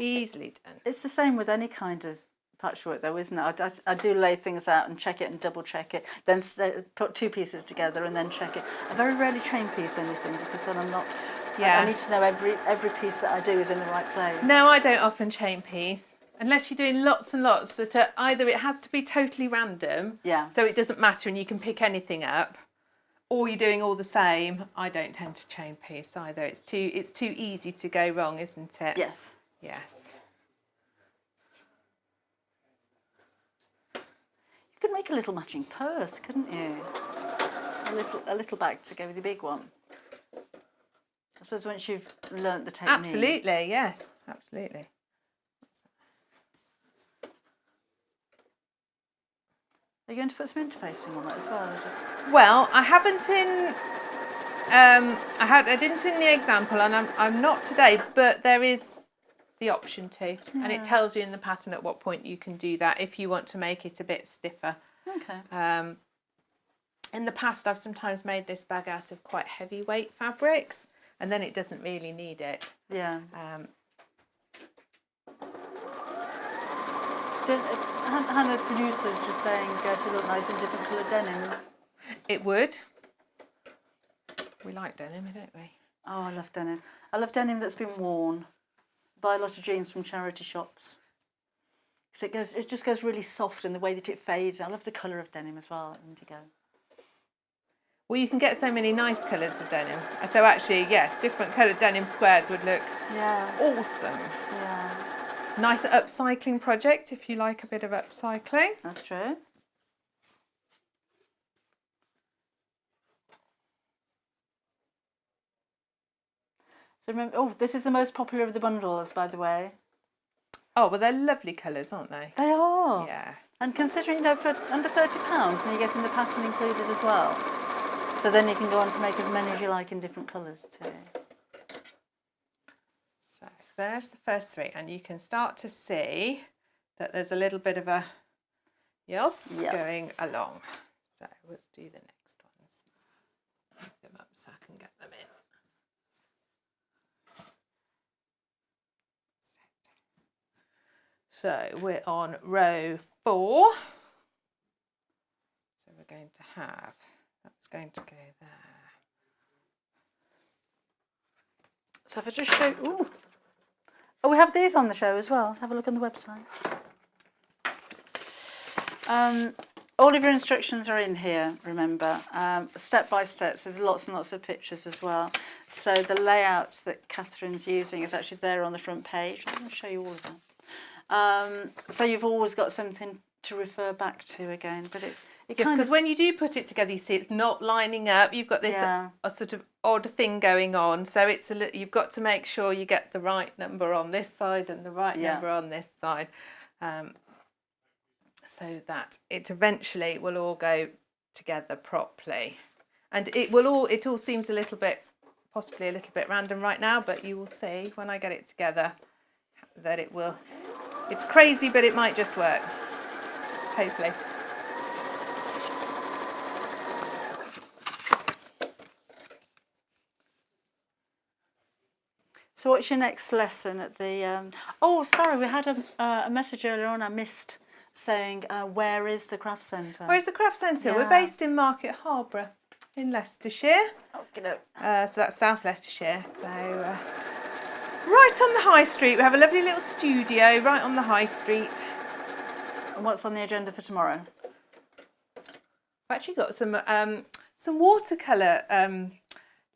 Easily done. It's the same with any kind of patchwork, though, isn't it? I do lay things out and check it and double check it, then put two pieces together and then check it. I very rarely chain piece anything, because then I'm not. I need to know every piece that I do is in the right place. No, I don't often chain piece unless you're doing lots and lots that are either it has to be totally random, so it doesn't matter and you can pick anything up, or you're doing all the same. I don't tend to chain piece either. It's too easy to go wrong, isn't it? Yes. Yes. You could make a little matching purse, couldn't you? A little bag to go with the big one. I suppose once you've learnt the technique. Absolutely, yes, absolutely. Are you going to put some interfacing on that as well? Well, I haven't in. I didn't in the example, and I'm not today, but there is the option to, and it tells you in the pattern at what point you can do that if you want to make it a bit stiffer. Okay. In the past, I've sometimes made this bag out of quite heavyweight fabrics, and then it doesn't really need it. Yeah. Hannah, producer's just saying to look nice in different coloured denims. It would. We like denim, don't we? Oh, I love denim. I love denim that's been worn. Buy a lot of jeans from charity shops. Because it just goes really soft in the way that it fades. I love the colour of denim as well, indigo. Well, you can get so many nice colours of denim. So actually, different coloured denim squares would look awesome. Yeah. Nice upcycling project if you like a bit of upcycling. That's true. So remember, this is the most popular of the bundles, by the way. Oh, well, they're lovely colours, aren't they? They are. Yeah. And considering, for under £30, and you're getting the pattern included as well. So then you can go on to make as many as you like in different colours too. So there's the first three, and you can start to see that there's a little bit of a going along. So let's do the next ones. Move them up so I can get them in. So we're on row 4. So we're going to have, that's going to go there. So if I just show, we have these on the show as well. Have a look on the website. All of your instructions are in here, remember, step by step, so there's lots and lots of pictures as well. So the layout that Katharine's using is actually there on the front page. I'm going to show you all of that. So you've always got something to refer back to again, but it Yes, kind because of, when you do put it together, you see it's not lining up. You've got this a sort of odd thing going on, so it's you've got to make sure you get the right number on this side and the right number on this side, so that it eventually will all go together properly. And it all seems a little bit, possibly a little bit random right now, but you will see when I get it together that it will. It's crazy, but it might just work. Hopefully. So what's your next lesson at the... Oh, sorry, we had a message earlier on I missed saying, where is the craft centre? Where's the craft centre? We're based in Market Harborough in Leicestershire. So that's South Leicestershire. So right on the high street. We have a lovely little studio right on the high street. And what's on the agenda for tomorrow? I've actually got some watercolour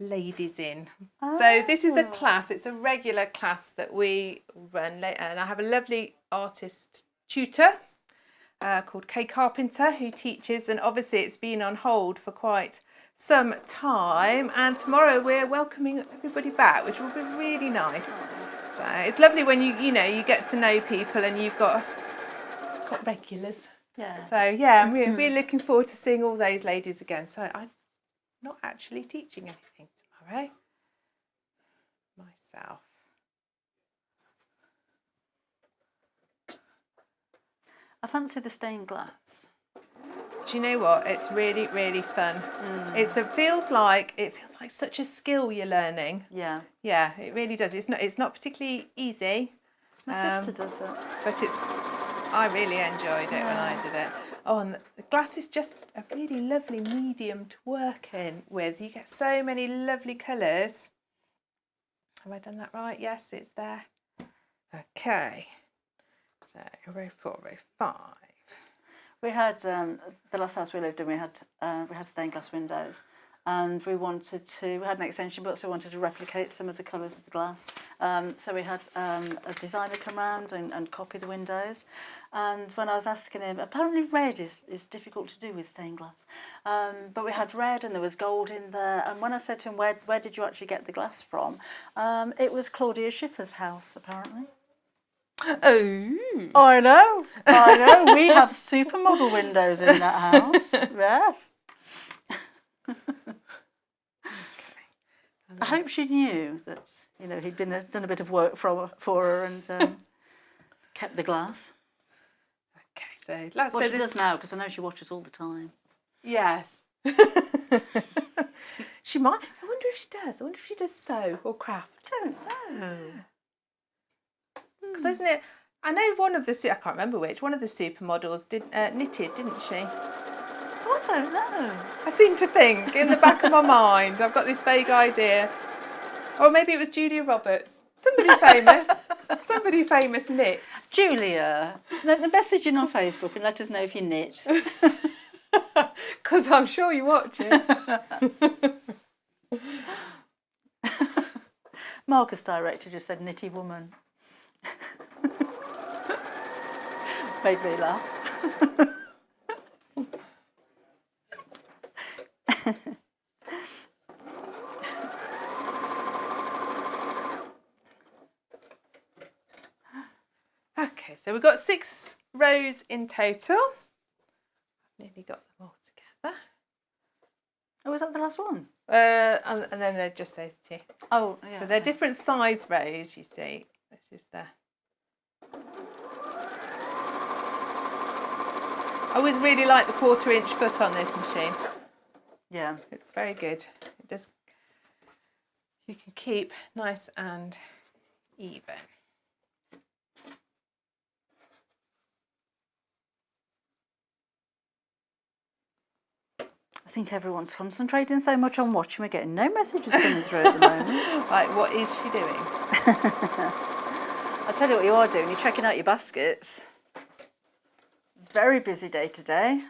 ladies in. So this is a class. It's a regular class that we run, and I have a lovely artist tutor called Kay Carpenter who teaches, and obviously it's been on hold for quite some time, and tomorrow we're welcoming everybody back, which will be really nice. So it's lovely when you get to know people and you've got regulars. Yeah. So yeah, we're really looking forward to seeing all those ladies again. So I'm not actually teaching anything tomorrow myself. I fancy the stained glass. Do you know what? It's really, really fun. It feels like such a skill you're learning. Yeah. Yeah, it really does. It's not particularly easy. My sister does it. But I really enjoyed it when I did it. Oh, and the glass is just a really lovely medium to work in with. You get so many lovely colours. Have I done that right? Yes, it's there. Okay. So row 4, row 5. We had the last house we lived in. We had stained glass windows, and we had an extension box. So we wanted to replicate some of the colours of the glass. So we had a designer come round and copy the windows. And when I was asking him, apparently red is difficult to do with stained glass. But we had red and there was gold in there. And when I said to him, where did you actually get the glass from? It was Claudia Schiffer's house, apparently. Oh, I know. We have supermodel windows in that house. Yes. I hope she knew that he'd done a bit of work for her and kept the glass. Okay, so she does now, because I know she watches all the time. Yes. She might. I wonder if she does. I wonder if she does sew or craft. I don't know. Because isn't it? I know one of the I can't remember which one of the supermodels knitted, didn't she? I don't know. I seem to think in the back of my mind I've got this vague idea, or maybe it was Julia Roberts. Somebody famous. Somebody famous knits. Julia, message in on Facebook and let us know if you knit. Because I'm sure you watch it. Marcus director just said knitty woman. Made me laugh. Okay, so we've got 6 rows in total. Nearly got them all together. Oh, was that the last one? And then they're just those 2. Oh, yeah. So they're different size rows, you see. This is the... I always really like the 1/4 inch foot on this machine. Yeah. It's very good. It does. You can keep nice and even. I think everyone's concentrating so much on watching, we're getting no messages coming through at the moment. Like, what is she doing? I'll tell you what you are doing, you're checking out your baskets. Very busy day today.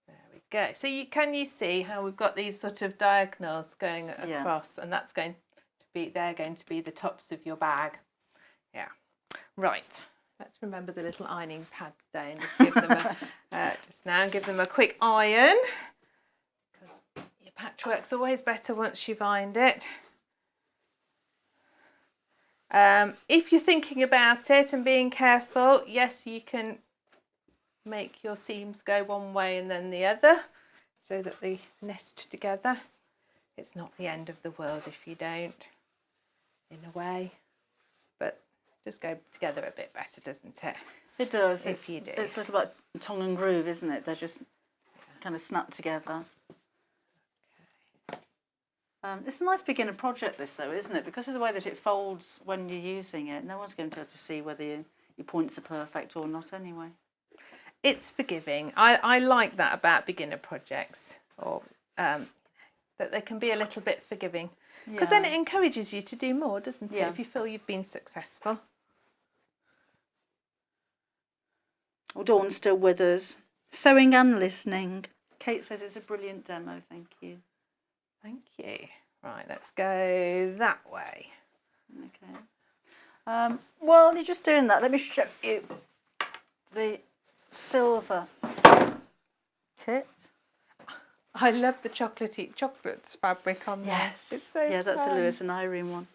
There we go. So can you see how we've got these sort of diagonals going across, and that's going to be, they're going to be the tops of your bag. Yeah. Right. Let's remember the little ironing pads there and just give them give them a quick iron, because your patchwork's always better once you've ironed it. If you're thinking about it and being careful, yes, you can make your seams go one way and then the other so that they nest together. It's not the end of the world if you don't, in a way, but just go together a bit better, doesn't it? It does. If you do. It's sort of like tongue and groove, isn't it? They're just kind of snap together. It's a nice beginner project, this, though, isn't it? Because of the way that it folds when you're using it, no one's going to be able to see whether your points are perfect or not anyway. It's forgiving. I like that about beginner projects, or that they can be a little bit forgiving, because then it encourages you to do more, doesn't it? If you feel you've been successful. Well, Dawn's still with us, sewing and listening. Kate says it's a brilliant demo, thank you. Thank you. Right, let's go that way. Okay. While you're just doing that, let me show you the silver kit. I love the chocolate fabric on there. Yes, it's so that's fun. the Lewis and Irene one.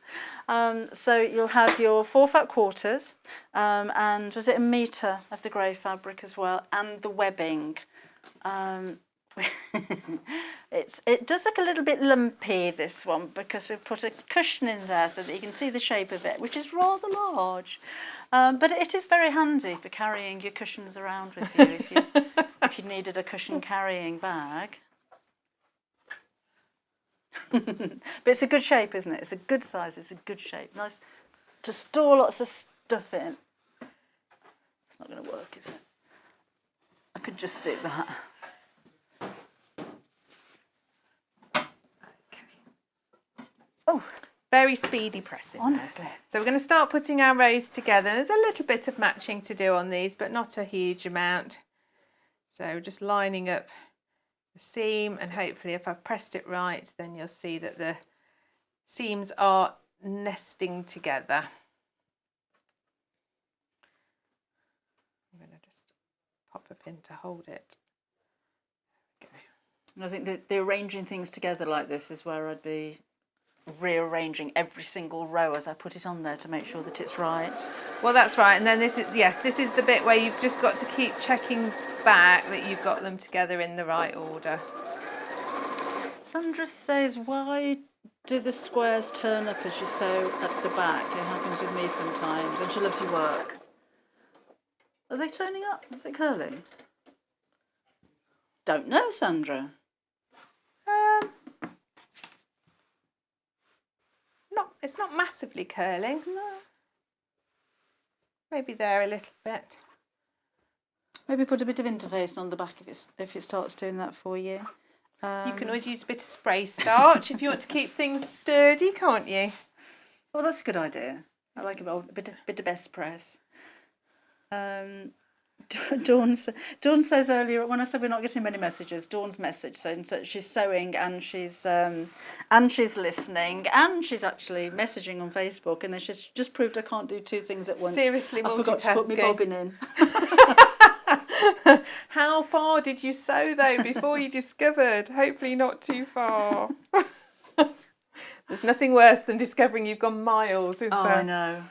So you'll have your 4 fat quarters, and was it a metre of the grey fabric as well, and the webbing. It does look a little bit lumpy, this one, because we've put a cushion in there so that you can see the shape of it, which is rather large. But it is very handy for carrying your cushions around with you if you needed a cushion carrying bag. But it's a good shape, isn't it? It's a good size, it's a good shape. Nice to store lots of stuff in. It's not going to work, is it? I could just do that. Oh, very speedy pressing. Honestly. So we're going to start putting our rows together. There's a little bit of matching to do on these, but not a huge amount. So just lining up the seam, and hopefully if I've pressed it right, then you'll see that the seams are nesting together. I'm going to just pop a pin to hold it. Okay. And I think that the arranging things together like this is where I'd be rearranging every single row as I put it on there to make sure that it's right. Well, that's right. And then this is the bit where you've just got to keep checking back that you've got them together in the right order. Sandra says, why do the squares turn up as you sew at the back? It happens with me sometimes, and she loves your work. Are they turning up? Is it curling? Don't know, Sandra. It's not massively curling. No. Maybe there a little bit. Maybe put a bit of interface on the back if it starts doing that for you. You can always use a bit of spray starch if you want to keep things sturdy, can't you? Well, that's a good idea. I like a bit of best press. Dawn says earlier, when I said we're not getting many messages, Dawn's message saying that she's sewing and she's listening and she's actually messaging on Facebook, and then she's just proved I can't do 2 things at once. Seriously, I forgot to put my bobbin in. How far did you sew though before you discovered? Hopefully not too far. There's nothing worse than discovering you've gone miles, is there? I know.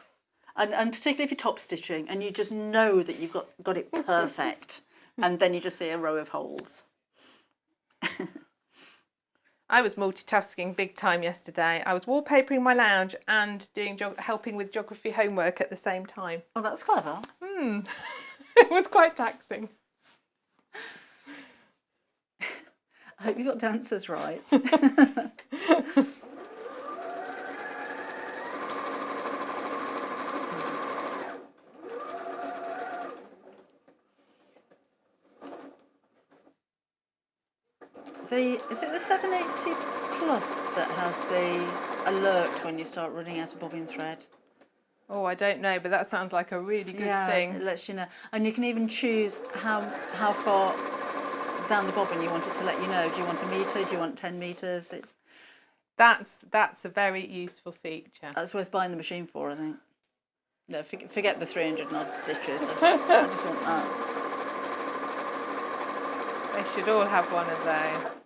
And particularly if you're top stitching and you just know that you've got it perfect, and then you just see a row of holes. I was multitasking big time yesterday. I was wallpapering my lounge and helping with geography homework at the same time. Oh, that's clever. It was quite taxing. I hope you got the answers right. Is it the 780 Plus that has the alert when you start running out of bobbin thread? Oh, I don't know, but that sounds like a really good thing. It lets you know. And you can even choose how far down the bobbin you want it to let you know. Do you want a metre? Do you want 10 metres? That's a very useful feature. That's worth buying the machine for, I think. No, forget the 300 and odd stitches. I just want that. They should all have one of those.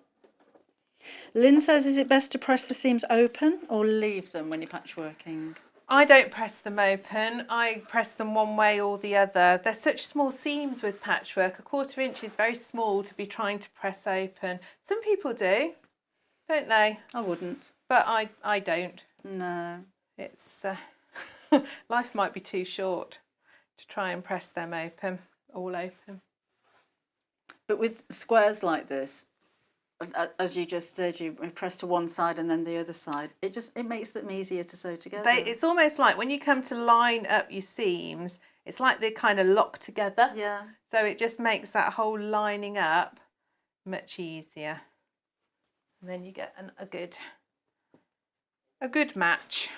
Lynn says, is it best to press the seams open or leave them when you're patchworking? I don't press them open. I press them one way or the other. They're such small seams with patchwork. 1/4 inch is very small to be trying to press open. Some people do, don't they? I wouldn't. But I don't. No. It's life might be too short to try and press them open, all open. But with squares like this, as you just did, you press to one side and then the other side. It makes them easier to sew together. It's almost like when you come to line up your seams, it's like they kind of lock together. Yeah. So it just makes that whole lining up much easier. And then you get a good match.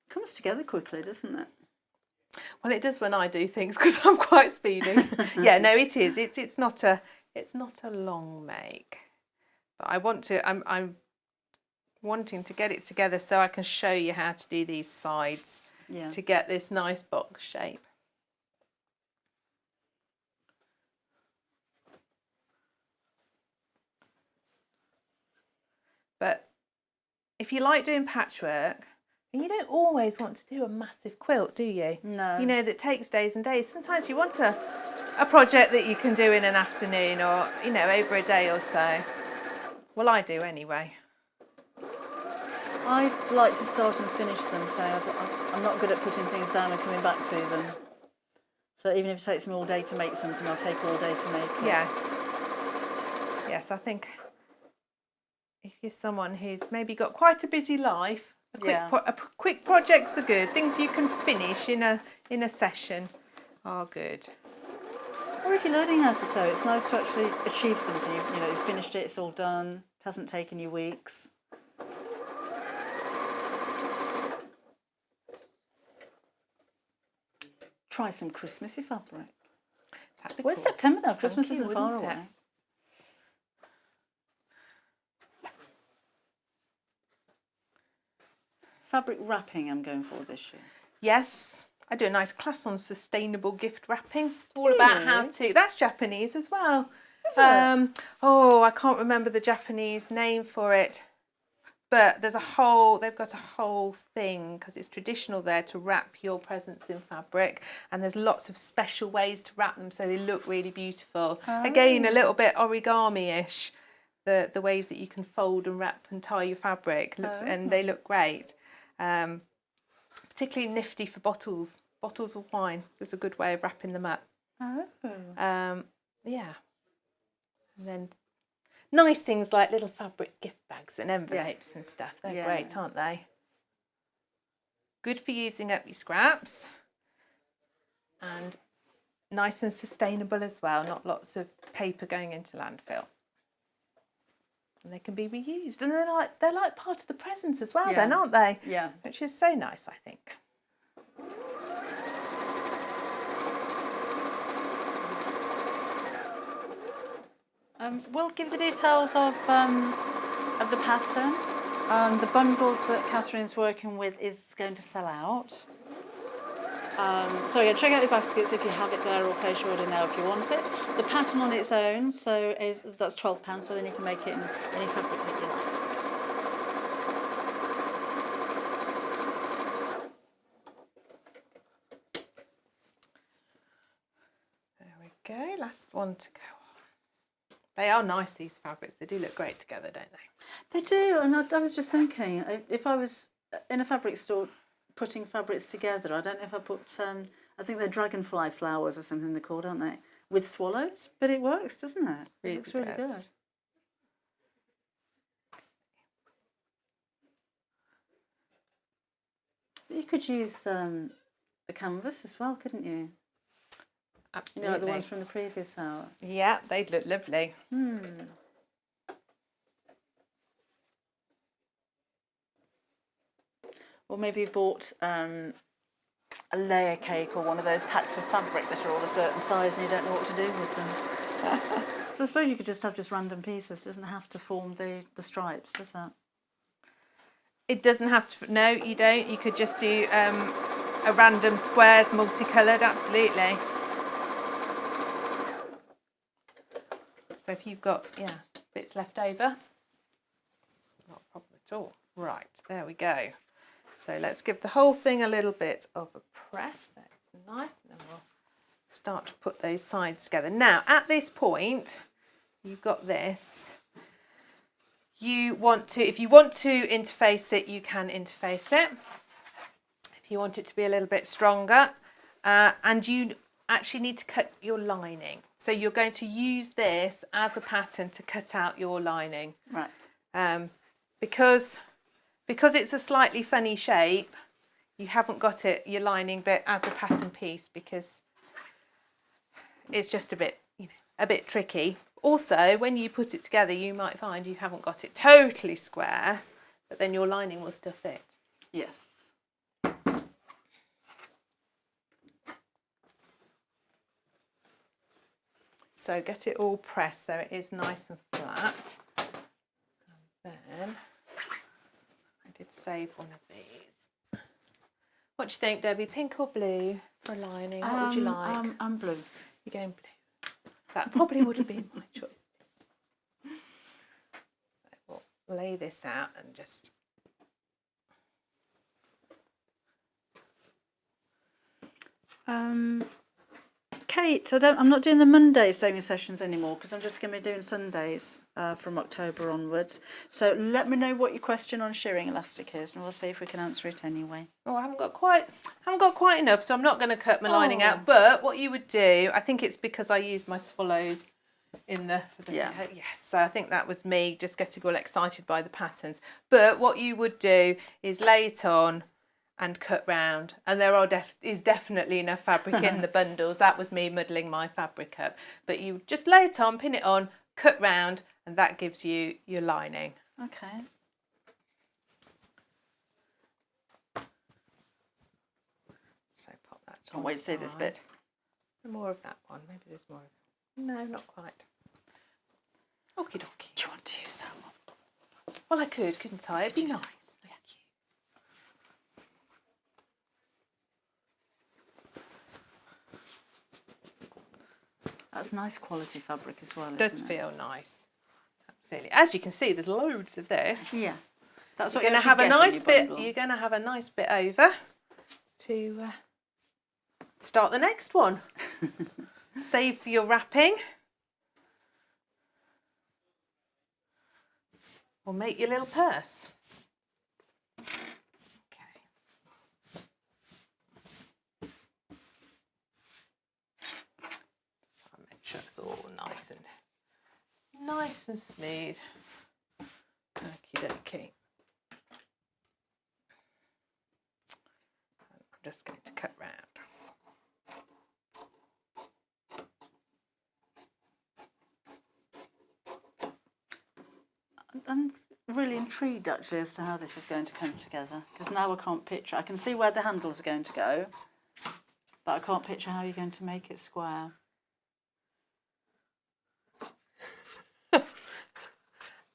Comes together quickly, doesn't it? Well, it does when I do things because I'm quite speedy. Yeah, no, it is. It's not a long make, but I'm wanting to get it together so I can show you how to do these sides to get this nice box shape. But if you like doing patchwork, and you don't always want to do a massive quilt, do you? No. You know, that takes days and days. Sometimes you want a project that you can do in an afternoon or, you know, over a day or so. Well, I do anyway. I like to start and finish something. I'm not good at putting things down and coming back to them. So even if it takes me all day to make something, I'll take all day to make it. Yes. Yes, I think if you're someone who's maybe got quite a busy life, quick projects are good. Things you can finish in a session are good. Or if you're learning how to sew, it's nice to actually achieve something. You've finished it, it's all done. It hasn't taken you weeks. Try some Christmassy fabric. Well, it's September now. Christmas isn't far away. Fabric wrapping I'm going for this year. Yes, I do a nice class on sustainable gift wrapping. All about how to. That's Japanese as well. Is it? Oh, I can't remember the Japanese name for it, but they've got a whole thing because it's traditional there to wrap your presents in fabric, and there's lots of special ways to wrap them so they look really beautiful. Again, a little bit origami-ish. The ways that you can fold and wrap and tie your fabric and they look great. Particularly nifty for bottles of wine. There's a good way of wrapping them up. Yeah. And then nice things like little fabric gift bags and envelopes and stuff. They're great, aren't they? Good for using up your scraps. And nice and sustainable as well. Not lots of paper going into landfill. And they can be reused, and they're like part of the presents as well, then, aren't they? Yeah. Which is so nice, I think. We'll give the details of the pattern. The bundle that Catherine's working with is going to sell out. So yeah, check out your baskets if you have it there, or place your order now if you want it. The pattern on its own, that's £12, so then you can make it in any fabric that you like. There we go, last one to go on. They are nice, these fabrics. They do look great together, don't they? They do, and I was just thinking, if I was in a fabric store putting fabrics together, I don't know if I put, I think they're dragonfly flowers or something they're called, aren't they? With swallows, but it works, doesn't it? It looks really good. You could use a canvas as well, couldn't you? Absolutely. You know, like the ones from the previous hour. Yeah, they'd look lovely. Or maybe you bought a layer cake or one of those packs of fabric that are all a certain size and you don't know what to do with them. So I suppose you could just have random pieces. It doesn't have to form the stripes, does that? It doesn't have to, no, you don't. You could just do a random squares, multicoloured, absolutely. So if you've got, bits left over, not a problem at all. Right, there we go. So let's give the whole thing a little bit of a press. That's nice. And then we'll start to put those sides together. Now, at this point, you've got this. You want to, if you want to interface it, you can interface it. If you want it to be a little bit stronger, and you actually need to cut your lining. So you're going to use this as a pattern to cut out your lining. Right. Because it's a slightly funny shape, you haven't got your lining bit as a pattern piece because it's just a bit tricky. Also, when you put it together, you might find you haven't got it totally square, but then your lining will still fit. Yes. So get it all pressed so it is nice and flat. And then I did save one of these. What do you think, Debbie? Pink or blue for a lining? What would you like? I'm blue. You're going blue. That probably would have been my choice. So we'll lay this out and just... Kate, I'm not doing the Monday sewing sessions anymore because I'm just going to be doing Sundays from October onwards. So let me know what your question on shearing elastic is, and we'll see if we can answer it anyway. Oh, I haven't got quite enough, so I'm not going to cut my lining out. But what you would do, I think it's because I used my swallows in the yes. So I think that was me just getting all excited by the patterns. But what you would do is lay it on and cut round, and there is definitely enough fabric in the bundles. That was me muddling my fabric up, but you just lay it on, pin it on, cut round, and that gives you your lining. Okay. So pop that. Can't wait to see this bit. More of that one. Maybe there's more. No, not quite. Okie dokie. Do you want to use that one? Well, I could, couldn't I? It'd be nice. That's nice quality fabric as well, It does feel nice. Absolutely. As you can see, there's loads of this. Yeah. That's what you're going to have a nice bit. You're going to have a nice bit over to start the next one. Save for your wrapping. Or make your little purse. It's all nice and smooth. Okie dokie. I'm just going to cut round. I'm really intrigued actually as to how this is going to come together, because now I can't picture. I can see where the handles are going to go, but I can't picture how you're going to make it square.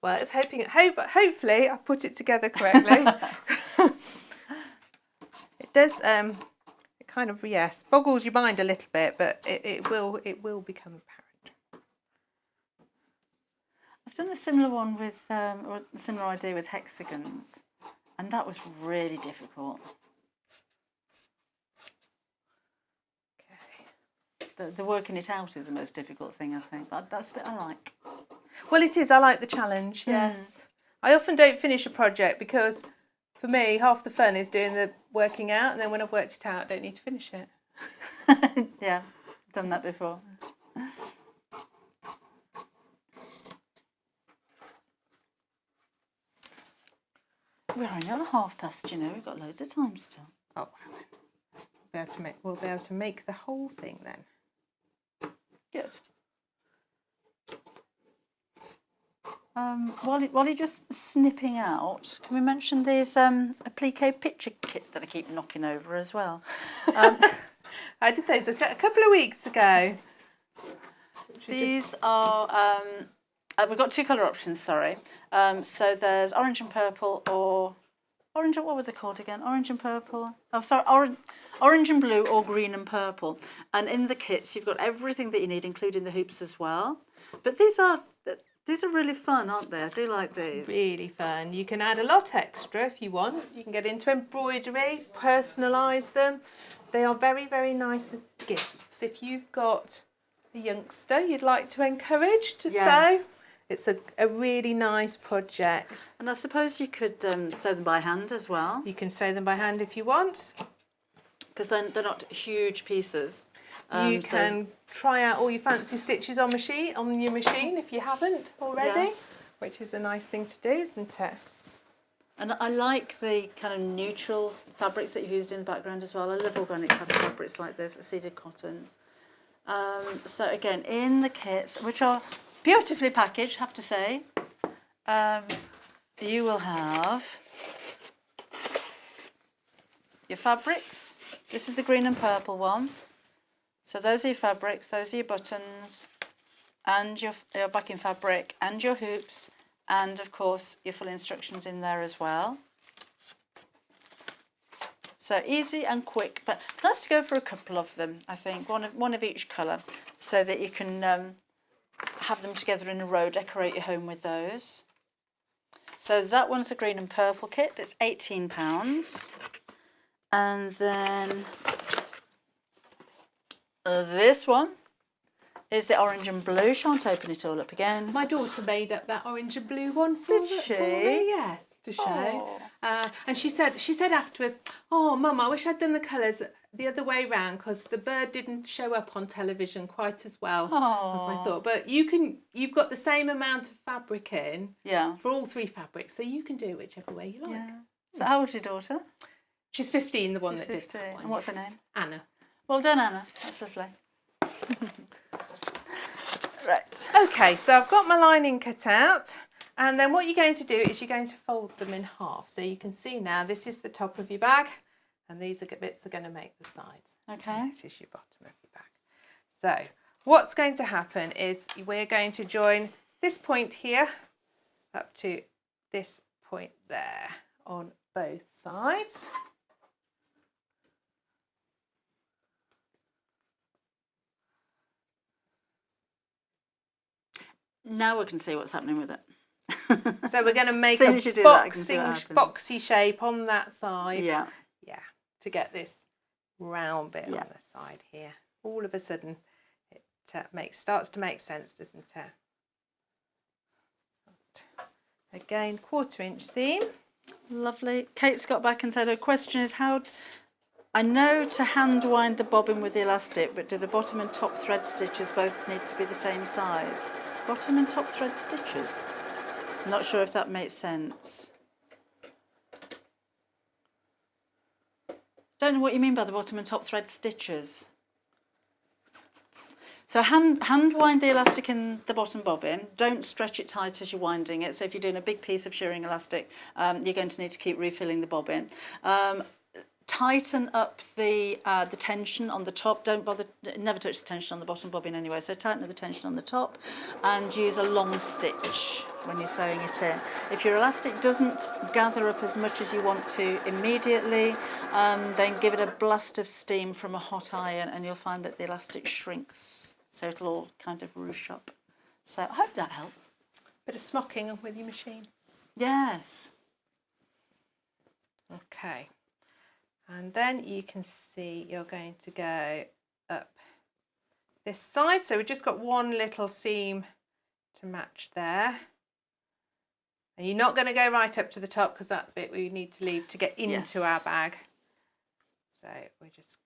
Well, it's hopefully I've put it together correctly. It does it kind of boggles your mind a little bit, but it will become apparent. I've done a similar one with or a similar idea with hexagons, and that was really difficult. Okay. The working it out is the most difficult thing, I think, but that's the bit I like. Well, it is. I like the challenge, yes. I often don't finish a project because, for me, half the fun is doing the working out, and then when I've worked it out, I don't need to finish it. Yeah, done that before. We're only on past, you know, we've got loads of time still. Oh, we'll be able to make the whole thing then. Good. While you're just snipping out, can we mention these applique picture kits that I keep knocking over as well? I did those a couple of weeks ago. These are, we've got two colour options, sorry. So there's orange and purple or orange, what were they called again? Orange and purple. Oh, sorry, orange and blue, or green and purple. And in the kits, you've got everything that you need, including the hoops as well. But these are really fun, aren't they? I do like these. Really fun. You can add a lot extra if you want. You can get into embroidery, personalise them. They are very, very nice as gifts. If you've got a youngster you'd like to encourage to sew, it's a really nice project. And I suppose you could sew them by hand as well. You can sew them by hand if you want. Because then they're not huge pieces. You can try out all your fancy stitches on your machine if you haven't already, which is a nice thing to do, isn't it? And I like the kind of neutral fabrics that you've used in the background as well. I love organic type of fabrics like this, seeded cottons. So again, in the kits, which are beautifully packaged, have to say, you will have your fabrics. This is the green and purple one. So those are your fabrics, those are your buttons, and your backing fabric, and your hoops, and of course your full instructions in there as well. So easy and quick, but nice to go for a couple of them, I think, one of each colour, so that you can have them together in a row, decorate your home with those. So that one's the green and purple kit, that's £18. And then this one is the orange and blue. Shan't open it all up again. My daughter made up that orange and blue one for me, yes, to show. And she said afterwards, "Oh, Mum, I wish I'd done the colours the other way round because the bird didn't show up on television quite as well as I thought." But you've got the same amount of fabric in for all three fabrics, so you can do it whichever way you like. Yeah. So how old's your daughter? She's 15, the one She's that 15. did that one. And what's her name? Anna. Well done, Anna. That's lovely. Right. Okay, so I've got my lining cut out, and then what you're going to do is you're going to fold them in half. So you can see now this is the top of your bag, and these bits are going to make the sides. Okay. This is your bottom of your bag. So what's going to happen is we're going to join this point here up to this point there on both sides. Now we can see what's happening with it. So we're going to make a boxy shape on that side. Yeah. Yeah, to get this round bit on the side here. All of a sudden, it starts to make sense, doesn't it? Again, 1/4 inch seam. Lovely. Kate's got back and said her question is how. I know to hand wind the bobbin with the elastic, but do the bottom and top thread stitches both need to be the same size? Bottom and top thread stitches? I'm not sure if that makes sense. Don't know what you mean by the bottom and top thread stitches. So hand wind the elastic in the bottom bobbin. Don't stretch it tight as you're winding it. So if you're doing a big piece of shirring elastic, you're going to need to keep refilling the bobbin. Tighten up the tension on the top. Don't bother, never touch the tension on the bottom bobbin anyway. So tighten the tension on the top and use a long stitch when you're sewing it in. If your elastic doesn't gather up as much as you want to immediately, then give it a blast of steam from a hot iron and you'll find that the elastic shrinks. So it'll all kind of ruche up. So I hope that helps. Bit of smocking with your machine. Yes. Okay. And then you can see you're going to go up this side. So we've just got one little seam to match there. And you're not going to go right up to the top because that bit we need to leave to get into our bag. So we're just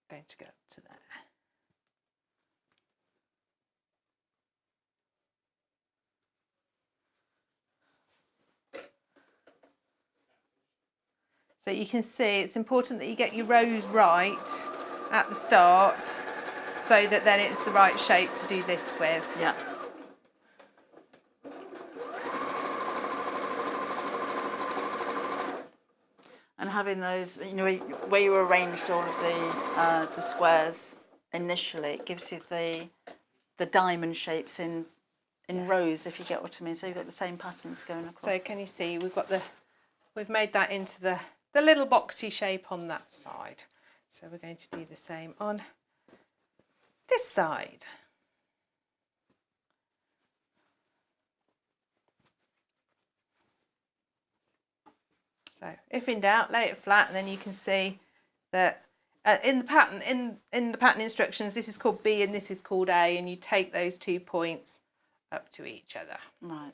going to go up to there. So you can see it's important that you get your rows right at the start so that then it's the right shape to do this with. Yeah. And having those, you know, where you arranged all of the squares initially, it gives you the diamond shapes in rows, if you get what I mean. So you've got the same patterns going across. So can you see we've got the we've made that into the little boxy shape on that side. So we're going to do the same on this side. So if in doubt, lay it flat, and then you can see that in the pattern in the pattern instructions, this is called B and this is called A, and you take those 2 points up to each other. Right.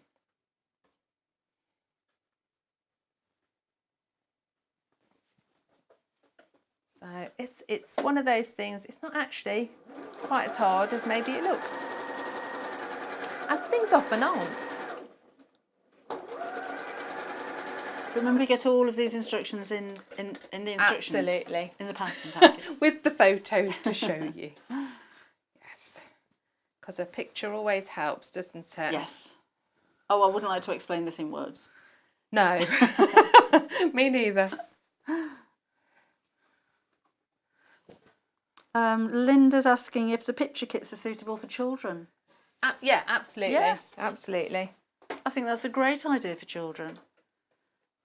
So it's one of those things. It's not actually quite as hard as maybe it looks, as things often aren't. Remember to get all of these instructions in the instructions. Absolutely. In the pattern packet. With the photos to show you. Yes. Because a picture always helps, doesn't it? Yes. Oh, I wouldn't like to explain this in words. No. Me neither. Linda's asking if the picture kits are suitable for children. Yeah, absolutely. Yeah. Absolutely. I think that's a great idea for children.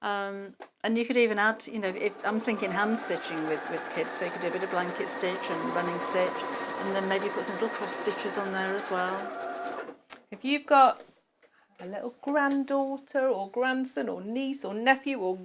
And you could even add, you know, if I'm thinking hand stitching with kids, so you could do a bit of blanket stitch and running stitch, and then maybe put some little cross stitches on there as well. If you've got a little granddaughter or grandson or niece or nephew or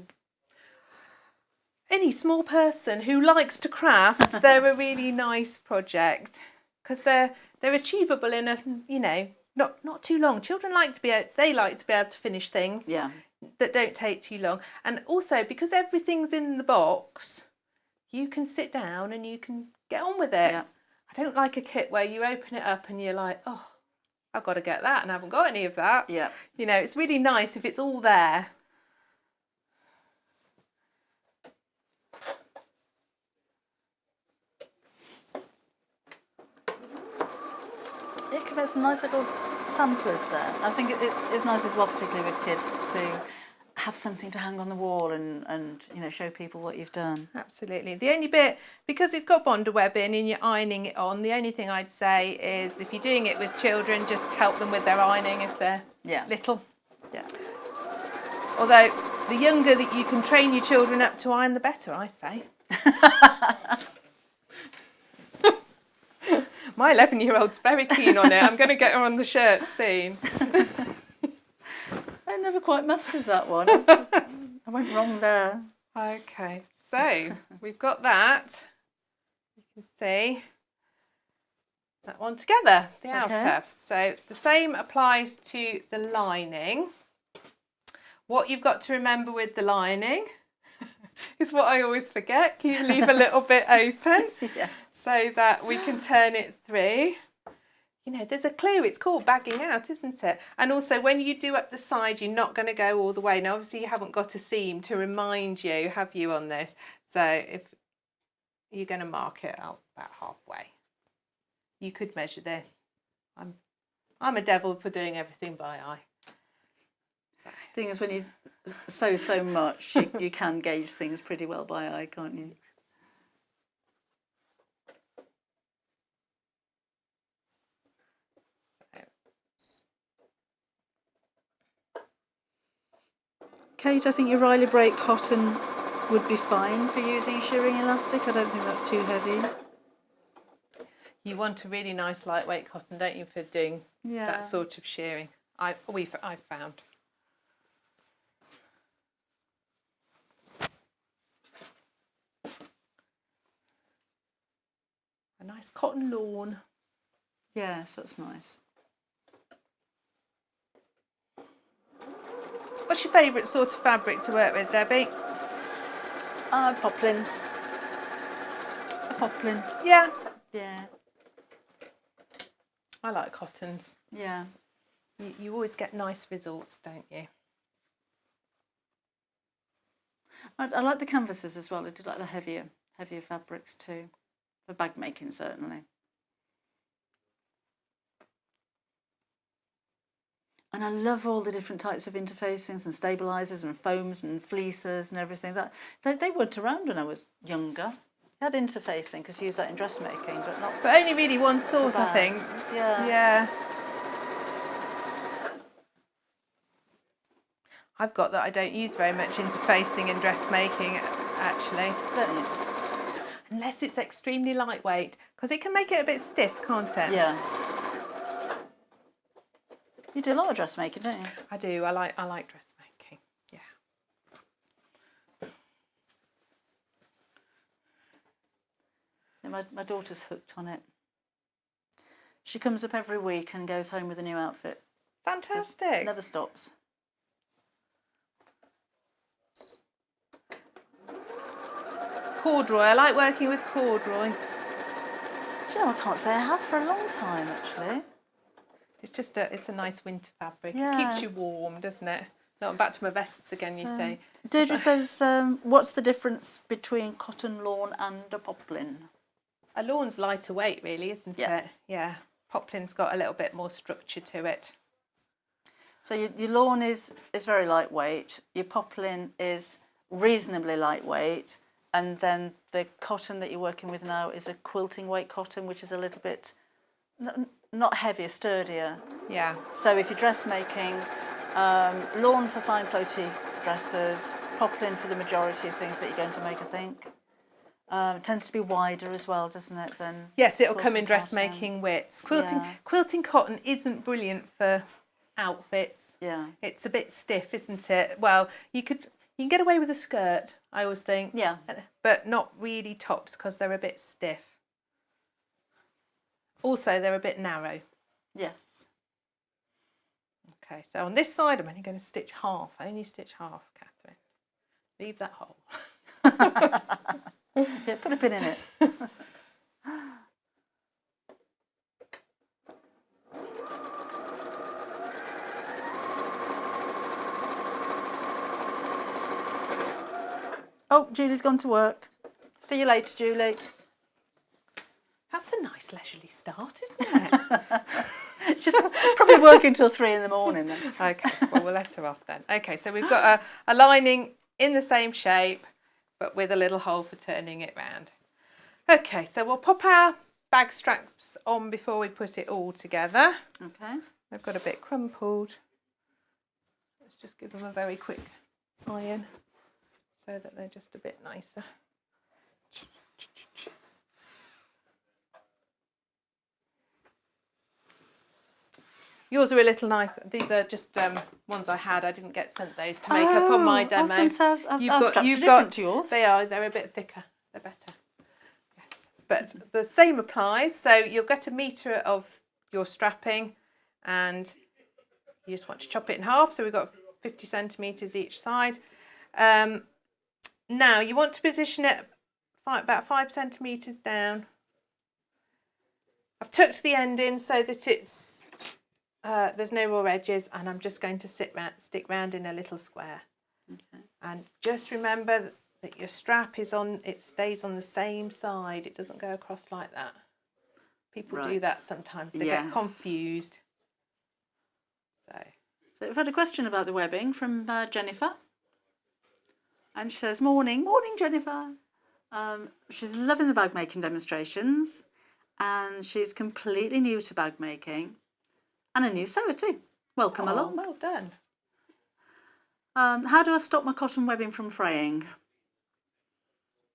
any small person who likes to craft, they're a really nice project, because they're achievable in a, you know, not too long. Children like to be able to finish things. Yeah. That don't take too long, and also because everything's in the box, you can sit down and you can get on with it. Yeah. I don't like a kit where you open it up and you're like, oh, I've got to get that, and I haven't got any of that. Yeah. You know, it's really nice if it's all there. It can make some nice little samplers there. I think it is nice as well, particularly with kids, to have something to hang on the wall and you know, show people what you've done. Absolutely. The only bit, because it's got bonder webbing and you're ironing it on, the only thing I'd say is if you're doing it with children, just help them with their ironing if they're little. Yeah. Although the younger that you can train your children up to iron, the better, I say. My 11-year-old's very keen on it. I'm going to get her on the shirt soon. I never quite mastered that one. I went wrong there. Okay, so we've got that. You can see that one together, the outer. So the same applies to the lining. What you've got to remember with the lining is what I always forget. Can you leave a little bit open? Yeah. So that we can turn it through. You know, there's a clue, it's called bagging out, isn't it? And also when you do up the side, you're not going to go all the way. Now, obviously you haven't got a seam to remind you, have you, on this? So if you're going to mark it out about halfway. You could measure this. I'm a devil for doing everything by eye. The thing is, when you sew so much, you can gauge things pretty well by eye, can't you? Kate, I think your Riley break cotton would be fine for using shirring elastic. I don't think that's too heavy. You want a really nice lightweight cotton, don't you, for doing that sort of shearing? I've found. A nice cotton lawn. Yes, that's nice. What's your favourite sort of fabric to work with, Debbie? Poplin. A poplin. Yeah. Yeah. I like cottons. Yeah. You always get nice results, don't you? I like the canvases as well. I do like the heavier fabrics too, for bag making certainly. And I love all the different types of interfacings and stabilisers and foams and fleeces and everything. That they worked around when I was younger. I had interfacing because you use that in dressmaking, but not. But only really one sort, I think. Yeah. Yeah. I've got that I don't use very much interfacing and dressmaking, actually. Don't you? Unless it's extremely lightweight, because it can make it a bit stiff, can't it? Yeah. You do a lot of dressmaking, don't you? I do. I like dressmaking. Yeah. Yeah, my daughter's hooked on it. She comes up every week and goes home with a new outfit. Fantastic. Never stops. Corduroy. I like working with corduroy. Do you know, I can't say I have for a long time, actually. It's a nice winter fabric. Yeah. It keeps you warm, doesn't it? No, I'm back to my vests again, you say. Deirdre says, what's the difference between cotton lawn and a poplin? A lawn's lighter weight, really, isn't it? Yeah. Poplin's got a little bit more structure to it. So your lawn is very lightweight. Your poplin is reasonably lightweight. And then the cotton that you're working with now is a quilting weight cotton, which is a little bit, not heavier, sturdier. Yeah. So if you're dressmaking, lawn for fine floaty dresses, poplin for the majority of things that you're going to make, I think. It tends to be wider as well, doesn't it? Than yes, it'll come in cotton. dressmaking widths. Quilting cotton isn't brilliant for outfits. Yeah. It's a bit stiff, isn't it? Well, you can get away with a skirt, I always think. Yeah. But not really tops because they're a bit stiff. Also, they're a bit narrow. Yes. Okay, so on this side, I'm only going to stitch half. I only stitch half, Catherine. Leave that hole. Yeah, put a pin in it. Oh, Julie's gone to work. See you later, Julie. That's a nice leisurely start, isn't it? She's probably working till 3 in the morning then. Okay, well, we'll let her off then. Okay, so we've got a lining in the same shape, but with a little hole for turning it round. Okay, so we'll pop our bag straps on before we put it all together. Okay. They've got a bit crumpled. Let's just give them a very quick iron so that they're just a bit nicer. Yours are a little nicer. These are just ones I had. I didn't get sent those to make up on my demo. I was going to say, our straps are different to yours. They are. They're a bit thicker. They're better. Yes. But the same applies. So you'll get a metre of your strapping and you just want to chop it in half. So we've got 50 centimetres each side. Now you want to position it about 5 centimetres down. I've tucked the end in so that it's there's no raw edges, and I'm just going to stick round in a little square. Okay. And just remember that your strap stays on the same side. It doesn't go across like that. People do that sometimes. They get confused. So we've had a question about the webbing from Jennifer. And she says, morning Jennifer. She's loving the bag making demonstrations, and she's completely new to bag making. And a new sewer too. Welcome along. Well done. How do I stop my cotton webbing from fraying?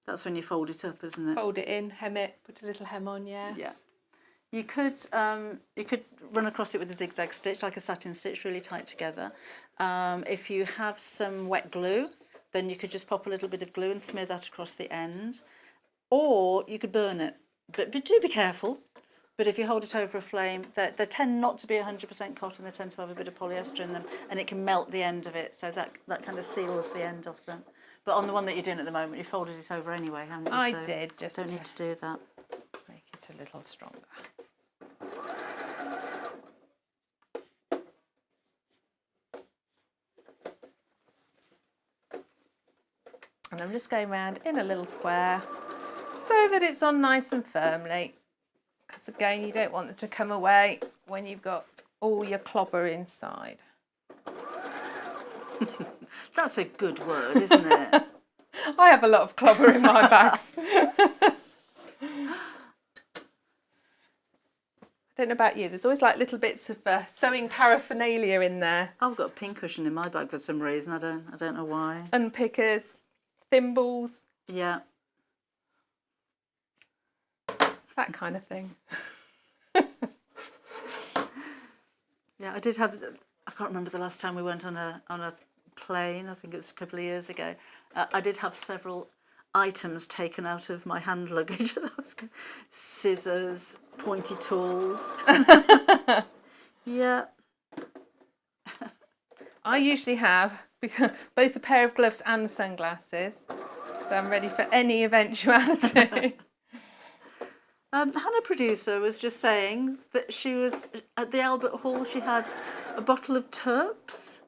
That's when you fold it up, isn't it? Fold it in, hem it, put a little hem on, yeah. Yeah. You could run across it with a zigzag stitch, like a satin stitch, really tight together. If you have some wet glue, then you could just pop a little bit of glue and smear that across the end. Or you could burn it. But do be careful. But if you hold it over a flame, they tend not to be 100% cotton. They tend to have a bit of polyester in them, and it can melt the end of it. So that kind of seals the end of them. But on the one that you're doing at the moment, you folded it over anyway, haven't you? I did. Just don't need to do that. Make it a little stronger. And I'm just going round in a little square so that it's on nice and firmly. Because again, you don't want them to come away when you've got all your clobber inside. That's a good word, isn't it? I have a lot of clobber in my bags. I don't know about you, there's always like little bits of sewing paraphernalia in there. I've got a pin cushion in my bag for some reason. I don't know why. Unpickers, thimbles. Yeah. That kind of thing. Yeah, I did have. I can't remember the last time we went on a plane. I think it was a couple of years ago. I did have several items taken out of my hand luggage. Scissors, pointy tools. Yeah. I usually have both a pair of gloves and sunglasses, so I'm ready for any eventuality. Hannah, producer, was just saying that she was at the Albert Hall. She had a bottle of Terps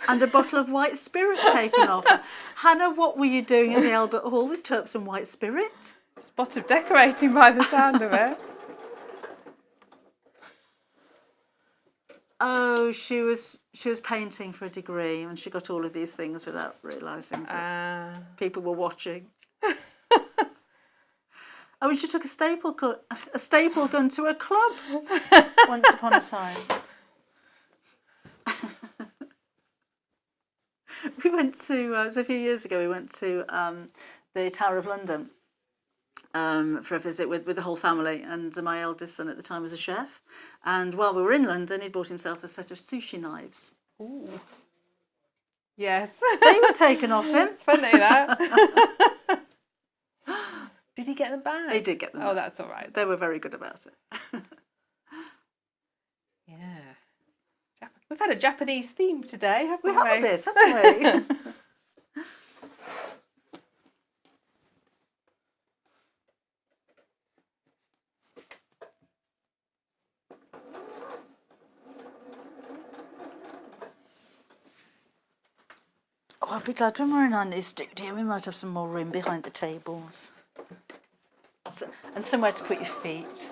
and a bottle of white spirit taken off her. Hannah, what were you doing at the Albert Hall with Terps and white spirit? Spot of decorating by the sound of it. Oh, she was painting for a degree, and she got all of these things without realising that people were watching. Oh, and she took a staple gun to a club once upon a time. We went to, it was a few years ago, we went to the Tower of London for a visit with the whole family, and my eldest son at the time was a chef. And while we were in London, he'd bought himself a set of sushi knives. Ooh. Yes. They were taken off him. Funny that. Did he get them back? He did get them back. Oh, that's all right. They were very good about it. Yeah. We've had a Japanese theme today, haven't we? We have a bit, haven't we? Oh, I'll be glad when we're in our new studio, we might have some more room behind the tables. And somewhere to put your feet.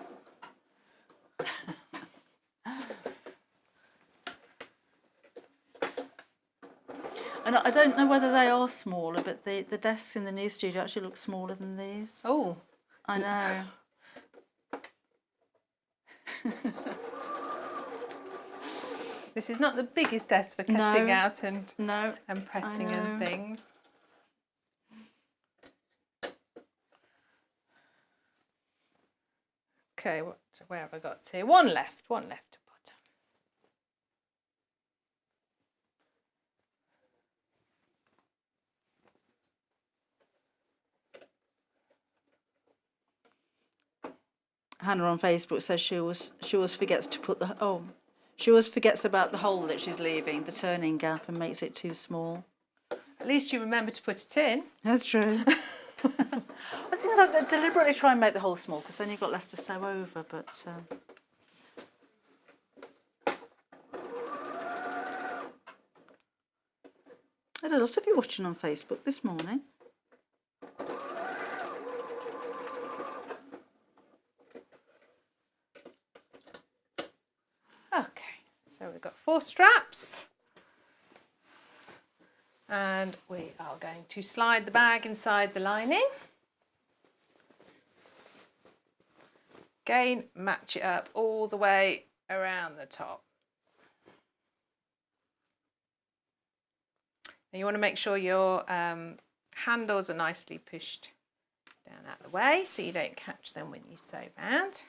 And I don't know whether they are smaller, but the desks in the new studio actually look smaller than these. Oh. I know. This is not the biggest desk for cutting out and pressing and things. Okay, where have I got to? One left to put. Hannah on Facebook says she always forgets to put she always forgets about the hole that she's leaving, the turning gap, and makes it too small. At least you remember to put it in. That's true. I think I deliberately try and make the hole small because then you've got less to sew over, but I had a lot of you watching on Facebook this morning. Okay, so we've got 4 straps. And we are going to slide the bag inside the lining. Again, match it up all the way around the top. Now you want to make sure your handles are nicely pushed down out of the way so you don't catch them when you sew round.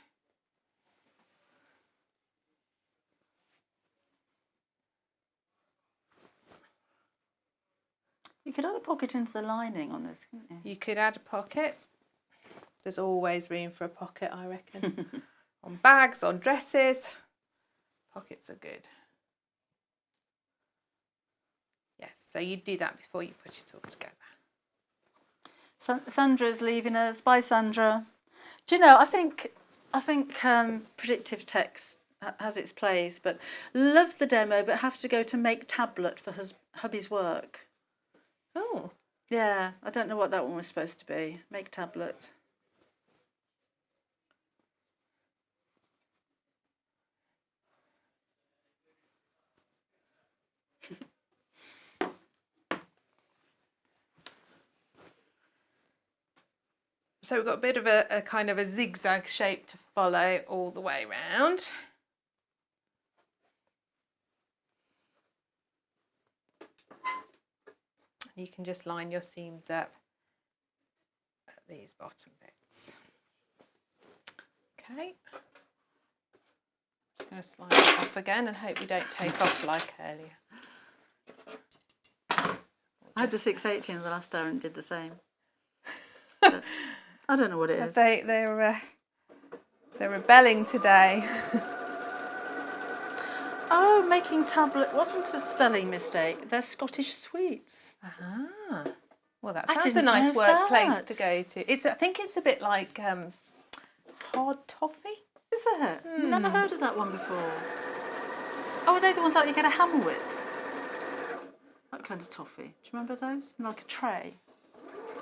You could add a pocket into the lining on this, couldn't you? You could add a pocket. There's always room for a pocket, I reckon. On bags, on dresses, pockets are good. Yes, so you do that before you put it all together. Sandra's leaving us. Bye, Sandra. Do you know, I think predictive text has its place, but love the demo, but have to go to make tablet for hubby's work. Oh. Yeah, I don't know what that one was supposed to be. Make tablet. So we've got a bit of a kind of a zigzag shape to follow all the way round. You can just line your seams up at these bottom bits. Okay. Just going to slide it off again and hope you don't take off like earlier. I had the 618 in the last hour and did the same. But I don't know what it is. They're rebelling today. Oh, making tablet wasn't a spelling mistake. They're Scottish sweets. Ah, well, that I sounds a didn't nice know workplace that. to go to. I think it's a bit like hard toffee. Is it? Never heard of that one before. Oh, are they the ones that you get a hammer with? That kind of toffee. Do you remember those? Like a tray.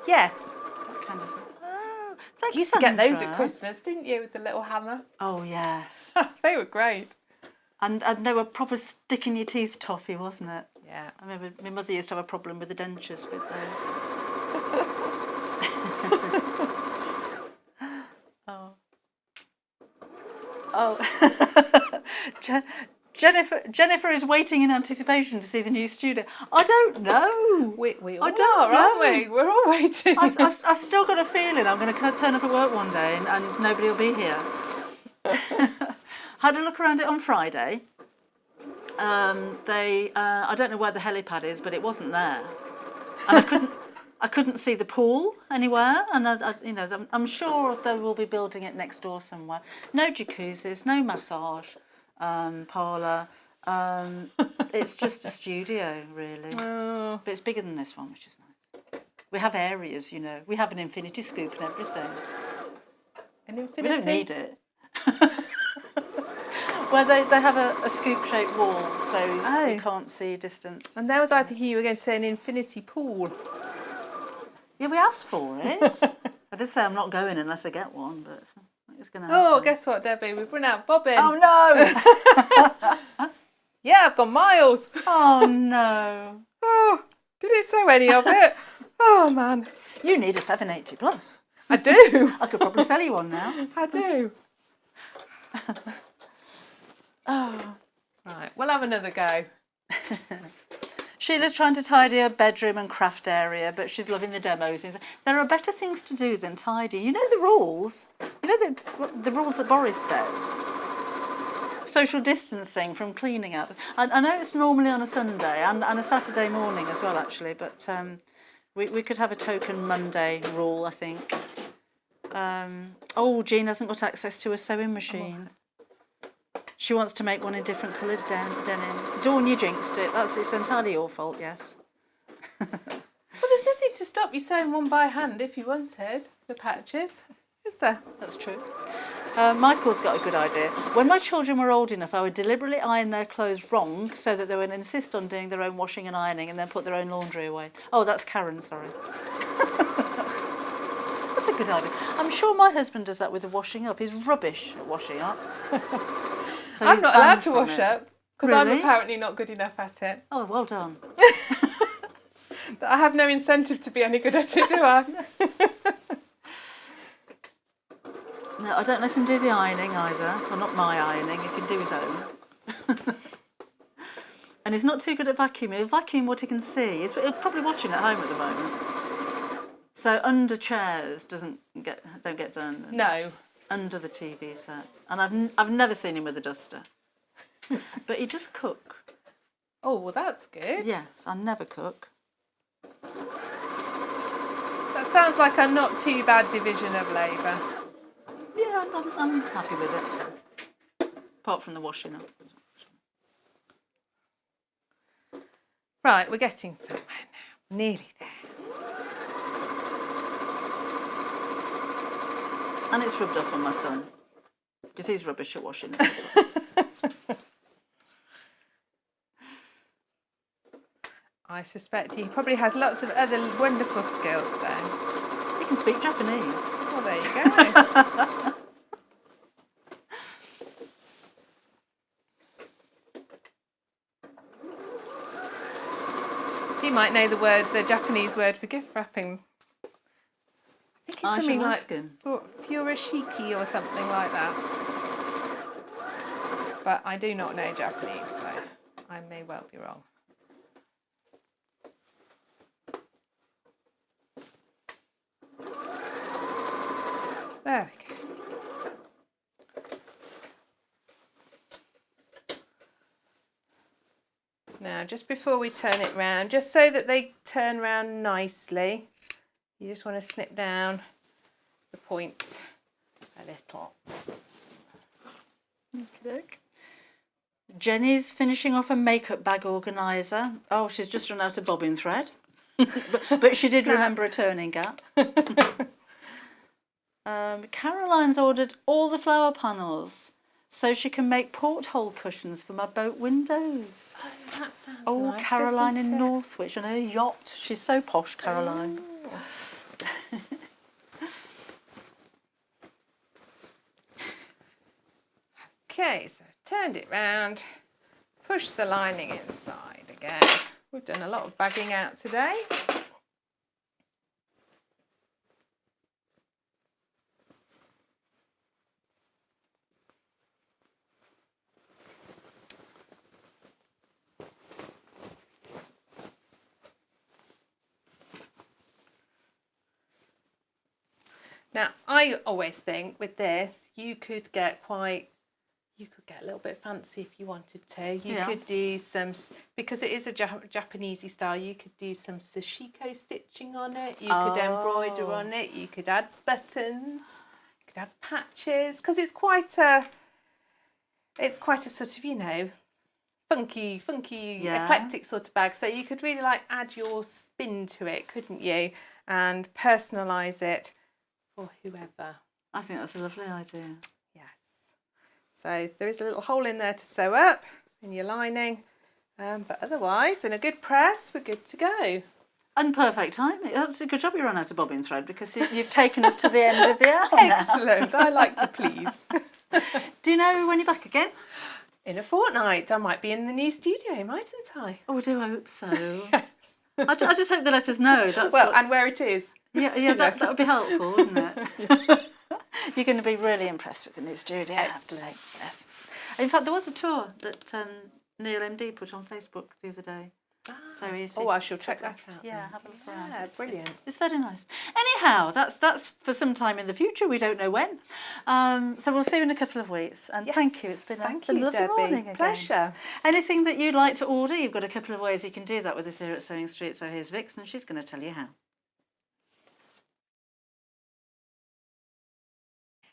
Yes. That kind of. Oh, thank You used to get those at Christmas, didn't you, with the little hammer? Oh yes. They were great. And they were proper stick in your teeth toffee, wasn't it? Yeah. I remember my mother used to have a problem with the dentures with those. Oh. Jennifer is waiting in anticipation to see the new studio. I don't know. We all I don't are, know. aren't we? We're all waiting. I still got a feeling I'm going to turn up at work one day and nobody will be here. Had a look around it on Friday. I don't know where the helipad is, but it wasn't there, and I couldn't see the pool anywhere. And I'm sure they will be building it next door somewhere. No jacuzzis, no massage parlour. It's just a studio, really. Oh. But it's bigger than this one, which is nice. We have areas, we have an infinity scoop and everything. An infinity? We don't need it. Well, they have a scoop-shaped wall, so you can't see distance. And there was I thinking you were going to say an infinity pool. Yeah, we asked for it. I did say I'm not going unless I get one, but it's going to happen. Oh, guess what, Debbie? We've run out of bobbin. Oh, no! Yeah, I've gone miles. Oh, no. Oh, did it sew any of it? Oh, man. You need a 780 plus. I do. I could probably sell you one now. I do. Oh. Right, we'll have another go. Sheila's trying to tidy her bedroom and craft area, but she's loving the demos. There are better things to do than tidy. You know the rules. You know the rules that Boris says. Social distancing from cleaning up. I know it's normally on a Sunday and a Saturday morning as well, actually, but we could have a token Monday rule, I think. Jean hasn't got access to a sewing machine. She wants to make one in different coloured denim. Dawn, you jinxed it. It's entirely your fault, yes. Well, there's nothing to stop you sewing one by hand if you wanted, the patches, is there? That's true. Michael's got a good idea. When my children were old enough, I would deliberately iron their clothes wrong so that they would insist on doing their own washing and ironing and then put their own laundry away. Oh, that's Karen, sorry. That's a good idea. I'm sure my husband does that with the washing up. He's rubbish at washing up. So I'm not allowed to wash up because I'm Really? apparently not good enough at it. Oh, well done. I have no incentive to be any good at it, do I? No, I don't let him do the ironing either. Well, not my ironing. He can do his own. And he's not too good at vacuuming. He'll vacuum what he can see. He's probably watching at home at the moment. So under chairs don't get done. No. Under the TV set. And I've never seen him with a duster. But he does cook. Oh, well, that's good. Yes, I never cook. That sounds like a not too bad division of labour. Yeah, I'm happy with it. Apart from the washing up. Right, we're getting somewhere now. Nearly there. And it's rubbed off on my son. Because he's rubbish at washing it as well. I suspect he probably has lots of other wonderful skills then. He can speak Japanese. Well, there you go. He might know the Japanese word for gift wrapping. I think think it's I something shall like ask him. Furoshiki or something like that. But I do not know Japanese, so I may well be wrong. There we go. Now, just before we turn it round, just so that they turn round nicely, you just want to snip down the points a little. Okay. Jenny's finishing off a makeup bag organiser. Oh, she's just run out of bobbin thread. but she did remember a turning gap. Caroline's ordered all the flower panels so she can make porthole cushions for my boat windows. Oh, that sounds nice, Caroline in doesn't it? Northwich on her yacht. She's so posh, Caroline. Okay, so turned it round, push the lining inside again. We've done a lot of bagging out today. Now, I always think with this, you could get a little bit fancy if you wanted to. You could do some, because it is a Japanesey style, you could do some sashiko stitching on it. You could embroider on it. You could add buttons. You could add patches, because it's quite a sort of, you know, funky, eclectic sort of bag. So you could really like add your spin to it, couldn't you? And personalise it for whoever. I think that's a lovely idea. Yes. So there is a little hole in there to sew up in your lining, but otherwise, in a good press, we're good to go. And perfect timing. That's a good job you ran out of bobbin thread, because you've taken us to the end of the hour now. Excellent. I like to please. Do you know when you're back again? In a fortnight. I might be in the new studio, mightn't I? Oh, I do hope so. Yes. I just hope they let us know. That's and where it is. Yeah, that would be helpful, wouldn't it? You're going to be really impressed with the new studio. Excellent. Yes. In fact, there was a tour that Neil MD put on Facebook the other day. So easy. Oh, I shall check that out. Yeah, have a look around. Yeah, brilliant. It's very nice. Anyhow, that's for some time in the future. We don't know when. So we'll see you in a couple of weeks. And thank you. It's been a lovely Debbie. morning again. Pleasure. Anything that you'd like to order, you've got a couple of ways you can do that with us here at Sewing Street. So here's Vix, and she's going to tell you how.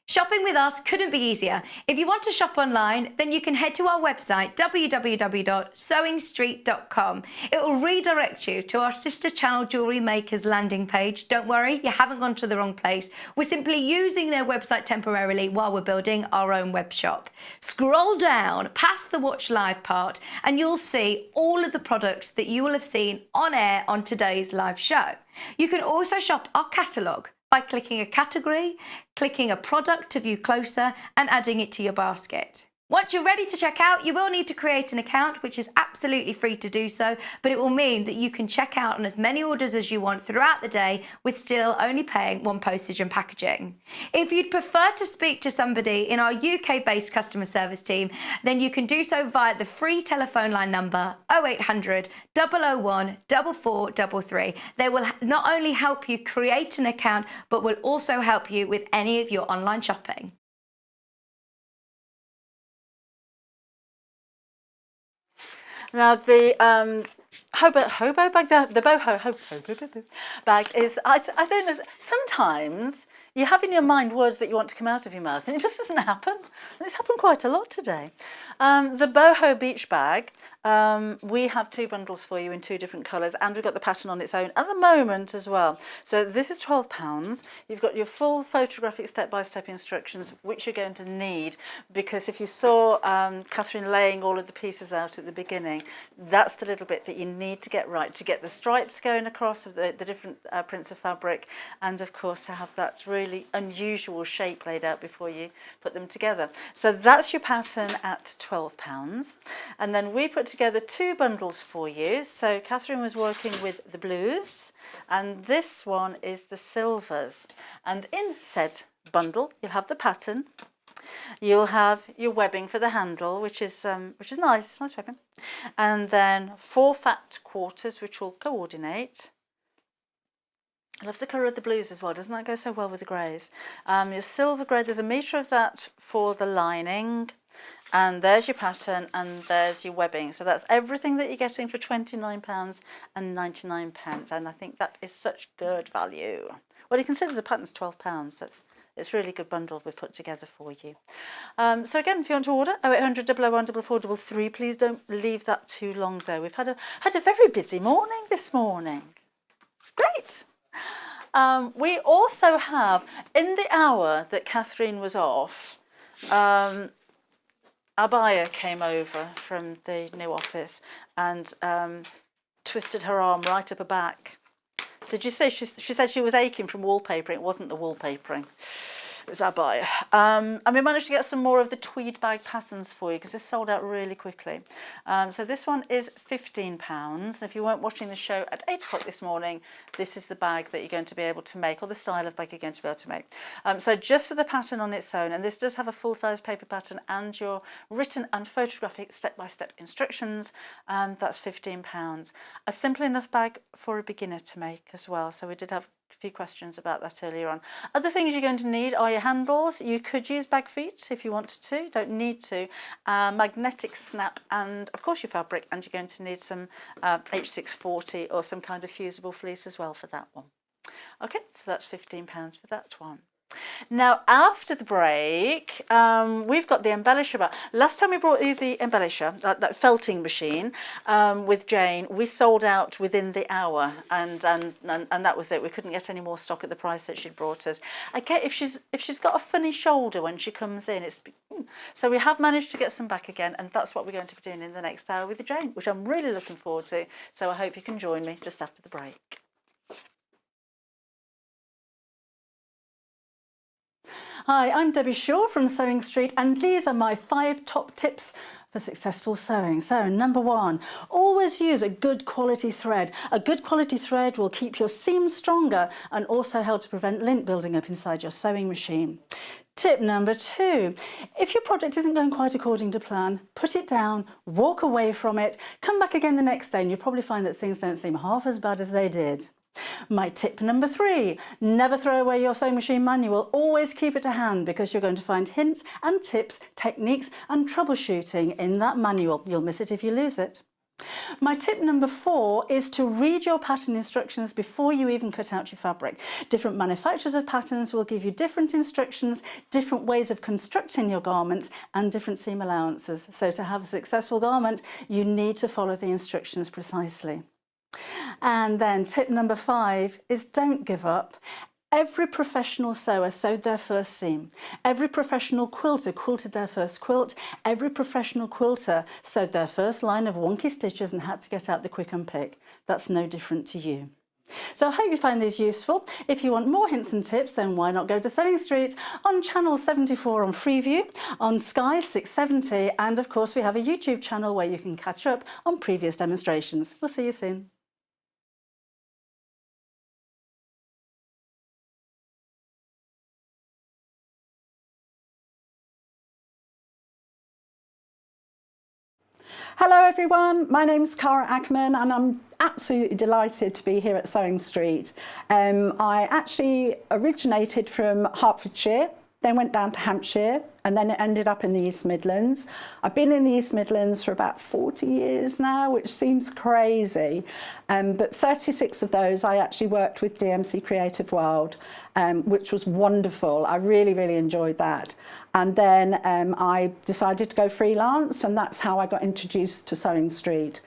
Shopping with us couldn't be easier. If you want to shop online, then you can head to our website, www.sewingstreet.com. It will redirect you to our sister channel Jewellery Makers landing page. Don't worry, you haven't gone to the wrong place. We're simply using their website temporarily while we're building our own web shop. Scroll down past the Watch Live part and you'll see all of the products that you will have seen on air on today's live show. You can also shop our catalogue by clicking a category, clicking a product to view closer and adding it to your basket. Once you're ready to check out, you will need to create an account, which is absolutely free to do so, but it will mean that you can check out on as many orders as you want throughout the day with still only paying one postage and packaging. If you'd prefer to speak to somebody in our UK-based customer service team, then you can do so via the free telephone line number 0800 001 4433. They will not only help you create an account, but will also help you with any of your online shopping. Now the hobo bag, the boho bag is, I don't know, sometimes you have in your mind words that you want to come out of your mouth and it just doesn't happen. And it's happened quite a lot today. The boho beach bag, we have 2 bundles for you in 2 different colours, and we've got the pattern on its own at the moment as well. So this is £12. You've got your full photographic step-by-step instructions, which you're going to need, because if you saw Katharine laying all of the pieces out at the beginning, that's the little bit that you need to get right, to get the stripes going across of the different prints of fabric, and of course to have that really unusual shape laid out before you put them together. So that's your pattern at £12. And then we put together together 2 bundles for you. So Katharine was working with the blues, and this one is the silvers. And in said bundle, you'll have the pattern. You'll have your webbing for the handle, which is nice, nice webbing, and then 4 fat quarters, which will coordinate. I love the colour of the blues as well. Doesn't that go so well with the greys? Your silver grey, there's 1 metre of that for the lining, and there's your pattern, and there's your webbing. So that's everything that you're getting for £29.99, and I think that is such good value. Well, you consider the pattern's £12. It's a really good bundle we've put together for you. So again, if you want to order, 0800 001 4433, please don't leave that too long though. We've had a very busy morning this morning. It's great. We also have, in the hour that Katharine was off, our buyer came over from the new office and twisted her arm right up her back. Did you say she said she was aching from wallpapering? It wasn't the wallpapering. It was our buyer. And we managed to get some more of the Tweed Bag patterns for you because this sold out really quickly. So this one is £15. If you weren't watching the show at 8 o'clock this morning, this is the bag that you're going to be able to make, or the style of bag you're going to be able to make. So just for the pattern on its own, and this does have a full-size paper pattern and your written and photographic step-by-step instructions, that's £15. A simple enough bag for a beginner to make as well. So we did have a few questions about that earlier on. Other things you're going to need are your handles. You could use bag feet if you wanted to, don't need to. Magnetic snap, and of course your fabric, and you're going to need some H640 or some kind of fusible fleece as well for that one. Okay, so that's £15 for that one. Now, after the break, we've got the Embellisher bar. Last time we brought you the Embellisher, that felting machine, with Jane, we sold out within the hour, and that was it. We couldn't get any more stock at the price that she'd brought us. Okay, if she's got a funny shoulder when she comes in, so we have managed to get some back again, and that's what we're going to be doing in the next hour with Jane, which I'm really looking forward to. So I hope you can join me just after the break. Hi, I'm Debbie Shaw from Sewing Street, and these are my 5 top tips for successful sewing. So, number 1, always use a good quality thread. A good quality thread will keep your seams stronger and also help to prevent lint building up inside your sewing machine. Tip number 2, if your project isn't going quite according to plan, put it down, walk away from it, come back again the next day, and you'll probably find that things don't seem half as bad as they did. My tip number 3, never throw away your sewing machine manual, always keep it to hand, because you're going to find hints and tips, techniques and troubleshooting in that manual. You'll miss it if you lose it. My tip number 4 is to read your pattern instructions before you even cut out your fabric. Different manufacturers of patterns will give you different instructions, different ways of constructing your garments and different seam allowances. So to have a successful garment, you need to follow the instructions precisely. And then tip number 5 is don't give up. Every professional sewer sewed their first seam. Every professional quilter quilted their first quilt. Every professional quilter sewed their first line of wonky stitches and had to get out the quick and pick. That's no different to you. So I hope you find these useful. If you want more hints and tips, then why not go to Sewing Street on channel 74 on Freeview, on Sky 670, and of course we have a YouTube channel where you can catch up on previous demonstrations. We'll see you soon. Hello everyone, my name's Cara Ackerman and I'm absolutely delighted to be here at Sewing Street. I actually originated from Hertfordshire, then went down to Hampshire and then it ended up in the East Midlands. I've been in the East Midlands for about 40 years now, which seems crazy, but 36 of those I actually worked with DMC Creative World, which was wonderful. I really, really enjoyed that. And then I decided to go freelance, and that's how I got introduced to Sewing Street.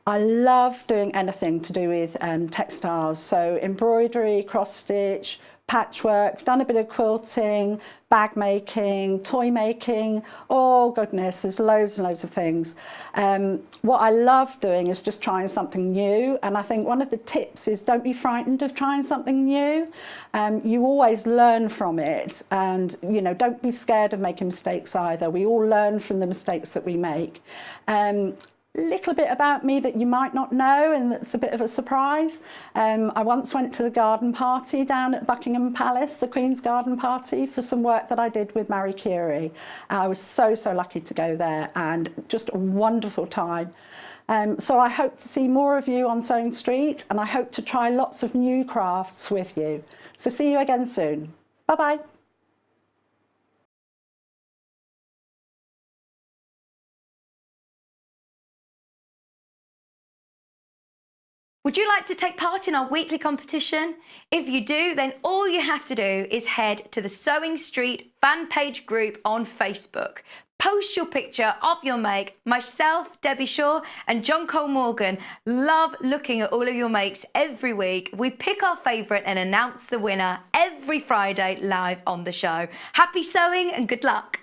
I love doing anything to do with textiles, so embroidery, cross stitch, patchwork, done a bit of quilting, bag making, toy making, oh goodness, there's loads and loads of things. What I love doing is just trying something new, and I think one of the tips is don't be frightened of trying something new. You always learn from it, and you know, don't be scared of making mistakes either. We all learn from the mistakes that we make. little bit about me that you might not know and that's a bit of a surprise. I once went to the garden party down at Buckingham Palace, the Queen's Garden Party, for some work that I did with Marie Curie. I was so lucky to go there, and just a wonderful time. So I hope to see more of you on Sewing Street, and I hope to try lots of new crafts with you. So see you again soon. Bye-bye. Would you like to take part in our weekly competition? If you do, then all you have to do is head to the Sewing Street fan page group on Facebook. Post your picture of your make. Myself, Debbie Shaw, and John Cole Morgan love looking at all of your makes every week. We pick our favourite and announce the winner every Friday live on the show. Happy sewing and good luck.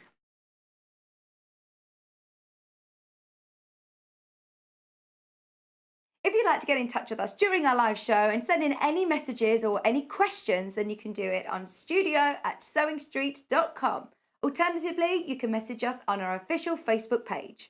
If you'd like to get in touch with us during our live show and send in any messages or any questions, then you can do it on studio@sewingstreet.com. Alternatively, you can message us on our official Facebook page.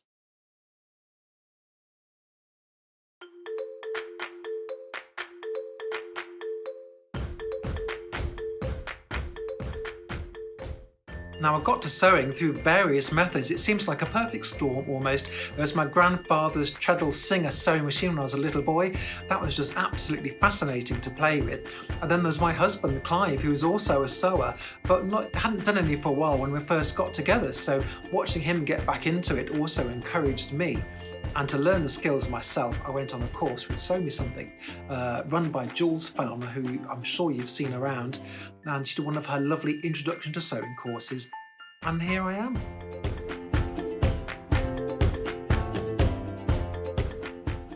Now I got to sewing through various methods. It seems like a perfect storm almost. There's my grandfather's treadle singer sewing machine when I was a little boy. That was just absolutely fascinating to play with. And then there's my husband Clive, who was also a sewer, but hadn't done any for a while when we first got together. So watching him get back into it also encouraged me. And to learn the skills myself, I went on a course with Sew Me Something, run by Jules Farmer, who I'm sure you've seen around. And she did one of her lovely introduction to sewing courses. And here I am.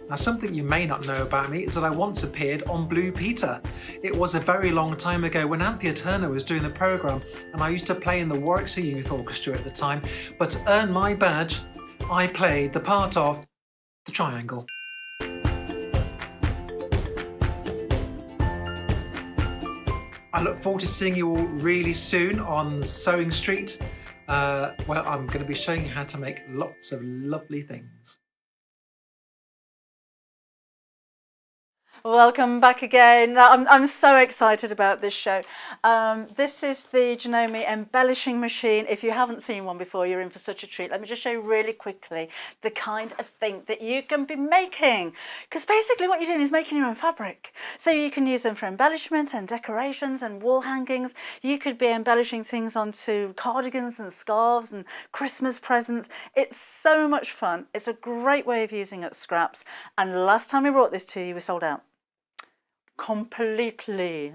Now, something you may not know about me is that I once appeared on Blue Peter. It was a very long time ago when Anthea Turner was doing the programme, and I used to play in the Warwickshire Youth Orchestra at the time. But to earn my badge, I played the part of the triangle. I look forward to seeing you all really soon on Sewing Street, where I'm going to be showing you how to make lots of lovely things. Welcome back again. I'm so excited about this show. This is the Janome embellishing machine. If you haven't seen one before, you're in for such a treat. Let me just show you really quickly the kind of thing that you can be making. Because basically what you're doing is making your own fabric. So you can use them for embellishment and decorations and wall hangings. You could be embellishing things onto cardigans and scarves and Christmas presents. It's so much fun. It's a great way of using up scraps. And last time we brought this to you, we sold out. Completely.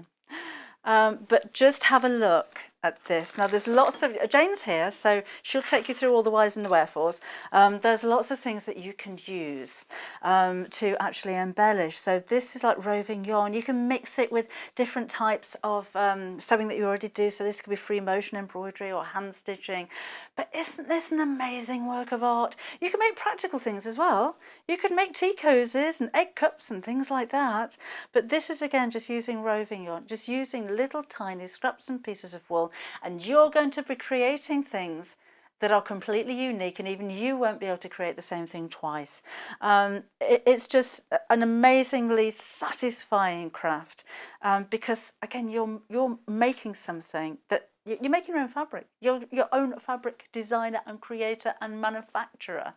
But just have a look at this. Now there's lots of, Jane's here, so she'll take you through all the whys and the wherefores. There's lots of things that you can use to actually embellish. So this is like roving yarn. You can mix it with different types of sewing that you already do. So this could be free motion embroidery or hand stitching. But isn't this an amazing work of art? You can make practical things as well. You could make tea cozies and egg cups and things like that. But this is again just using roving yarn, just using little tiny scraps and pieces of wool. And you're going to be creating things that are completely unique, and even you won't be able to create the same thing twice. It's just an amazingly satisfying craft because again you're making something that you're making your own fabric. You're your own fabric designer and creator and manufacturer.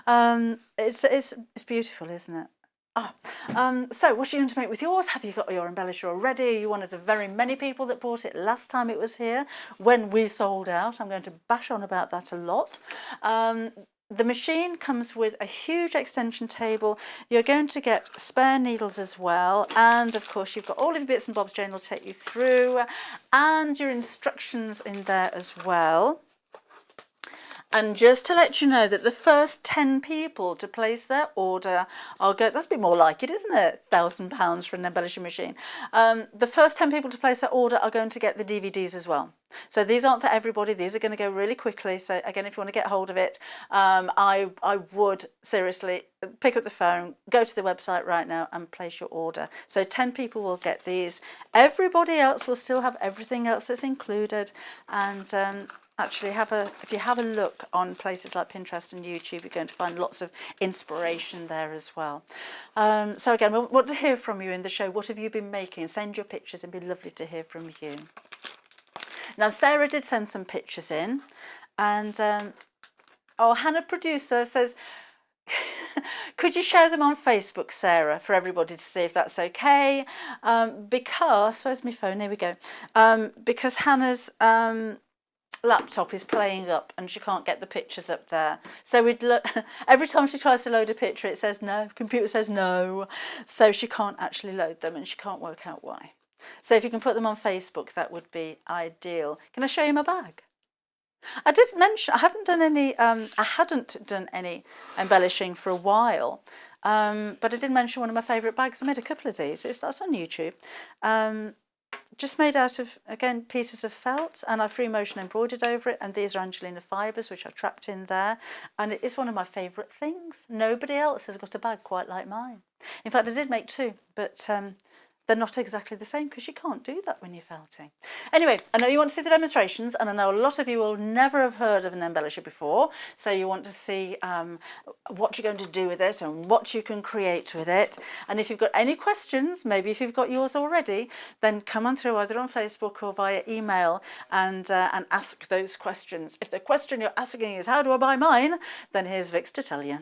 It's beautiful, isn't it? So what are you going to make with yours? Have you got your embellisher already? Are you one of the very many people that bought it last time it was here when we sold out? I'm going to bash on about that a lot. The machine comes with a huge extension table. You're going to get spare needles as well, and of course you've got all of your bits and bobs Jane will take you through, and your instructions in there as well. And just to let you know that the first 10 people to place their order, that's a bit more like it, isn't it? £1,000 for an embellishing machine. The first 10 people to place their order are going to get the DVDs as well. So these aren't for everybody. These are going to go really quickly. So again, if you want to get hold of it, I would seriously pick up the phone, go to the website right now and place your order. So 10 people will get these. Everybody else will still have everything else that's included. And actually if you have a look on places like Pinterest and YouTube, you're going to find lots of inspiration there as well. So again, we want to hear from you in the show. What have you been making? Send your pictures. It'd be lovely to hear from you. Now, Sarah did send some pictures in, and Hannah producer says, could you share them on Facebook, Sarah, for everybody to see if that's okay? Because, where's my phone? Here we go. Because Hannah's laptop is playing up and she can't get the pictures up there. So we'd look, every time she tries to load a picture, it says no, computer says no. So she can't actually load them and she can't work out why. So if you can put them on Facebook, that would be ideal. Can I show you my bag? I did mention I hadn't done any embellishing for a while, but I did mention one of my favourite bags. I made a couple of these. That's on YouTube. Just made out of, again, pieces of felt, and I free motion embroidered over it, and these are Angelina fibres which I've trapped in there, and it is one of my favourite things. Nobody else has got a bag quite like mine. In fact, I did make two, but they're not exactly the same because you can't do that when you're felting. Anyway, I know you want to see the demonstrations, and I know a lot of you will never have heard of an embellisher before, so you want to see what you're going to do with it and what you can create with it. And if you've got any questions, maybe if you've got yours already, then come on through either on Facebook or via email and ask those questions. If the question you're asking is, how do I buy mine? Then here's Vix to tell you.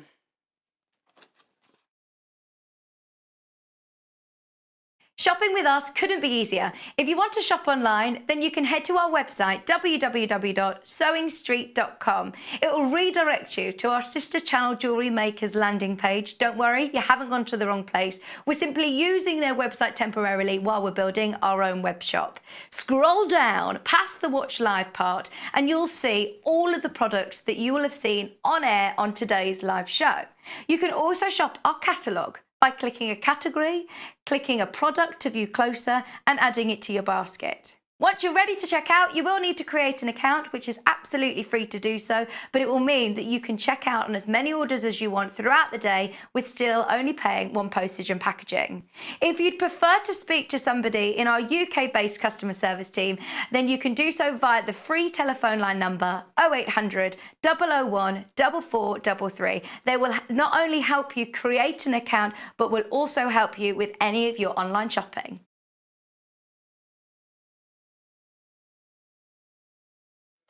Shopping with us couldn't be easier. If you want to shop online, then you can head to our website, www.sewingstreet.com. It will redirect you to our sister channel Jewellery Makers landing page. Don't worry, you haven't gone to the wrong place. We're simply using their website temporarily while we're building our own web shop. Scroll down past the Watch Live part and you'll see all of the products that you will have seen on air on today's live show. You can also shop our catalogue by clicking a category, clicking a product to view closer, and adding it to your basket. Once you're ready to check out, you will need to create an account, which is absolutely free to do so, but it will mean that you can check out on as many orders as you want throughout the day with still only paying one postage and packaging. If you'd prefer to speak to somebody in our UK-based customer service team, then you can do so via the free telephone line number 0800 001 4433. They will not only help you create an account, but will also help you with any of your online shopping.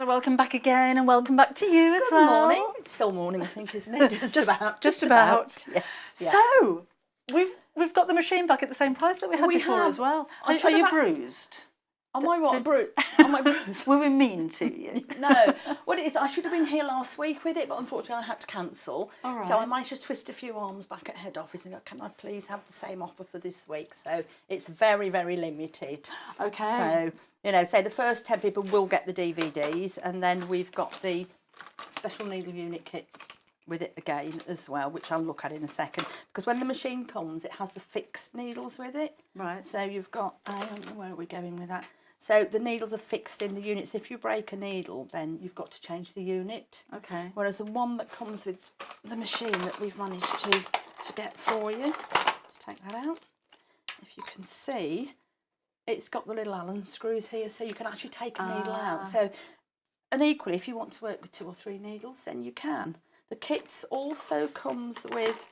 So welcome back again, and welcome back to you as well. Good morning. It's still morning, I think, isn't it? Just about. Yes, yeah. So we've got the machine back at the same price that we had before as well. Are you bruised? Am I what? Bruised? Were we mean to you? No. What it is, I should have been here last week with it, but unfortunately I had to cancel. All right. So I managed to twist a few arms back at head office and go, can I please have the same offer for this week? So it's very, very limited. Okay. So, say the first 10 people will get the DVDs, and then we've got the special needle unit kit with it again as well, which I'll look at in a second, because when the machine comes it has the fixed needles with it. Right. So you've got, I don't know where we're going with that. So the needles are fixed in the units. If you break a needle, then you've got to change the unit. Okay. Whereas the one that comes with the machine that we've managed to get for you, let's take that out. If you can see, it's got the little Allen screws here, so you can actually take a needle out. So, and equally, if you want to work with 2 or 3 needles, then you can. The kit also comes with,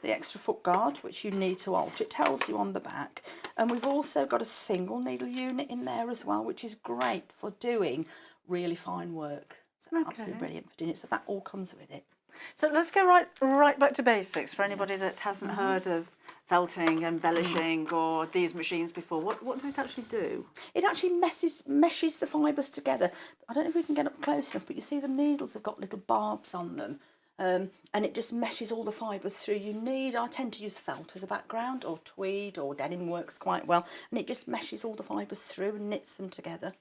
the extra foot guard, which you need to alter. It tells you on the back. And we've also got a single needle unit in there as well, which is great for doing really fine work. It's absolutely brilliant for doing it. So that all comes with it. So let's go right back to basics for anybody that hasn't heard of felting, embellishing, or these machines before. What does it actually do? It actually meshes the fibres together. I don't know if we can get up close enough, but you see the needles have got little barbs on them. And it just meshes all the fibres through. I tend to use felt as a background, or tweed, or denim works quite well. And it just meshes all the fibres through and knits them together.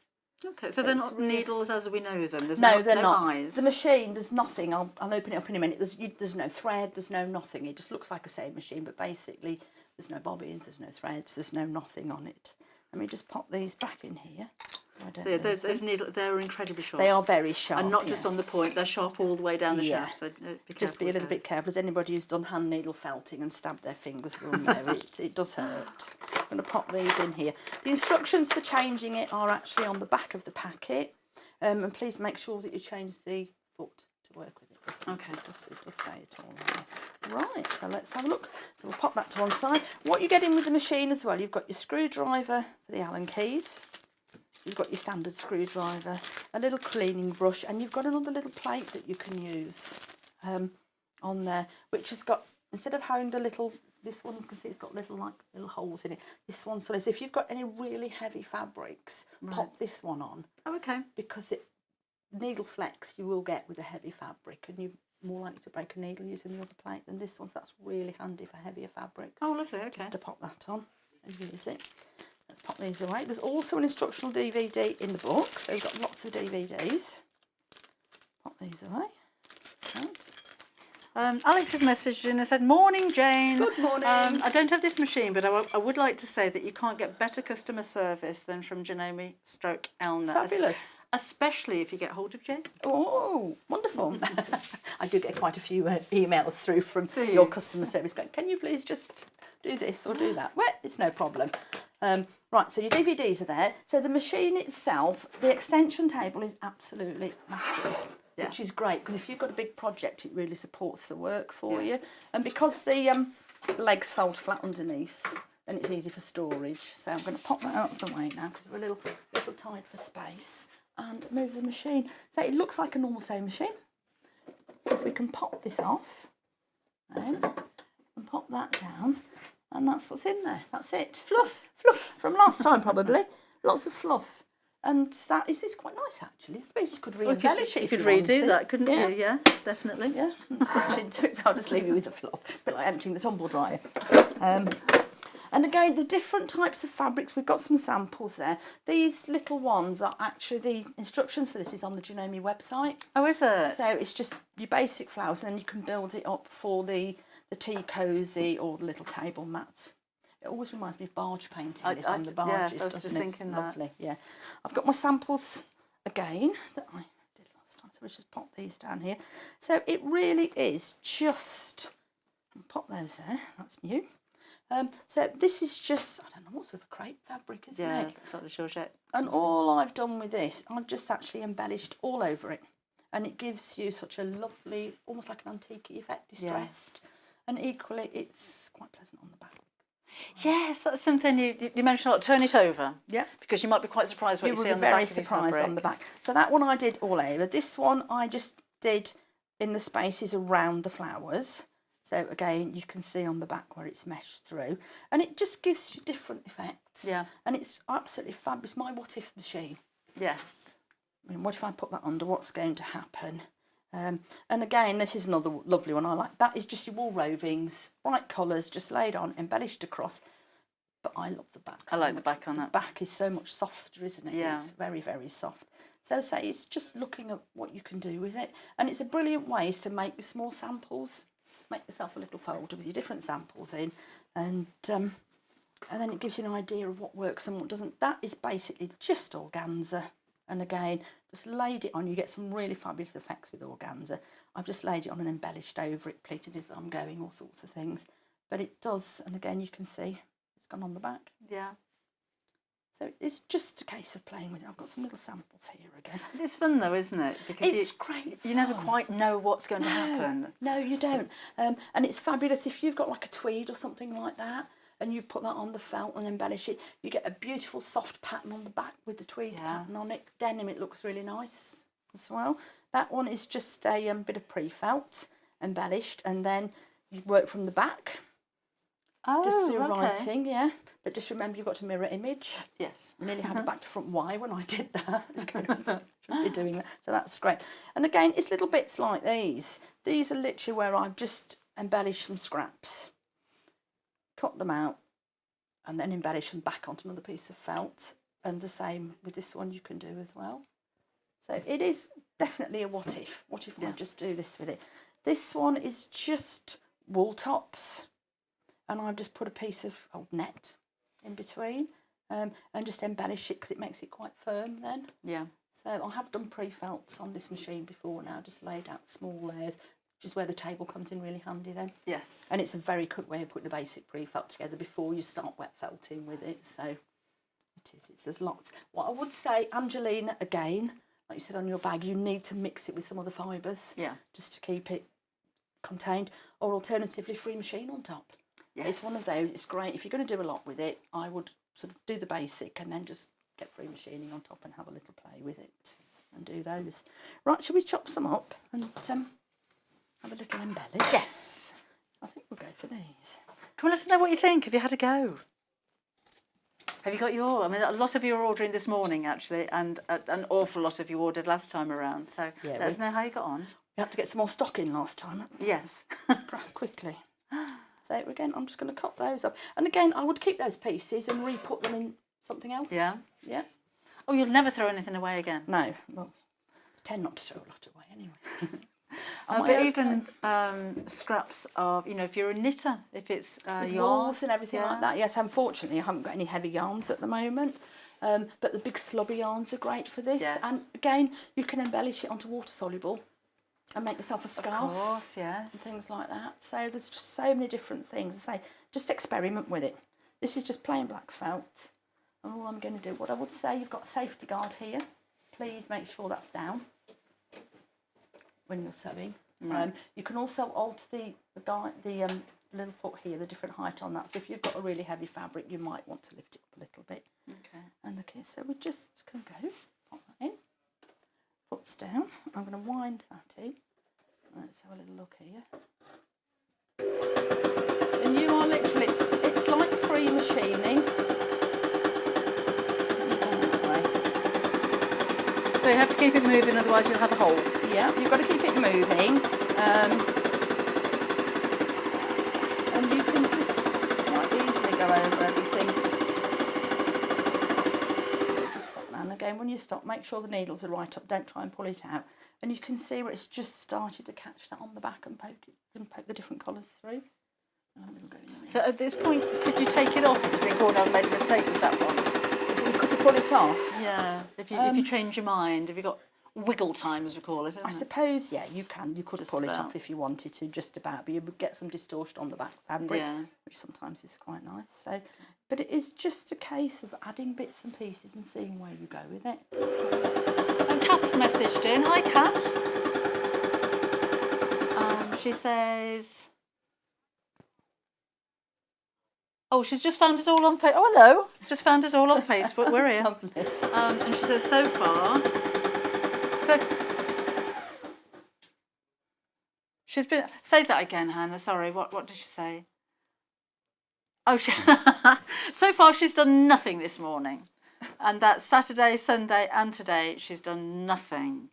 Okay, so they're not needles as we know them. There's no, they're not. Eyes. The machine, there's nothing. I'll open it up in a minute. There's no thread. There's no nothing. It just looks like a sewing machine, but basically there's no bobbins. There's no threads. There's no nothing on it. Let me just pop these back in here. So those needles, they're incredibly sharp. They are very sharp, and not just on the point. They're sharp all the way down the shaft. So just be a little bit careful. As anybody who's done hand needle felting and stabbed their fingers will know it does hurt. I'm going to pop these in here. The instructions for changing it are actually on the back of the packet. And please make sure that you change the foot to work with it. Okay. It does say it all there. Right, so let's have a look. So we'll pop that to one side. What you get in with the machine as well, you've got your screwdriver for the Allen keys. You've got your standard screwdriver, a little cleaning brush, and you've got another little plate that you can use on there, which has got, instead of having the little, this one you can see it's got little holes in it. This one's so if you've got any really heavy fabrics, pop this one on. Oh, okay. Because needle flex you will get with a heavy fabric, and you're more likely to break a needle using the other plate than this one, so that's really handy for heavier fabrics. Oh, lovely, okay. Just to pop that on and use it. Let's pop these away. There's also an instructional DVD in the book, so we've got lots of DVDs. Pop these away. Right. Alex has messaged in and said, "Morning, Jane. Good morning. I don't have this machine, but I would like to say that you can't get better customer service than from Janome / Elna. Fabulous. Especially if you get hold of Jane." Oh, wonderful. I do get quite a few emails through from your customer service going, "Can you please just do this or do that?" Well, it's no problem. Right, so your DVDs are there. So the machine itself, the extension table is absolutely massive. Yeah. Which is great, because if you've got a big project, it really supports the work for you. And because the legs fold flat underneath, then it's easy for storage. So I'm going to pop that out of the way now, because we're a little tight for space, and move the machine. So it looks like a normal sewing machine. If we can pop this off, then, and pop that down, and that's what's in there. That's it. Fluff from last time probably. Lots of fluff. And that is quite nice, actually. I suppose you could re-embellish it. You could redo that, couldn't you? Yeah, definitely. Yeah, and stitch into it. So I'll just leave you with the fluff, a bit like emptying the tumble dryer. And again, the different types of fabrics, we've got some samples there. These little ones are actually, the instructions for this is on the Janome website. Oh, is it? So it's just your basic flowers, and then you can build it up for the tea cosy or the little table mat. It always reminds me of barge painting. This on the barges. Yes, I was just thinking that. Lovely, yeah. I've got my samples again that I did last time, so we'll just pop these down here. So it really is just, pop those there, that's new. So this is just, I don't know, what sort of crepe fabric, isn't it? Yeah, it's not a georgette. And all I've done with this, I've just actually embellished all over it. And it gives you such a lovely, almost like an antique effect, distressed. Yeah. And equally, it's quite pleasant on the back. Yes, that's something you mentioned a lot. Turn it over. Yeah. Because you might be quite surprised what you see on the back. Very surprised on the back. So that one I did all over. This one I just did in the spaces around the flowers. So again, you can see on the back where it's meshed through. And it just gives you different effects. Yeah. And it's absolutely fabulous. My what if machine. Yes. I mean, what if I put that under? What's going to happen? And again, this is another lovely one I like. That is just your wool rovings, bright colours, just laid on, embellished across. But I love the back. I like the back on that. The back is so much softer, isn't it? Yeah. It's very, very soft. So say it's just looking at what you can do with it. And it's a brilliant way to make your small samples. Make yourself a little folder with your different samples in. And then it gives you an idea of what works and what doesn't. That is basically just organza. And again, just laid it on. You get some really fabulous effects with organza. I've just laid it on and embellished over it, pleated as I'm going, all sorts of things. But it does, and again, you can see it's gone on the back. Yeah. So it's just a case of playing with it. I've got some little samples here again. It's fun though, isn't it? Because it's great You never quite know what's going to happen. No, you don't. And it's fabulous if you've got like a tweed or something like that, and you've put that on the felt and embellish it, you get a beautiful soft pattern on the back with the tweed pattern on it. Denim, it looks really nice as well. That one is just a bit of pre-felt, embellished, and then you work from the back. Oh, just through okay. writing, yeah. But just remember you've got to mirror image. Yes. I nearly had a back to front Y when I did that. Shouldn't be doing that. So that's great. And again, it's little bits like these. These are literally where I've just embellished some scraps, cut them out, and then embellish them back onto another piece of felt. And the same with this one you can do as well. So it is definitely a what if. What if I just do this with it? This one is just wool tops. And I've just put a piece of old net in between and just embellish it because it makes it quite firm then. Yeah. So I have done pre-felts on this machine before now, just laid out small layers, which is where the table comes in really handy then. Yes. And it's a very quick way of putting the basic pre-felt together before you start wet felting with it. So it is. There's lots. What I would say, Angelina, again, like you said on your bag, you need to mix it with some other fibres. Yeah. Just to keep it contained, or alternatively free machine on top. Yes. It's one of those. It's great if you're going to do a lot with it. I would sort of do the basic and then just get free machining on top and have a little play with it and do those. Right, shall we chop some up and have a little embellish? Yes. I think we'll go for these. Come on, let us know what you think. Have you had a go? Have you got your? I mean, a lot of you are ordering this morning actually, and an awful lot of you ordered last time around. So let us know how you got on. We had to get some more stock in last time. Yes. Quickly. So again, I'm just going to cut those up. And again, I would keep those pieces and re-put them in something else. Yeah. Yeah. Oh, you'll never throw anything away again? No. Well, I tend not to throw a lot away anyway. But even scraps of, you know, if you're a knitter, if it's with yarn wools and everything like that. Yes, unfortunately, I haven't got any heavy yarns at the moment. But the big slobby yarns are great for this. Yes. And again, you can embellish it onto water soluble and make yourself a scarf. Of course, yes. And things like that. So there's just so many different things. I say, just experiment with it. This is just plain black felt. And all I'm going to do, what I would say, you've got a safety guard here. Please make sure that's down when you're sewing. Right. You can also alter the little foot here, the different height on that. So if you've got a really heavy fabric, you might want to lift it up a little bit. Okay. And okay, so we just can go, pop that in, foot's down. I'm going to wind that in. Let's have a little look here. And you are literally, it's like free machining. So you have to keep it moving, otherwise you'll have a hole. Yeah, you've got to keep it moving. And you can just quite easily go over everything. Just stop now. And again, when you stop, make sure the needles are right up. Don't try and pull it out. And you can see where it's just started to catch that on the back and poke it, and poke the different colours through. So at this point, could you take it off if you think, oh no, I made a mistake with that one? Could you pull it off? Yeah, if you change your mind, if you've got wiggle time, as we call it, I suppose, yeah, you can. You could pull it off if you wanted to, just about, but you would get some distortion on the back fabric, which sometimes is quite nice. So, but it is just a case of adding bits and pieces and seeing where you go with it. And Kath's messaged in. Hi, Kath. She says... Oh, she's just found us all on Facebook. Oh, hello. Just found us all on Facebook. We're here. And she says, so far... She's been... Say that again, Hannah. Sorry, what did she say? Oh, so far she's done nothing this morning. And that's Saturday, Sunday and today she's done nothing.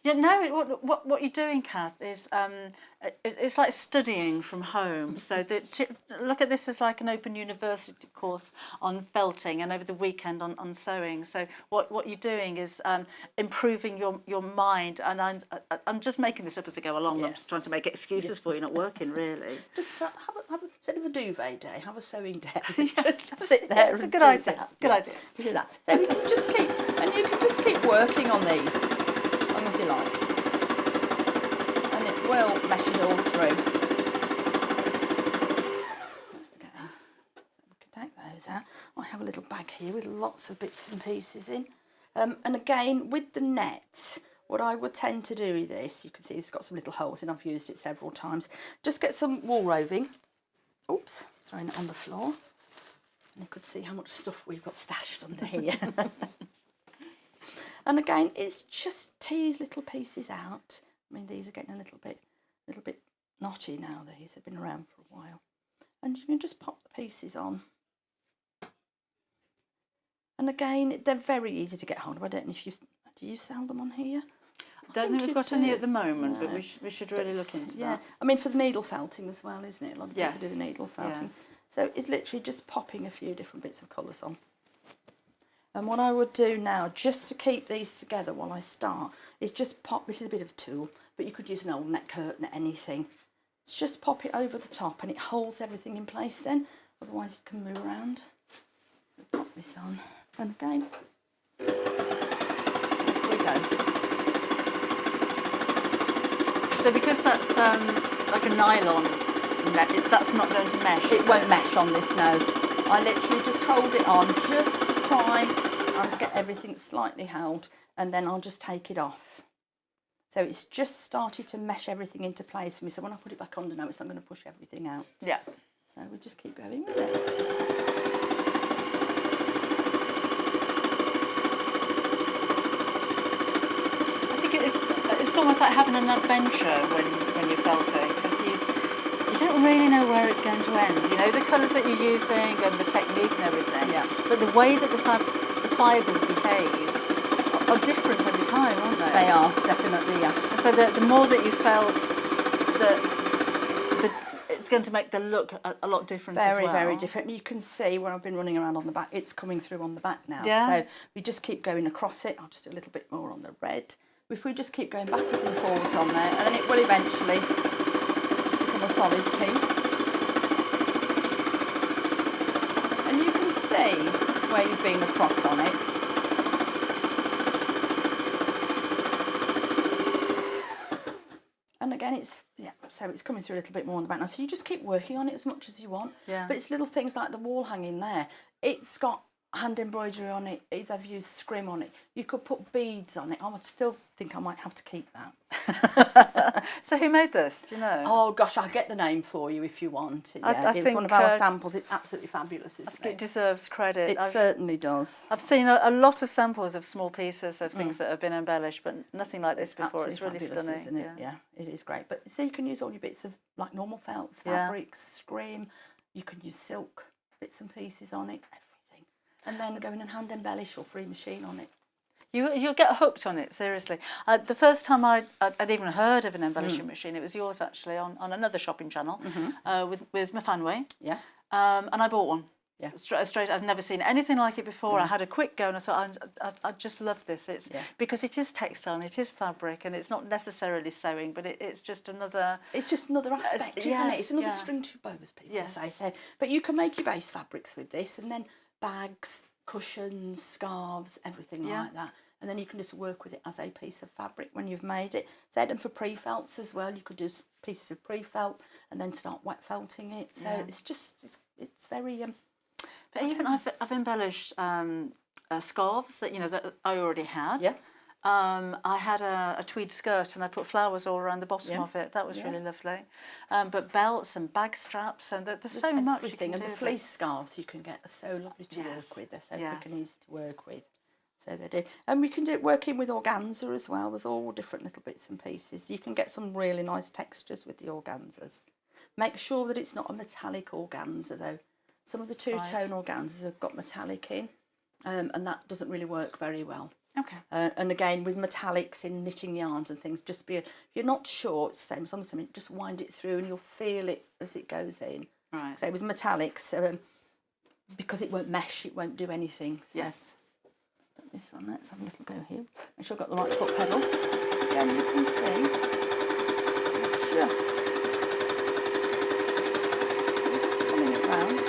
You know, what you're doing, Kath, is it's like studying from home. So look at this as like an open university course on felting, and over the weekend on sewing. So what you're doing is improving your mind. And I'm just making this up as I go along. Yeah. I'm just trying to make excuses for you not working, really. Just have instead of a duvet day, have a sewing day. Just sit there. It's a good idea. Good idea. Do that. So you can just keep working on these. As you like, and it will mesh it all through. Okay, so we can take those out. I have a little bag here with lots of bits and pieces in, and again with the net, what I would tend to do with this, you can see it's got some little holes in. I've used it several times. Just get some wool roving. Oops, throwing it on the floor, and you could see how much stuff we've got stashed under here. And again, it's just tease little pieces out. I mean, these are getting a little bit knotty now. These have been around for a while, and you can just pop the pieces on. And again, they're very easy to get hold of. I don't know if do you sell them on here? I don't think we've got any at the moment, but we should really look into that. I mean, for the needle felting as well, isn't it? A lot of people do the needle felting. Yes. So it's literally just popping a few different bits of colours on. And what I would do now, just to keep these together while I start, is just pop, this is a bit of a tool, but you could use an old net curtain or anything. It's just pop it over the top and it holds everything in place then, otherwise it can move around. Pop this on, and again, off we go. So because that's like a nylon net, that's not going to mesh, It won't mesh on this, no. I literally just hold it on, just to try and get everything slightly held, and then I'll just take it off. So it's just started to mesh everything into place for me. So when I put it back on now, it's not going to push everything out. Yeah. So we just keep going with it. I think it's almost like having an adventure when you're felting, because you don't really know where it's going to end. You know the colours that you're using and the technique and everything. Yeah. But the way that the fibres behave are different every time, aren't they? They are, definitely, yeah. And so the more that you felt that it's going to make the look a lot different as well. Very different. You can see where I've been running around on the back, it's coming through on the back now. Yeah. So we just keep going across it. I'll just do a little bit more on the red. If we just keep going backwards and forwards on there, and then it will eventually just become a solid piece. And you can see where you've been across on it. And again, so it's coming through a little bit more on the back now. So you just keep working on it as much as you want. Yeah. But it's little things like the wall hanging there. It's got hand embroidery on it. They've used scrim on it. You could put beads on it. I would still think I might have to keep that. So who made this? Do you know? Oh gosh, I'll get the name for you if you want. Yeah, I it's think, one of our samples. It's absolutely fabulous, isn't it? It deserves credit. It certainly does. I've seen a lot of samples of small pieces of things that have been embellished, but nothing like this before. It's really fabulous, stunning, isn't it? Yeah, it is great. But see, you can use all your bits of like normal felts, fabrics, scrim. You can use silk bits and pieces on it, everything, and then go in and hand embellish or free machine on it. You'll get hooked on it, seriously. The first time I'd even heard of an embellishing machine, it was yours actually on another shopping channel with my fanway. Yeah. And I bought one. Yeah. Straight. I'd never seen anything like it before. I had a quick go and I thought, I just love this. It's because it is textile and it is fabric and it's not necessarily sewing, but it's just another... It's just another aspect, isn't it? It's another string to bow, as people say. So, but you can make your base fabrics with this, and then bags, cushions, scarves, everything like that. And then you can just work with it as a piece of fabric when you've made it. So, and for pre-felts as well, you could do pieces of pre-felt and then start wet felting it. So it's just, it's very... But even I've embellished scarves that that I already had. Yeah. I had a tweed skirt and I put flowers all around the bottom of it. That was really lovely. But belts and bag straps and there's so much you can do. And the fleece scarves you can get are so lovely to work with. They're so quick and easy to work with. So they do. And we can do working with organza as well. There's all different little bits and pieces. You can get some really nice textures with the organzas. Make sure that it's not a metallic organza though. Some of the two-tone organzas have got metallic in, and that doesn't really work very well. Okay. And again, with metallics in knitting yarns and things, just if you're not sure, it's the same as on something, just wind it through and you'll feel it as it goes in. Right. So with metallics, because it won't mesh, it won't do anything. So yes. Put this on, let's have a little go here. Make sure I've got the right foot pedal. Again, you can see, just pulling it round.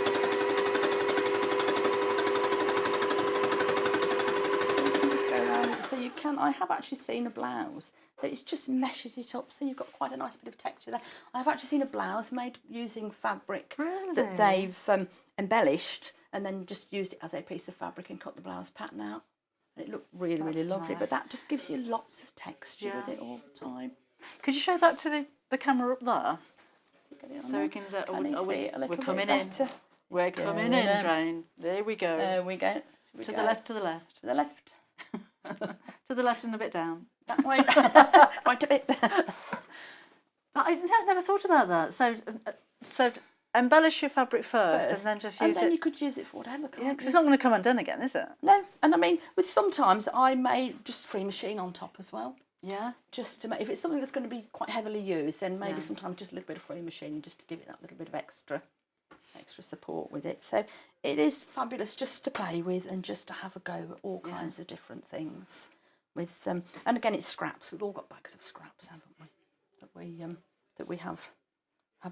So you can, I have actually seen a blouse, so it just meshes it up, so you've got quite a nice bit of texture there. I've actually seen a blouse made using fabric that they've embellished and then just used it as a piece of fabric and cut the blouse pattern out. And it looked really, really lovely, but that just gives you lots of texture with it all the time. Could you show that to the camera up there? So we can, we're coming in. We're coming in, Jane. There we go. There we go. To the left, to the left. To the left. To the left and a bit down. That way. Right a bit there. But I never thought about that. So embellish your fabric first and then just use it. And then you could use it for whatever. Yeah, because it's not going to come undone again, is it? No. And I mean, with sometimes I may just free machine on top as well. Yeah. Just to make, if it's something that's going to be quite heavily used, then maybe sometimes just a little bit of free machine just to give it that little bit of extra support with it. So it is fabulous just to play with and just to have a go at all kinds of different things with and again it's scraps. We've all got bags of scraps, haven't we, that we have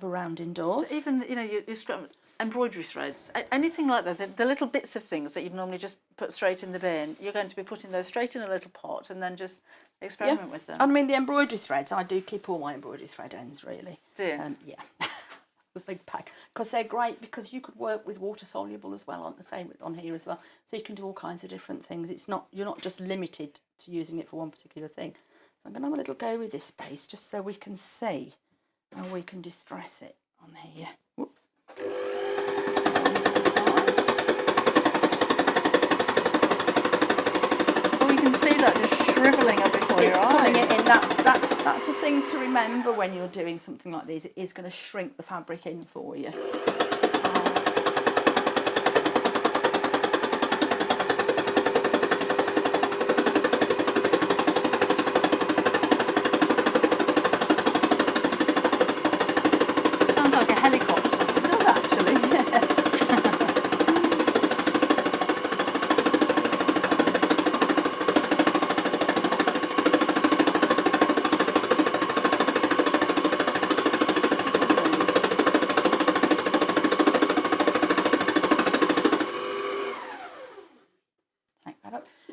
around indoors. But even your scrap embroidery threads, anything like that, the little bits of things that you'd normally just put straight in the bin, you're going to be putting those straight in a little pot and then just experiment with them. I mean, the embroidery threads, I do keep all my embroidery thread ends really. Do you? Yeah. the big pack, because they're great because you could work with water soluble as well, on the same on here as well. So you can do all kinds of different things. You're not just limited to using it for one particular thing. So I'm going to have a little go with this base just so we can see how we can distress it on here. Whoops. Oh, you can see that just shrivelling up before your eyes. It's pulling it in. That's the thing to remember when you're doing something like this. It is going to shrink the fabric in for you. Sounds like a helicopter. It does actually, yeah.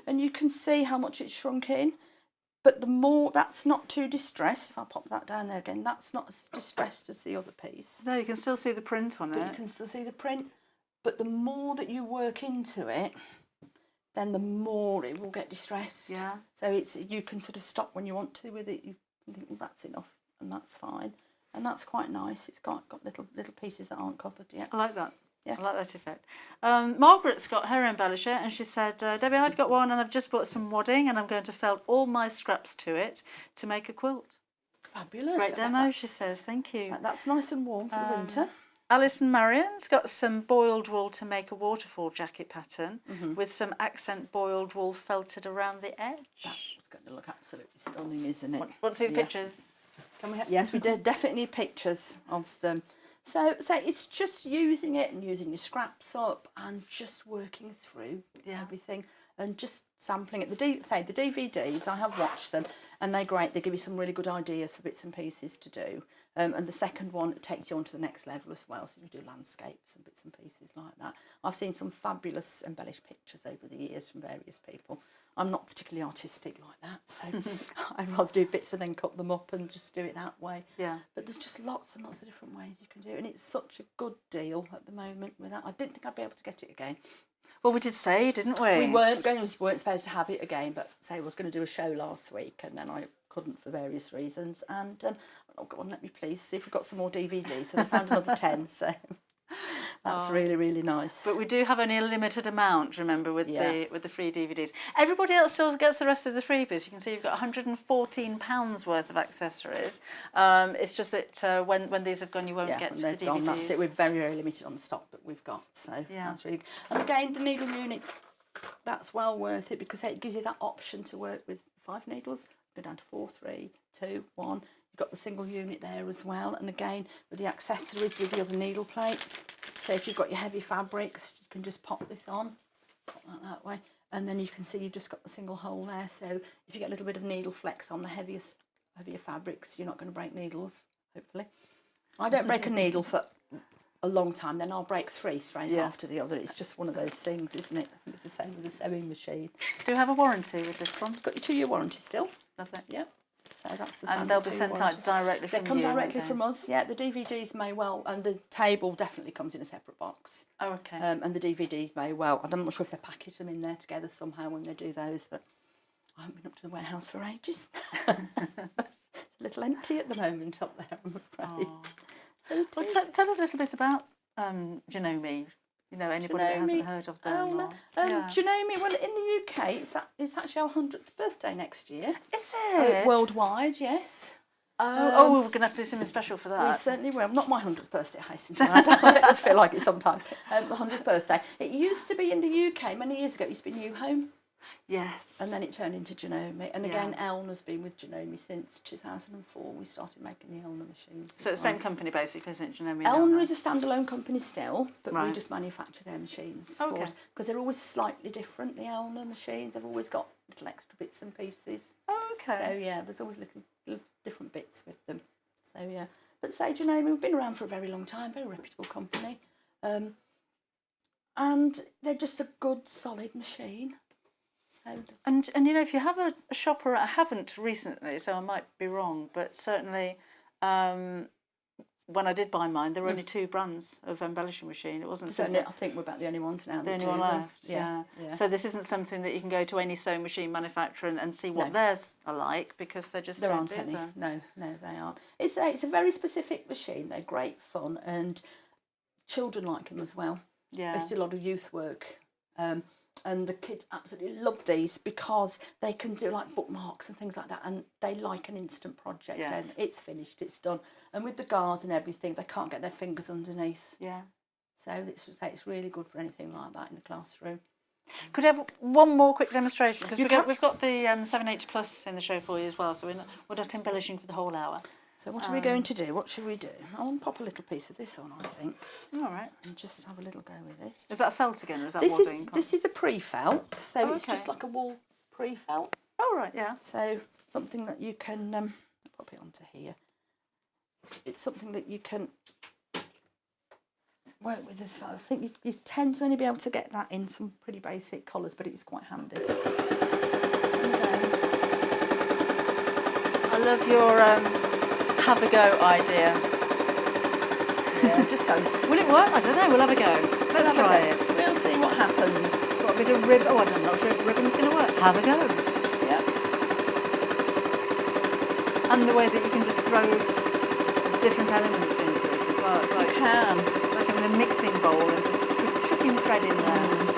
And you can see how much it's shrunk in, but the more, that's not too distressed. If I pop that down there again, that's not as distressed as the other piece. No, you can still see the print on it. You can still see the print, but the more that you work into it, then the more it will get distressed. Yeah. So you can sort of stop when you want to with it. You can think, well, that's enough, and that's fine, and that's quite nice. It's got little pieces that aren't covered yet. I like that. Yeah. I like that effect. Margaret's got her embellisher and she said, Debbie, I've got one and I've just bought some wadding and I'm going to felt all my scraps to it to make a quilt. Fabulous. Great demo, she says. Thank you. That's nice and warm for the winter. Alison Marion's got some boiled wool to make a waterfall jacket pattern with some accent boiled wool felted around the edge. That's going to look absolutely stunning, isn't it? Want to see the pictures? Can we yes, we did definitely need pictures of them. So it's just using it and using your scraps up and just working through everything and just sampling it. The DVDs, I have watched them and they're great. They give you some really good ideas for bits and pieces to do. And the second one takes you on to the next level as well. So you do landscapes and bits and pieces like that. I've seen some fabulous embellished pictures over the years from various people. I'm not particularly artistic like that, so I'd rather do bits and then cut them up and just do it that way. Yeah. But there's just lots and lots of different ways you can do it, and it's such a good deal at the moment with that. I didn't think I'd be able to get it again. Well, we did say, didn't we? We weren't supposed to have it again, but say I was going to do a show last week, and then I couldn't for various reasons. And oh, go on, let me please see if we've got some more DVDs. So they found another 10. So that's really, really nice. But we do have only a limited amount, remember, with the free DVDs. Everybody else still gets the rest of the freebies. You can see you've got £114 worth of accessories. It's just that when these have gone, you won't get to the DVDs. Gone, that's it. We're very, very limited on the stock that we've got. So that's really good. And again, the needle unit, that's well worth it because it gives you that option to work with 5 needles, go down to 4, 3, 2, 1. You've got the single unit there as well. And again, with the accessories with the other needle plate. So if you've got your heavy fabrics, you can just pop this on, pop that way. And then you can see you've just got the single hole there. So if you get a little bit of needle flex on the heavier fabrics, you're not going to break needles, hopefully. I don't break a needle for a long time, then I'll break 3 straight after the other. It's just one of those things, isn't it? I think it's the same with the sewing machine. Do you have a warranty with this one? Got your 2-year warranty still. Lovely. Yep. So that's the and they'll be sent out directly from you. They come directly from us. Yeah, the DVDs may well, and the table definitely comes in a separate box. Oh, okay. And the DVDs may well. I'm not sure if they package them in there together somehow when they do those, but I haven't been up to the warehouse for ages. It's a little empty at the moment up there, I'm afraid. So tell us a little bit about Janome. You know, anybody that hasn't heard of them? Janome, well, in the UK, it's actually our 100th birthday next year. Is it? Worldwide, yes. We're going to have to do something special for that. We certainly will. Not my 100th birthday, I hasten to add. I just feel like it sometimes. The 100th birthday. It used to be in the UK, many years ago, it used to be New Home. Yes. And then it turned into Janome. And again, Elna's been with Janome since 2004. We started making the Elna machines. So it's the same company, basically, isn't it? Janome Elna is a standalone company still, but we Right. just manufacture their machines. Okay. Because they're always slightly different, the Elna machines. They've always got little extra bits and pieces. Oh, okay. So, yeah, there's always little different bits with them. So, yeah. But say Janome, we've been around for a very long time, very reputable company. And they're just a good, solid machine. So, and you know, if you have a shopper, I haven't recently, so I might be wrong, but certainly when I did buy mine, there were only 2 brands of embellishing machine. It wasn't So something. I think we're about the only ones now. The that only do one them. left, yeah. So this isn't something that you can go to any sewing machine manufacturer and see what No. theirs are like, because they just There don't aren't do any. them. No, they aren't. It's a very specific machine. They're great fun, and children like them as well. Yeah. They do a lot of youth work. And the kids absolutely love these because they can do like bookmarks and things like that, and they like an instant project. Yes. And it's finished, it's done. And with the guards and everything, they can't get their fingers underneath. Yeah. So it's really good for anything like that in the classroom. Could I have one more quick demonstration? Because You we've got the 780 Plus in the show for you as well, so we're not embellishing for the whole hour. So what are we going to do? What should we do? I'll pop a little piece of this on, I think. All right. And just have a little go with it. Is that a felt again, or is that This is a pre-felt, so Oh, it's okay. just like a wool pre-felt. Oh, right, yeah. So something that you can pop it onto here. It's something that you can work with as well. I think you tend to only be able to get that in some pretty basic colours, but it's quite handy. I love your have a go idea. Yeah, just go. Will it work? I don't know. We'll have a go. Let's try it. We'll see what happens. Got a bit of ribbon. Oh, I'm not sure if ribbon's going to work. Have a go. Yeah. And the way that you can just throw different elements into it as well. It's like You can. It's like having a mixing bowl and just chucking thread in there.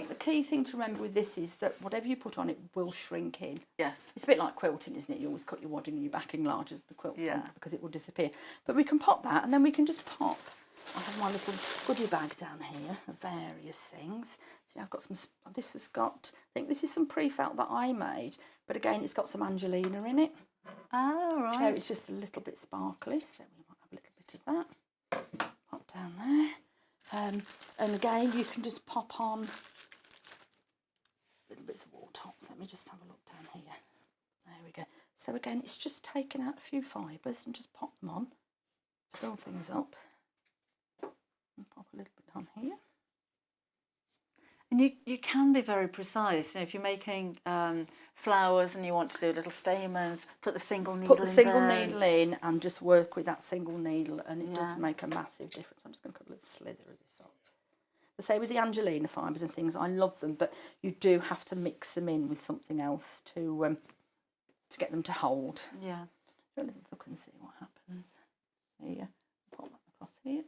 The key thing to remember with this is that whatever you put on it will shrink in. Yes. It's a bit like quilting, isn't it? You always cut your wadding and your backing larger than the quilt Yeah. front because it will disappear. But we can pop that, and then we can just pop. I have my little goodie bag down here of various things. See, I've got some. This has got. I think this is some pre-felt that I made, but again, it's got some Angelina in it. Oh, right. So it's just a little bit sparkly. So we might have a little bit of that. Pop down there, and again, you can just pop on little bits of wall tops. Let me just have a look down here. There we go. So again, it's just taking out a few fibres and just pop them on to build things up. And pop a little bit on here. And you can be very precise. You know, if you're making flowers and you want to do little stamens, put the single needle in. Put the single there. needle in and just work with that single needle, and it Yeah. does make a massive difference. I'm just going to cut a little slither of this off. So say with the Angelina fibres and things, I love them, but you do have to mix them in with something else to get them to hold. Yeah. Go a little look and see what happens. Here, pop that across here.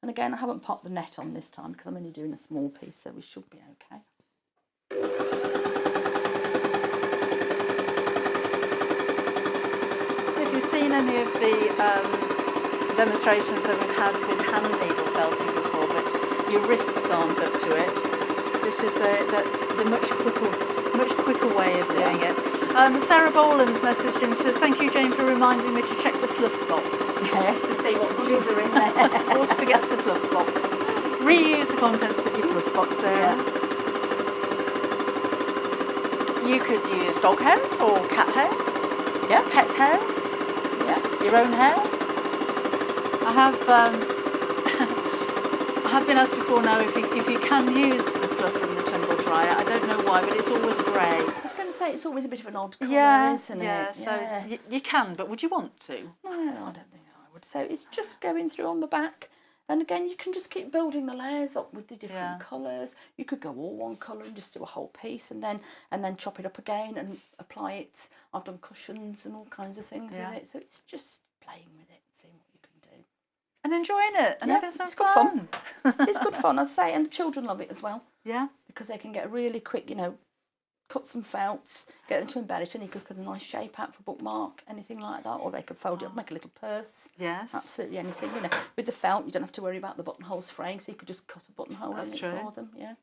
And again, I haven't popped the net on this time because I'm only doing a small piece, so we should be okay. If you've seen any of the demonstrations that we've had with hand needle felting before, but your wrists aren't up to it, this is the much quicker way of doing it. Sarah Boland's messaged in and says, "Thank you, Jane, for reminding me to check the fluff box." Yes, to see what goodies are in there. Always forgets the fluff box. Reuse the contents of your fluff box there. You could use dog hairs or cat hairs. Yeah. Pet hairs. Yeah. Your own hair. I have been asked before now if you can use the fluff from the tumble dryer. I don't know why, but it's always grey. I was going to say it's always a bit of an odd colour, isn't it? Yeah, so you can, but would you want to? No, I don't think I would. So it's just going through on the back. And again, you can just keep building the layers up with the different colours. You could go all one colour and just do a whole piece, and then chop it up again and apply it. I've done cushions and all kinds of things with it. So it's just playing with it, seeing what you can do. And enjoying it and having some it's good fun. It's good fun, I'd say, and the children love it as well. Yeah. Because they can get a really quick, cut some felts, get them to embellish, and you could cut a nice shape out for a bookmark, anything like that, or they could fold it up, make a little purse. Yes. Absolutely anything. With the felt, you don't have to worry about the buttonholes fraying, so you could just cut a buttonhole in it for them. Yeah.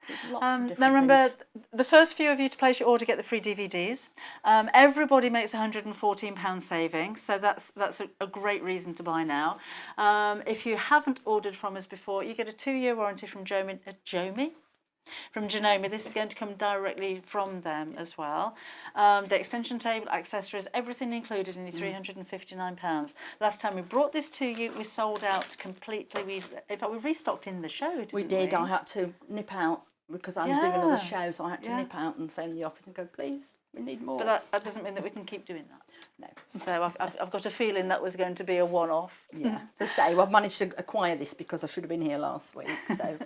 There's lots of different now remember, things. the first few of you to place your order get the free DVDs. Everybody makes £114 saving, so that's a great reason to buy now. If you haven't ordered from us before, you get a 2-year warranty from Janome. This is going to come directly from them as well. The extension table, accessories, everything included in your £359. Last time we brought this to you, we sold out completely. In fact, we restocked in the show, didn't we? We did. I had to nip out because I was doing another show, so I had to nip out and phone the office and go, please, we need more. But that doesn't mean that we can keep doing that. No. So I've got a feeling that was going to be a one-off. Yeah. So say, well, I've managed to acquire this because I should have been here last week. So.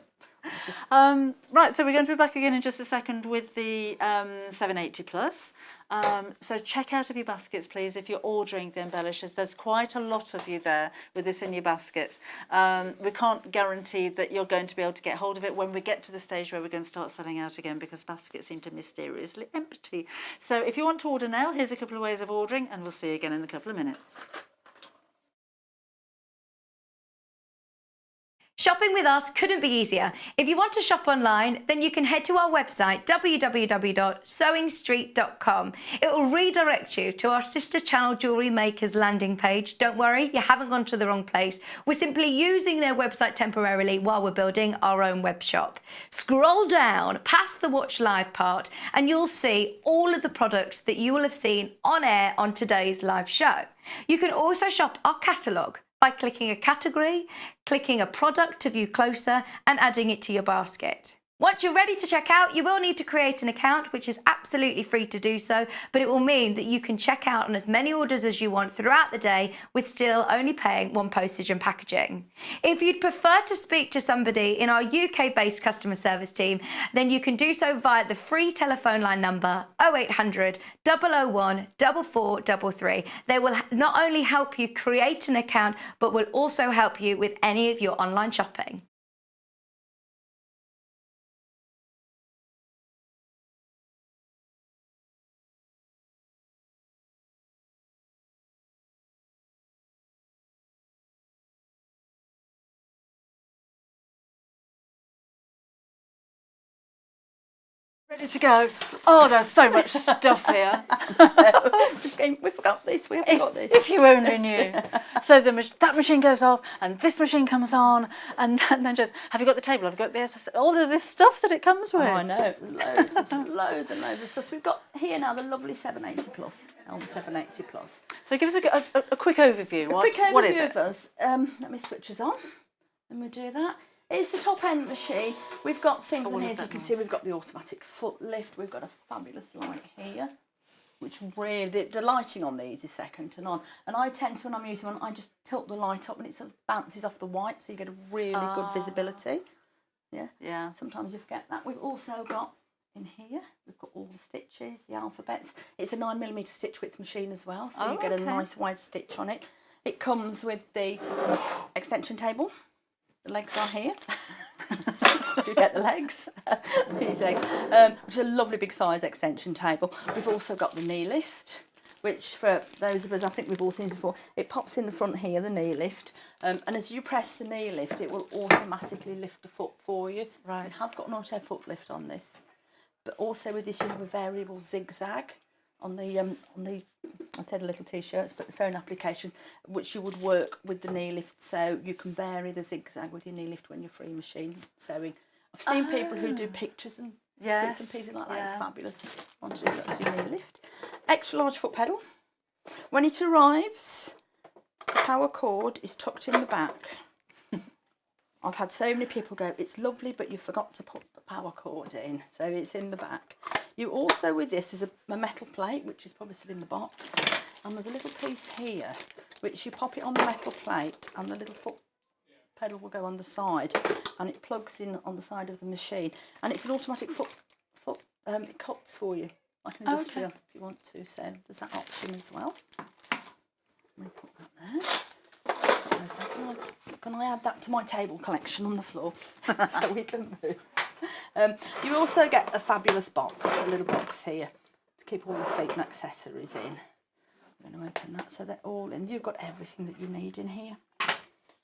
Right, so we're going to be back again in just a second with the 780 plus. So check out of your baskets, please, if you're ordering the embellishers. There's quite a lot of you there with this in your baskets. We can't guarantee that you're going to be able to get hold of it when we get to the stage where we're going to start selling out again, because baskets seem to mysteriously empty. So if you want to order now, here's a couple of ways of ordering, and we'll see you again in a couple of minutes. Shopping with us couldn't be easier. If you want to shop online, then you can head to our website, www.sewingstreet.com. It will redirect you to our sister channel Jewellery Makers landing page. Don't worry, you haven't gone to the wrong place. We're simply using their website temporarily while we're building our own web shop. Scroll down past the Watch Live part and you'll see all of the products that you will have seen on air on today's live show. You can also shop our catalogue by clicking a category, clicking a product to view closer and adding it to your basket. Once you're ready to check out, you will need to create an account, which is absolutely free to do so, but it will mean that you can check out on as many orders as you want throughout the day with still only paying one postage and packaging. If you'd prefer to speak to somebody in our UK-based customer service team, then you can do so via the free telephone line number 0800 001 4433. They will not only help you create an account, but will also help you with any of your online shopping. Ready to go. Oh, there's so much stuff here. Just going, we forgot this, we haven't got this. If you only knew. So that machine goes off and this machine comes on and then just, have you got the table? Have you got this? All of this stuff that it comes with. Oh, I know. Loads and loads of stuff. So we've got here now the lovely 780 plus. Elna 780 plus. So give us a quick overview. What is it? Of us. Let me switch us on. Let me do that. It's a top end machine. We've got things in here, as you can see, we've got the automatic foot lift. We've got a fabulous light here, which really, the lighting on these is second to none. And I tend to, when I'm using one, I just tilt the light up and it sort of bounces off the white, so you get a really good visibility. Yeah. Sometimes you forget that. We've also got in here, we've got all the stitches, the alphabets. It's a 9mm stitch width machine as well, so you get a nice wide stitch on it. It comes with the extension table. The legs are here. You get the legs. Easy. Which is a lovely big size extension table. We've also got the knee lift, which for those of us, I think we've all seen before, it pops in the front here, the knee lift. And as you press the knee lift, it will automatically lift the foot for you. Right. We have got an auto foot lift on this. But also with this, you have a variable zigzag on the I said little t-shirts, but the sewing application, which you would work with the knee lift, so you can vary the zigzag with your knee lift when you're free machine sewing. I've seen people who do pictures and bits and pieces like that. It's fabulous. That's your knee lift. Extra large foot pedal. When it arrives, the power cord is tucked in the back. I've had so many people go, it's lovely, but you forgot to put the power cord in, so it's in the back. You also, with this, there's a metal plate, which is probably still in the box, and there's a little piece here, which you pop it on the metal plate, and the little foot pedal will go on the side, and it plugs in on the side of the machine, and it's an automatic foot it cuts for you, like an industrial, if you want to, so there's that option as well. Let me put that there. Can I add that to my table collection on the floor so we can move? You also get a fabulous box, a little box here to keep all your feet and accessories in. I'm going to open that so they're all in. You've got everything that you need in here.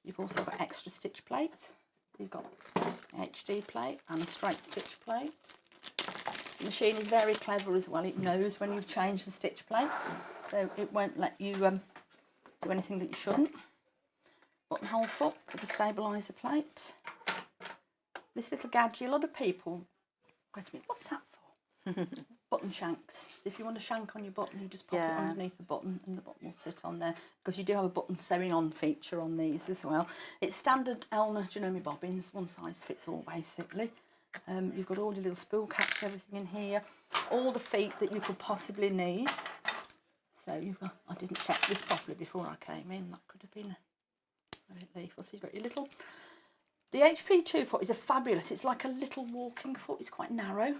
You've also got extra stitch plates. You've got an HD plate and a straight stitch plate. The machine is very clever as well. It knows when you've changed the stitch plates, so it won't let you do anything that you shouldn't. Buttonhole foot with the stabiliser plate. This little gadget, a lot of people go to me, what's that for? Button shanks. If you want a shank on your button, you just pop it underneath the button and the button will sit on there, because you do have a button sewing on feature on these as well. It's standard Elna, do you know me bobbins, one size fits all basically. You've got all your little spool caps, everything in here. All the feet that you could possibly need. So you've got, I didn't check this properly before I came in. That could have been a bit lethal. So you've got your little... The HP 2 foot is a fabulous. It's like a little walking foot. It's quite narrow.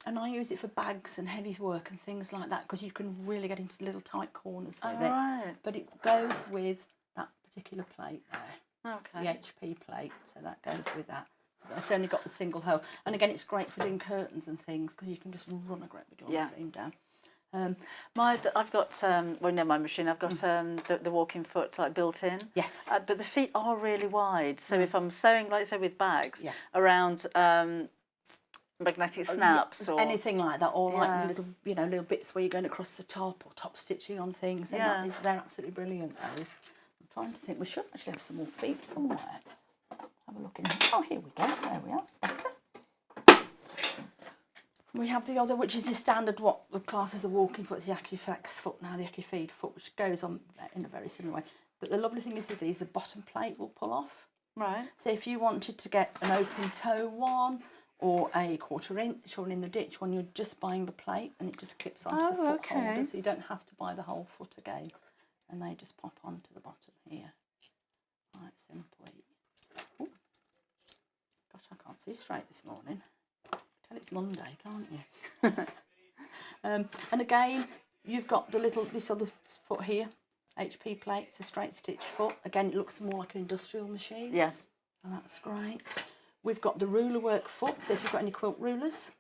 And I use it for bags and heavy work and things like that because you can really get into little tight corners with it. Right. But it goes with that particular plate there. Okay. The HP plate. So that goes with that. So it's only got the single hole. And again, it's great for doing curtains and things because you can just run a great big long seam down. I've got well, no, my machine. I've got the walking foot like built in. Yes. But the feet are really wide. So if I'm sewing, like say with bags, around magnetic snaps or anything like that, or like little, little bits where you're going across the top or top stitching on things. And they're absolutely brilliant. Those. I'm trying to think. We should actually have some more feet somewhere. Have a look in here. Oh, here we go. There we are. It's better. We have the other, which is the standard, what the class as a walking foot, the AccuFlex foot now, the AccuFeed foot, which goes on in a very similar way. But the lovely thing is with these, the bottom plate will pull off. Right. So if you wanted to get an open toe one or a 1/4 inch or an in the ditch one, you're just buying the plate and it just clips onto the foot holder, so you don't have to buy the whole foot again. And they just pop onto the bottom here. Quite simply. Ooh. Gosh, I can't see straight this morning. Tell it's Monday, can't you? And again, you've got this other foot here, HP plate. It's a straight stitch foot. Again, it looks more like an industrial machine. Yeah. And that's great. We've got the ruler work foot. So if you've got any quilt rulers,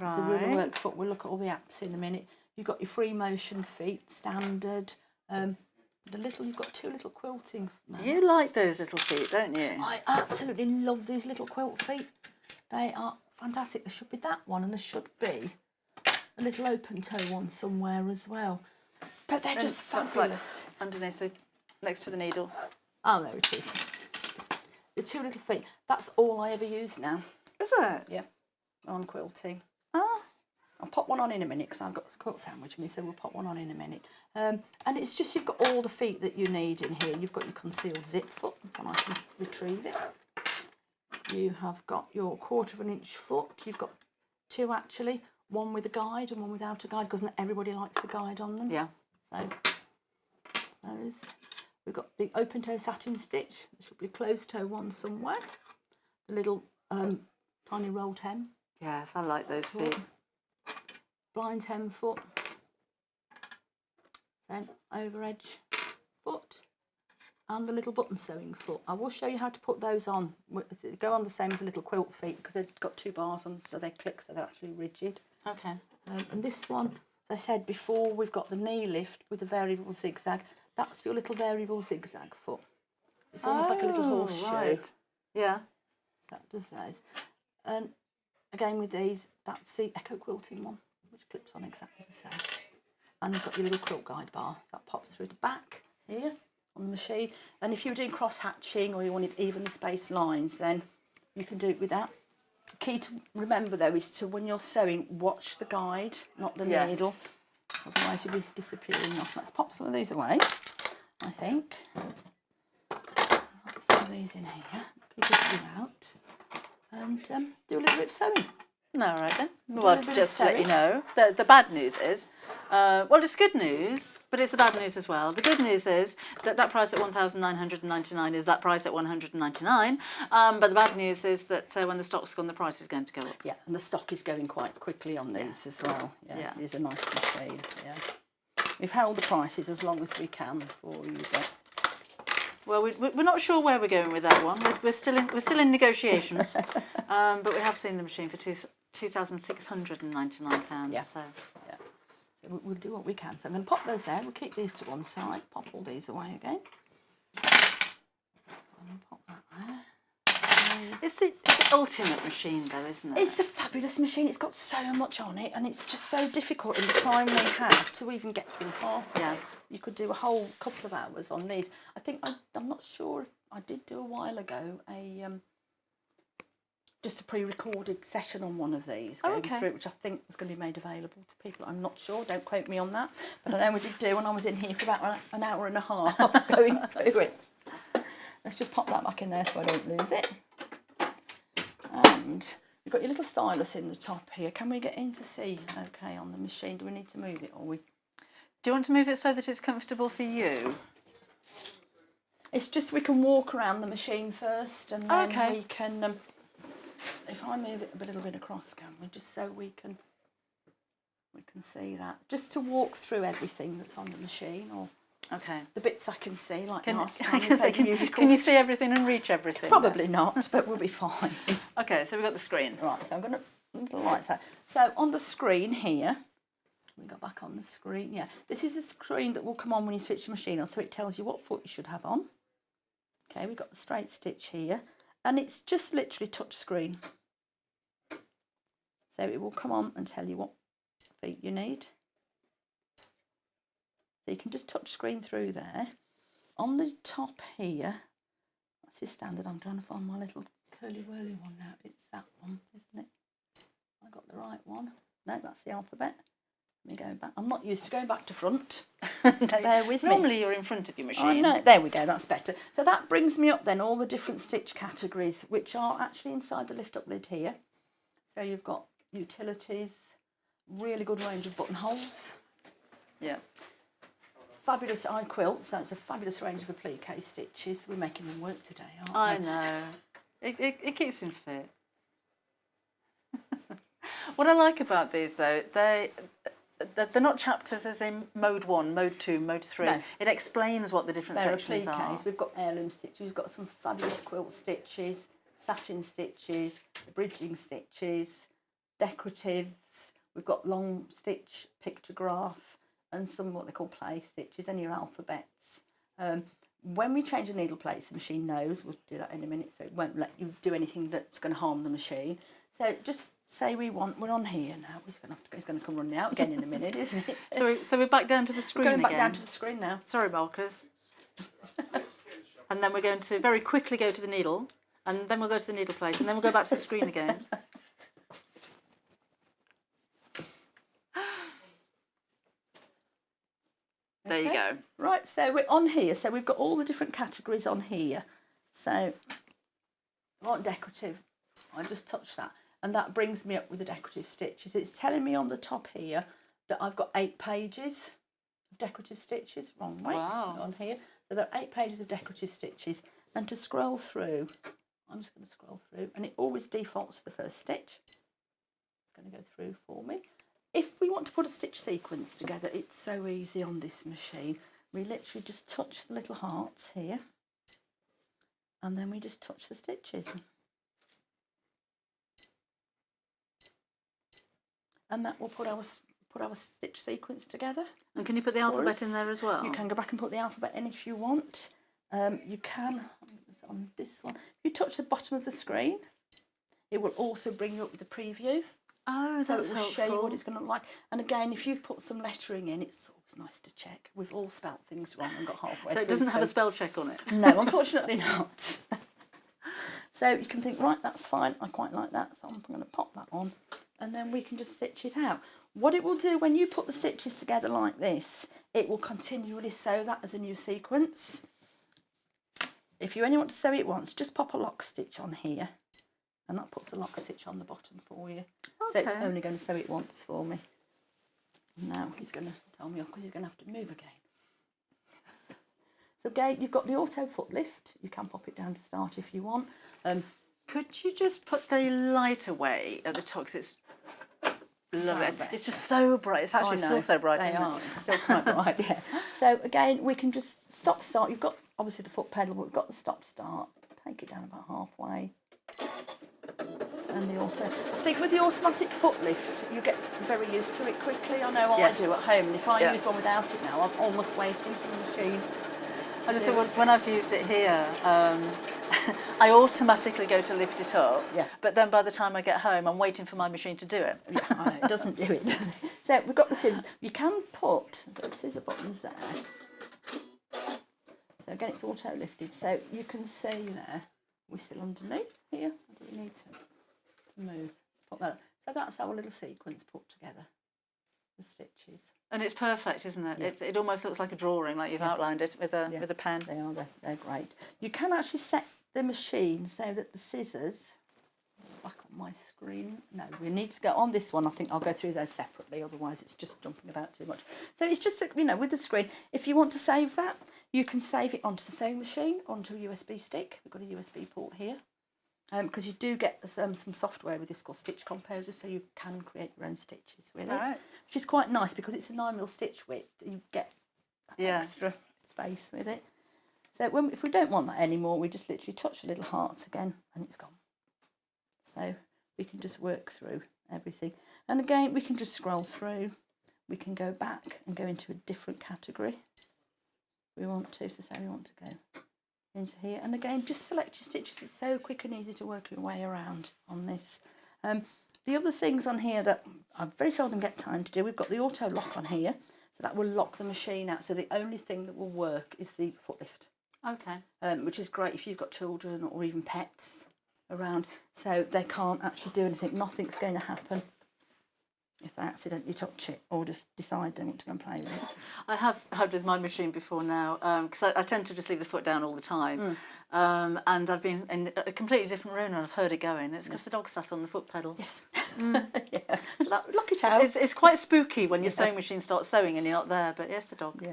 it's a ruler work foot. We'll look at all the apps in a minute. You've got your free motion feet, standard. You've got 2 little quilting. You like those little feet, don't you? I absolutely love these little quilt feet. They are fantastic. There should be that one, and there should be a little open toe one somewhere as well. But they're just fabulous. Like underneath next to the needles. Oh, there it is. The 2 little feet. That's all I ever use now. Is it? Yeah. On quilting. Oh. I'll pop one on in a minute because I've got a quilt sandwich with me, so we'll pop one on in a minute. And it's just you've got all the feet that you need in here. You've got your concealed zip foot, and I can retrieve it. You have got your 1/4 inch foot. You've got 2 actually, one with a guide and one without a guide because not everybody likes a guide on them. Yeah. So those. We've got the open toe satin stitch. There should be a closed toe one somewhere. The little tiny rolled hem. Yes, I like those feet. Blind hem foot. Then over edge foot. And the little button sewing foot. I will show you how to put those on. They go on the same as the little quilt feet because they've got 2 bars on, so they click, so they're actually rigid. Okay. And this one, as I said before, we've got the knee lift with the variable zigzag. That's your little variable zigzag foot. It's almost like a little horseshoe. Right. Yeah. So that does those. And again with these, that's the Echo quilting one, which clips on exactly the same. And you've got your little quilt guide bar. So that pops through the back here on the machine. And if you're doing cross hatching or you wanted evenly spaced lines, then you can do it with that. The key to remember though is to, when you're sewing, watch the guide, not the needle. Otherwise you'll be disappearing off. Let's pop some of these away, I think. Pop some of these in here, keep it out, and do a little bit of sewing. No, right then. Well, just to let you know, the bad news is, well, it's good news, but it's the bad news as well. The good news is that price at $1,999 is that price at $199. But the bad news is that when the stock's gone, the price is going to go up. Yeah, and the stock is going quite quickly on these as well. Yeah, it is a nice machine. Yeah, we've held the prices as long as we can for you. But well, we're not sure where we're going with that one. We're still in negotiations, but we have seen the machine for £2,699. Yeah. So yeah, so we'll do what we can. So I'm going to pop those there. We'll keep these to one side. Pop all these away again. And pop that there. It's the ultimate machine, though, isn't it? It's a fabulous machine. It's got so much on it, and it's just so difficult in the time we have to even get through half of it. You could do a whole couple of hours on these. I think I'm not sure if I did do a while ago just a pre-recorded session on one of these going through it, which I think was going to be made available to people. I'm not sure. Don't quote me on that. But I know we did do, and I was in here for about an hour and a half going through it. Let's just pop that back in there so I don't lose it. And You've got your little stylus in the top here. Can we get in to see okay on the machine? Do we need to move it or we? Do you want to move it so that it's comfortable for you? It's just we can walk around the machine first and then we can, if I move it a little bit across, can we, just so we can see that. Just to walk through everything that's on the machine or the bits I can see, like last time. Can you see everything and reach everything? Probably not, but we'll be fine. Okay, so we've got the screen. Right, so I'm going to, little lights out. So on the screen here, we got back on the screen, yeah. This is the screen that will come on when you switch the machine on, so it tells you what foot you should have on. Okay, we've got the straight stitch here, and it's just literally touch screen. So it will come on and tell you what feet you need. So you can just touch screen through there. On the top here, that's your standard. I'm trying to find my little curly whirly one now. It's that one, isn't it? I got the right one. No, that's the alphabet. Let me go back. I'm not used to going back to front. Bear with me. Normally you're in front of your machine. I know. There we go, that's better. So that brings me up then all the different stitch categories, which are actually inside the lift up lid here. So you've got utilities, really good range of buttonholes. Yeah. Fabulous eye quilts, so it's a fabulous range of applique stitches. We're making them work today, aren't we? I know. It keeps him fit. What I like about these though, they're not chapters as in mode 1, mode 2, mode 3. No. It explains what the different sections are. We've got heirloom stitches, we've got some fabulous quilt stitches, satin stitches, bridging stitches, decoratives, we've got long stitch pictograph and some what they call play stitches and your alphabets. When we change the needle plates, the machine knows, we'll do that in a minute, so it won't let you do anything that's going to harm the machine. So just say we're on here now. He's going to come running out again in a minute, isn't it? So we're back down to the screen again. Going back down to the screen now. Sorry, Marcus. And then we're going to very quickly go to the needle, and then we'll go to the needle plate, and then we'll go back to the screen again. There you go. Right, so we're on here. So we've got all the different categories on here. So, I want decorative. I just touched that. And that brings me up with the decorative stitches. It's telling me on the top here that I've got 8 pages of decorative stitches. Wrong way. Wow. On here. So there are 8 pages of decorative stitches. And to scroll through, I'm just going to scroll through. And it always defaults to the first stitch. It's going to go through for me. If we want to put a stitch sequence together, it's so easy on this machine. We literally just touch the little hearts here. And then we just touch the stitches. And that will put our stitch sequence together. And can you put the alphabet in there as well? You can go back and put the alphabet in if you want. You can, on this one, if you touch the bottom of the screen, it will also bring you up with the preview. Oh, so that's it will show you what it's going to look like. And again, if you've put some lettering in, it's always nice to check. We've all spelt things wrong and got halfway So it doesn't have a spell check on it? No, unfortunately not. So you can think, right, that's fine. I quite like that. So I'm going to pop that on. And then we can just stitch it out. What it will do when you put the stitches together like this, it will continually sew that as a new sequence. If you only want to sew it once, just pop a lock stitch on here. And that puts a lock stitch on the bottom for you. So it's only going to sew it once for me. Now he's going to tell me off because he's going to have to move again. So again, you've got the auto foot lift. You can pop it down to start if you want. Could you just put the light away at the top? Because it's lovely. It's just so bright. It's actually still so bright, isn't it? It's still quite bright, yeah. So again, we can just stop start. You've got obviously the foot pedal, but we've got the stop start. Take it down about halfway. And the auto. I think with the automatic foot lift, you get very used to it quickly. I know I do at home. And if I use one without it now, I'm almost waiting for the machine. I just said when I've used it here, I automatically go to lift it up. Yeah. But then by the time I get home, I'm waiting for my machine to do it. Yeah, I know, it doesn't do it. So we've got the scissors. You can put the scissor buttons there. So again, it's auto lifted. So you can see there, we're still underneath here. What do we need to move? Put that. So that's our little sequence put together. The stitches. And it's perfect, isn't it? Yeah. It almost looks like a drawing, like you've outlined it with a pen. They are. They're great. You can actually set the machine so that the scissors, back on my screen. No, we need to go on this one. I think I'll go through those separately, otherwise it's just jumping about too much. So it's just, you know, with the screen, if you want to save that, you can save it onto the sewing machine, onto a USB stick. We've got a USB port here. Because you do get some software with this called Stitch Composer, so you can create your own stitches with it, which is quite nice because it's a 9mm stitch width. You get extra space with it. So if we don't want that anymore, we just literally touch the little hearts again, and it's gone. So we can just work through everything, and again we can just scroll through. We can go back and go into a different category. If we want to, so say we want to go into here, and again just select your stitches. It's so quick and easy to work your way around on this. The other things on here that I very seldom get time to do, we've got the auto lock on here, so that will lock the machine out, so the only thing that will work is the foot lift. Okay. Which is great if you've got children or even pets around, so they can't actually do anything. Nothing's going to happen if they accidentally touch it or just decide they want to go and play with it. I have had with my machine before now, because I tend to just leave the foot down all the time. And I've been in a completely different room and I've heard it going. It's because the dog sat on the foot pedal. Yes. Yeah. So lock it out. It's quite spooky when your sewing machine starts sewing and you're not there, but yes, the dog. Yeah,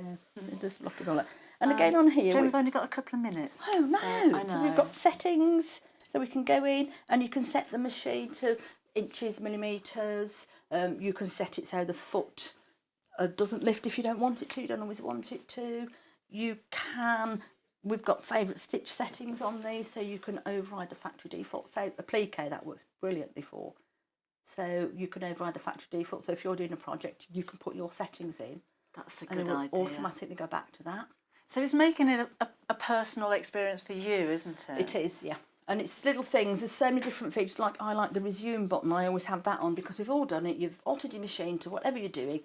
just lock it all out. And again on here... Jane, we've only got a couple of minutes. Oh, no. So, I know. So we've got settings, so we can go in and you can set the machine to inches, millimetres. You can set it so the foot doesn't lift if you don't want it to. You don't always want it to. You can... We've got favourite stitch settings on these, so you can override the factory default. So applique, that works brilliantly for. So you can override the factory default. So if you're doing a project, you can put your settings in. That's a good idea. And it will idea. automatically go back to that. So it's making it a personal experience for you, isn't it? It is, yeah. And it's little things. There's so many different features. Like I like the resume button. I always have that on because we've all done it. You've altered your machine to whatever you're doing.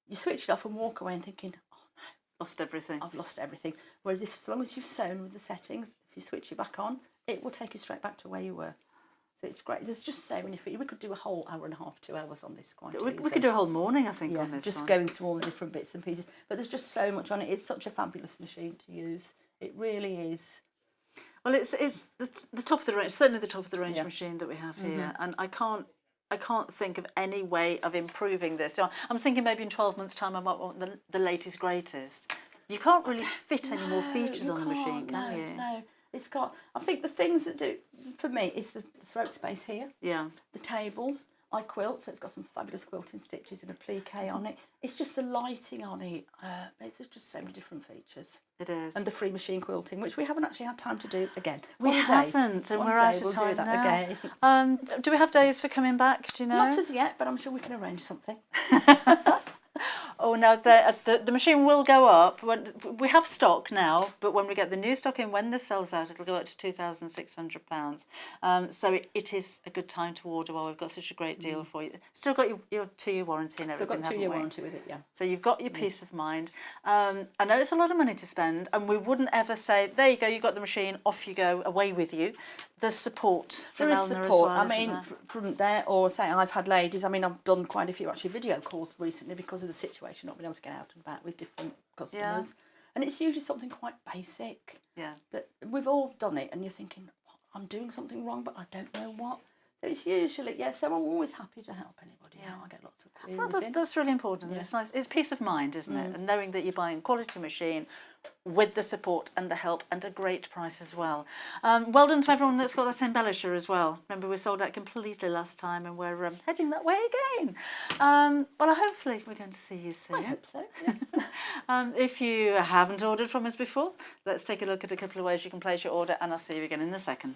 You switch it off and walk away and thinking, oh no, lost everything. I've lost everything. Whereas as long as you've sewn with the settings, if you switch it back on, it will take you straight back to where you were. So it's great. There's just so many features. We could do a whole hour and a half, 2 hours on this quite easily. We could do a whole morning, I think, on this just one. going through all the different bits and pieces. But there's just so much on it. It's such a fabulous machine to use. It really is. Well, it's the top of the range, certainly the top of the range machine that we have here, and I can't think of any way of improving this. So I'm thinking maybe in 12 months' time I might want the latest, greatest. You can't really fit any more features on the machine, can you? No, it's got. I think the things that do for me is the throat space here. Yeah. The table. I quilt, so it's got some fabulous quilting stitches and applique on it. It's just the lighting on it. It's just so many different features. It is. And the free machine quilting, which we haven't actually had time to do again. We haven't, and we're out of time now. Do we have days for coming back? Do you know? Not as yet, but I'm sure we can arrange something. Oh no, the machine will go up. We have stock now, but when we get the new stock in, when this sells out, it'll go up to £2,600. So it is a good time to order while we've got such a great deal for you. Still got your 2-year warranty and everything, Still got 2-year warranty with it, yeah. So you've got your peace of mind. I know it's a lot of money to spend, and we wouldn't ever say, there you go, you got the machine, off you go, away with you. There's support from Elna as well, I mean, from there, or say I've had ladies, I mean, I've done quite a few actually video calls recently because of the situation, not being able to get out and about with different customers. And it's usually something quite basic. Yeah. That we've all done it, and you're thinking, I'm doing something wrong, but I don't know what. So it's usually, so I'm always happy to help anybody out. I get lots of queries. Well, that's really important. It's nice. It's peace of mind, isn't it? And knowing that you're buying a quality machine with the support and the help and a great price as well. Well done to everyone that's got that embellisher as well. Remember, we sold out completely last time, and we're heading that way again. Well, hopefully we're going to see you soon. I hope so. Yeah. If you haven't ordered from us before, let's take a look at a couple of ways you can place your order, and I'll see you again in a second.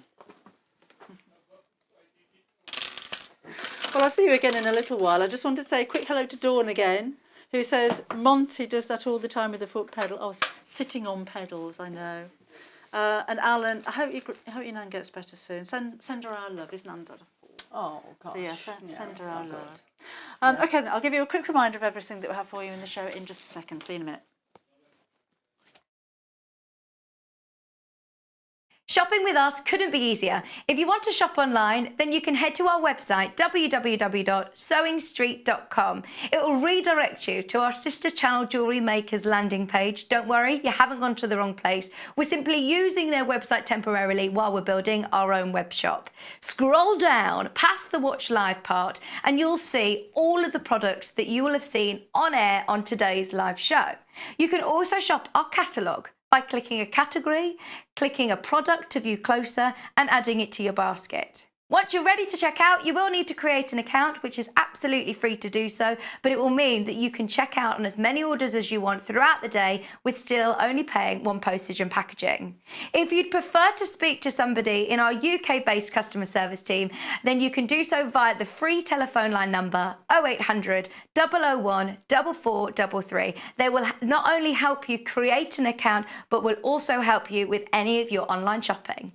Well, I'll see you again in a little while. I just wanted to say a quick hello to Dawn again, who says Monty does that all the time with the foot pedal. Oh, sitting on pedals, I know. And Alan, I hope your nan gets better soon. Send her our love. His nan's had a fall. Oh, gosh. So yeah, send her our love. Okay, then I'll give you a quick reminder of everything that we have for you in the show in just a second. See you in a minute. Shopping with us couldn't be easier. If you want to shop online, then you can head to our website, www.sewingstreet.com. It will redirect you to our sister channel Jewellery Makers landing page. Don't worry, you haven't gone to the wrong place. We're simply using their website temporarily while we're building our own web shop. Scroll down past the Watch Live part and you'll see all of the products that you will have seen on air on today's live show. You can also shop our catalogue by clicking a category, clicking a product to view closer and adding it to your basket. Once you're ready to check out, you will need to create an account, which is absolutely free to do so, but it will mean that you can check out on as many orders as you want throughout the day with still only paying one postage and packaging. If you'd prefer to speak to somebody in our UK-based customer service team, then you can do so via the free telephone line number 0800 001 4433. They will not only help you create an account, but will also help you with any of your online shopping.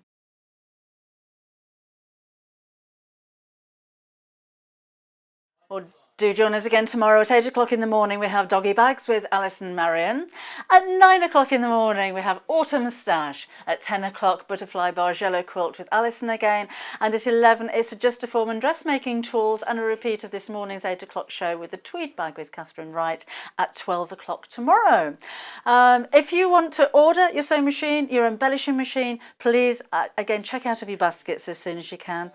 Well, do join us again tomorrow at 8 o'clock in the morning. We have Doggy Bags with Alice and Marion. At 9 o'clock in the morning, we have Autumn Stash. At 10 o'clock, Butterfly Bars Yellow Quilt with Alison again. And at 11, it's Adjust-A-Form and Dressmaking Tools, and a repeat of this morning's 8 o'clock show with the Tweed Bag with Katharine Wright at 12 o'clock tomorrow. If you want to order your sewing machine, your embellishing machine, please, again, check out of your baskets as soon as you can,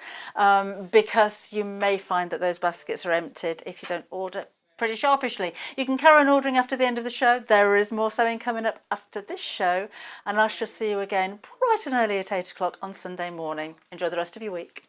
because you may find that those baskets are emptied if you don't order pretty sharpishly. You can carry on ordering after the end of the show. There is more sewing coming up after this show, and I shall see you again bright and early at 8 o'clock on Sunday morning. Enjoy the rest of your week.